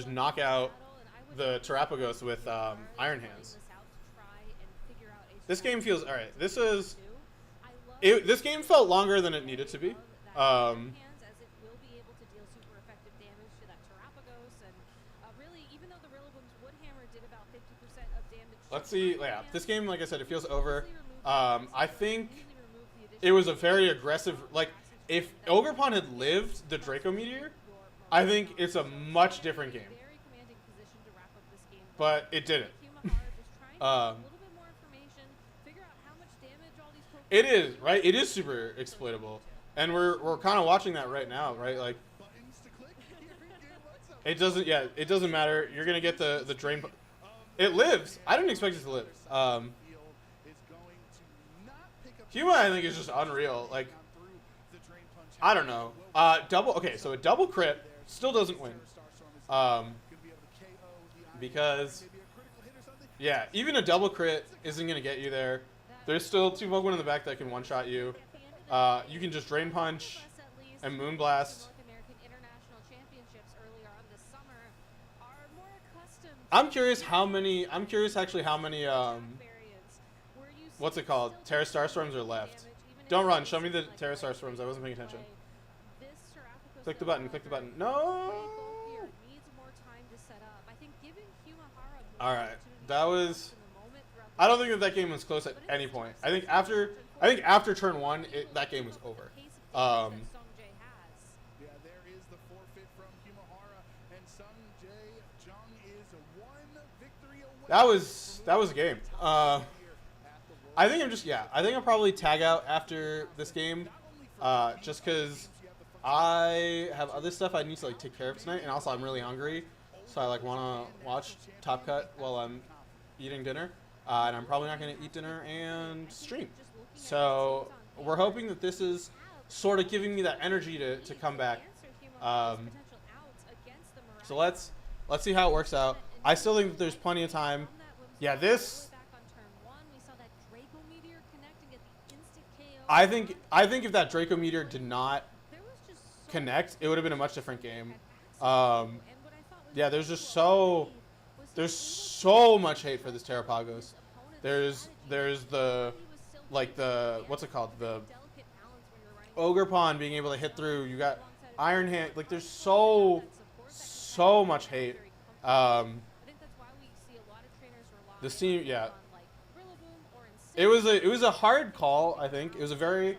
knock out the Terrapagos with Iron Hands. This game feels alright. This game felt longer than it needed to be. Let's see. Yeah, this game, like I said, it feels over. I think it was a very aggressive. Like, if Ogerpon had lived the Draco Meteor, I think it's a much different game. But it didn't. It is, right? It is super exploitable, and we're kind of watching that right now, right? Like, it doesn't. Yeah, it doesn't matter. You're gonna get the drain. It lives. I didn't expect it to live. Huma, I think, is just unreal. Like, I don't know. Okay, so a double crit still doesn't win. Because, yeah, even a double crit isn't going to get you there. There's still 2 Pokemon in the back that can one-shot you. You can just Drain Punch and Moonblast. I'm curious actually how many, what's it called? Terra Starstorms are left. Don't run. Show me the Terra Starstorms. I wasn't paying attention. Click the button. Click the button. No! Alright. That was... I don't think that game was close at any point. I think after turn 1, that game was over. That was a game. I think I'll probably tag out after this game, just because I have other stuff I need to like take care of tonight, and also I'm really hungry, so I like want to watch Top Cut while I'm eating dinner, and I'm probably not going to eat dinner and stream. So we're hoping that this is sort of giving me that energy to come back. So let's see how it works out. I still think that there's plenty of time. Yeah, I think if that Draco Meteor did not connect, it would have been a much different game. Yeah, there's so much hate for this Terrapagos. There's the what's it called? The Ogerpon being able to hit through. You got Iron Hand. Like, there's so much hate. The scene, yeah. It was a hard call. I think it was a very.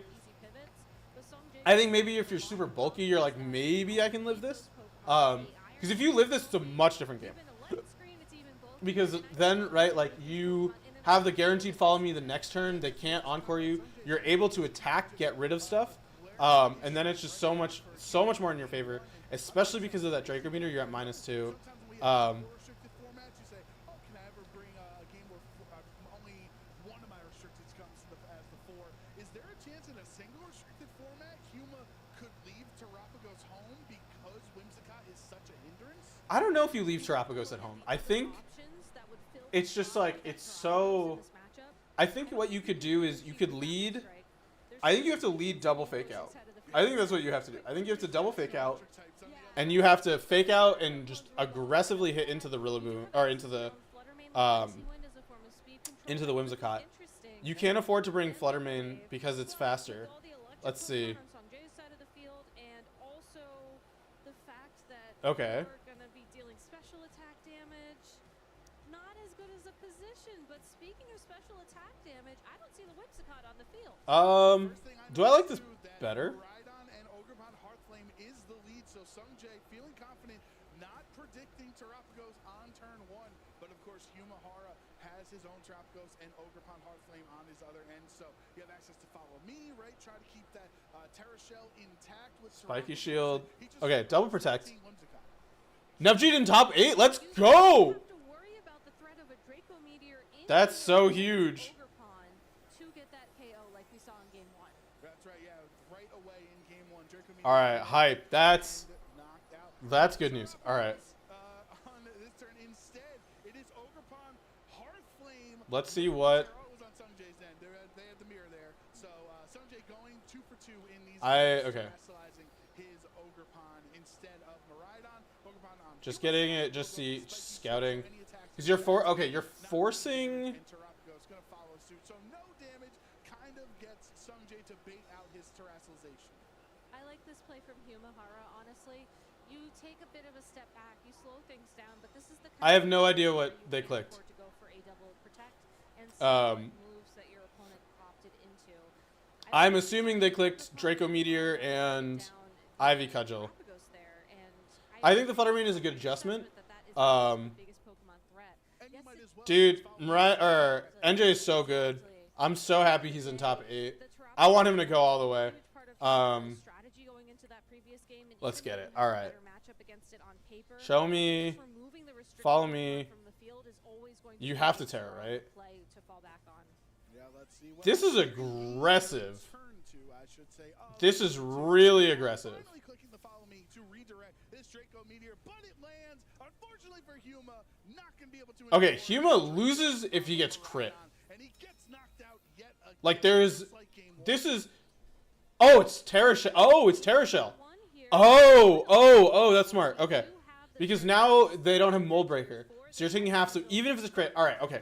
I think maybe if you're super bulky, you're like, maybe I can live this. Because if you live this, it's a much different game. Because then, right, like, you have the guaranteed follow me the next turn. They can't encore you. You're able to attack, get rid of stuff, and then it's just so much more in your favor. Especially because of that Draco Meteor, you're at -2. I don't know if you leave Terrapagos at home. I think it's just like, it's so... I think what you could do is you could lead... I think you have to lead double fake out. I think that's what you have to do. I think you have to double fake out, and you have to fake out and just aggressively hit into the Rillaboom, or into the into the Whimsicott. You can't afford to bring Fluttermane because it's faster. Let's see. Okay. Gonna be dealing special attack damage. Not as good as a position, but speaking of special attack damage, I don't see the Whimsicott on the field. Do I like this better? Miraidon and Ogerpon Hearthflame is the lead, so Sungjae feeling confident, not predicting Terapagos on turn 1, but of course Yumahara has his own Terapagos and Ogerpon Hearthflame on his other end, so you have access to follow me, right? Try to keep that Terra Shell intact with Spiky Shield. Okay, double protect. Nevjit in top 8. Let's go. That's so huge. To get that KO like we saw in game 1. That's right, yeah, right away in game 1. Draco All right, hype. That's good news. All right. On this turn instead, it is Ogerpon Hearthflame. Let's see what. Terra was on Sungjae's end. They had the mirror there. So Sungjae going 2 for 2 in these. Okay. Terrestrializing his Ogerpon instead of Miraidon. Ogerpon on. Just getting it. Just scouting. Because you're you're forcing. And Terapagos gonna follow suit. So no damage. Kind of gets Sungjae to bait out his terrestrialization. I like this play from Yumahara, honestly. You take a bit of a step back, you slow things down, but this is the kind I have of no idea game what you they can clicked. afford to go for a double protect and see what moves that your opponent opted into. I'm assuming they clicked Draco Meteor and Ivy Cudgel. I think the Fluttermane is a good adjustment. Dude, NJ is so good. I'm so happy he's in top 8. I want him to go all the way. Let's get it. All right. Show me. Follow me. You have to Terra, right? Yeah, let's see what This is aggressive. turn 2, I should say. This is really aggressive. Finally clicking the follow me to redirect this Draco Meteor, but it lands. Unfortunately for Huma, not gonna be able to. Okay, Huma loses if he gets crit. And he gets knocked out yet again. Like there's, this is, oh, it's Terra Shell. Oh, it's Terra Shell. Oh, that's smart. Okay, because now they don't have Mold Breaker, so you're taking half. So even if it's a crit, all right, okay.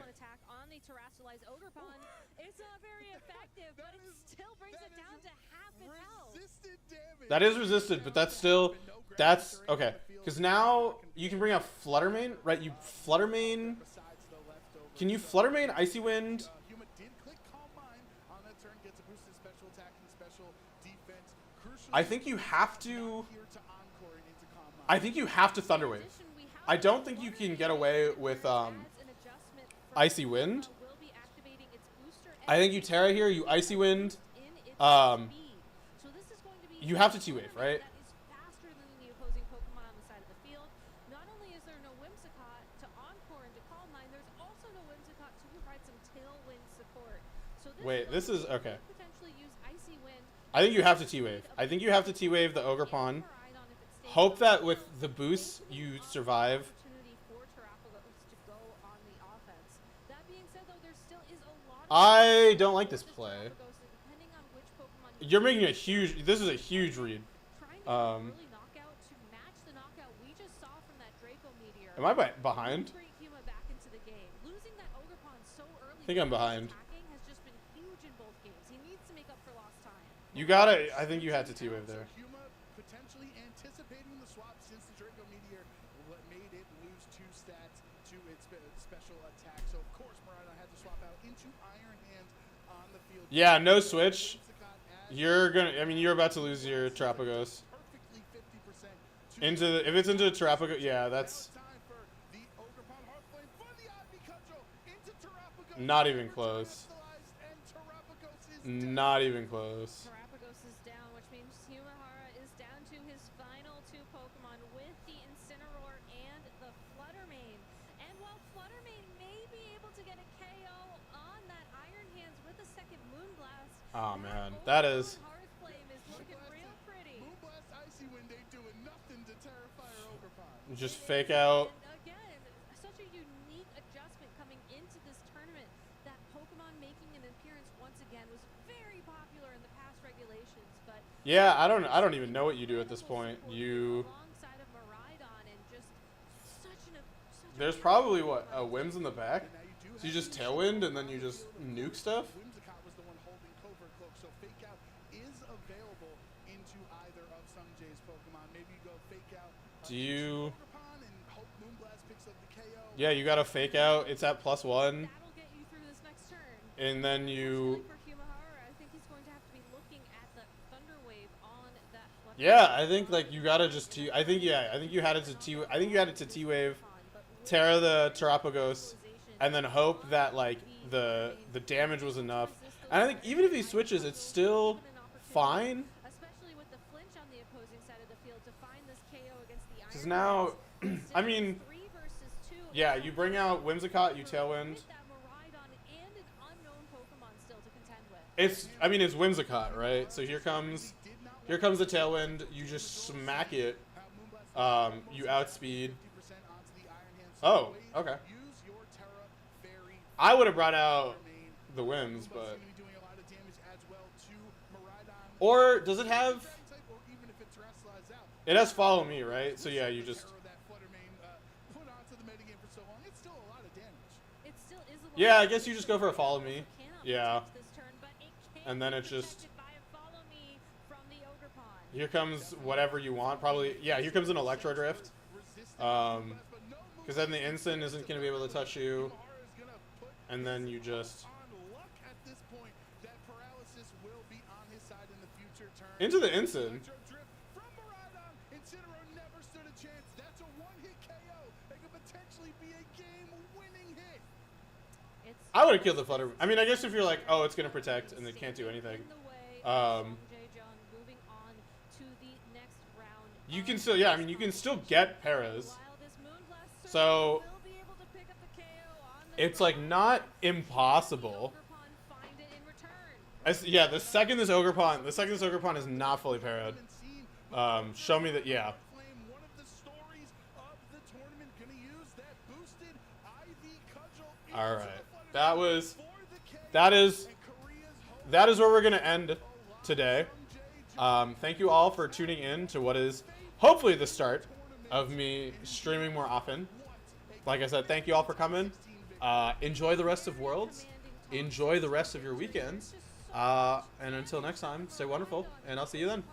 That is resisted, but that's still, that's okay. Because now you can bring out Fluttermane, right? You Fluttermane. Can you Fluttermane Icy Wind? Huma did click Calm Mind on that turn, gets a boosted special attack and special defense. Crucially, I think you have to. here to encore and into Calm Mind. I think you have to Thunderwave. I don't think you can get away with Icy Wind. I think you Terra here, you Icy Wind. You have to T-Wave, right? Wait, this is okay. I think you have to T-Wave. I think you have to T-Wave the Ogerpon. Hope that with the boost you survive. I don't like this play. You're making a huge. This is a huge read. Am I behind? I think I'm behind. You gotta. I think you had to T-Wave there. Huma potentially anticipating the swap since the Draco Meteor made it lose 2 stats to its special attack. So of course Miraidon had to swap out into Iron Hands on the field. Yeah, no switch. You're gonna. I mean, you're about to lose your Terapagos. Into the, if it's into the Terapagos, yeah, that's not even close. Not even close. Terapagos is down, which means Yumahara is down to his final 2 Pokemon with the Incineroar and the Fluttermane. And while Fluttermane may be able to get a KO on that Iron Hands with a second Moonblast, Oh man, that is. Hearthflame is looking real pretty. Moonblast Icy Wind ain't doing nothing to Terrifier Ogerpon. Just fake out. And again, such a unique adjustment coming into this tournament. That Pokemon making an appearance once again was very popular in the past regulations, but Yeah, I don't even know what you do at this point. You. there's probably what a Wims in the back. So you just tailwind and then you just nuke stuff. Whimsicott was the one holding Covert Cloak, so Fake Out is available into either of Sungjae's Pokemon. Maybe you go Fake Out. Do you? Ogerpon and hope Moonblast picks up the KO. Yeah, you got to Fake Out. It's at +1, That'll get you through this next turn. and then you. For Humahara, I think he's going to have to be looking at the Thunder Wave on that. Yeah, I think like you gotta just T. I think you had it to T. I think you had it to T Wave, Terra the Terapagos, and then hope that like the damage was enough. And I think even if he switches, it's still fine. Especially with the flinch on the opposing side of the field to find this KO against the Because now, I mean, 3 versus 2. yeah, you bring out Whimsicott, you tailwind. With that Miraidon and an unknown Pokemon still to contend with. It's, I mean, it's Whimsicott, right? So here comes the tailwind. You just smack it. You outspeed. Oh, okay. I would have brought out the Whims, but. Or does it have? It has Follow Me, right? So yeah, you just. Yeah, I guess you just go for a Follow Me. Yeah. And then it's just. Here comes whatever you want. Probably, yeah, here comes an Electro Drift. Because then the Instant isn't going to be able to touch you. And then you just... Into the Instant. I would have killed the Flutter. I mean, I guess if you're like, oh, it's going to protect and it can't do anything. You can still, yeah, I mean, you can still get Paras. So, it's like not impossible. Yeah, the second this Ogerpon is not fully parried. Show me that, yeah. All right, that is where we're gonna end today. Thank you all for tuning in to what is hopefully the start of me streaming more often. Like I said, thank you all for coming. Enjoy the rest of Worlds. Enjoy the rest of your weekends. And until next time, stay wonderful, and I'll see you then.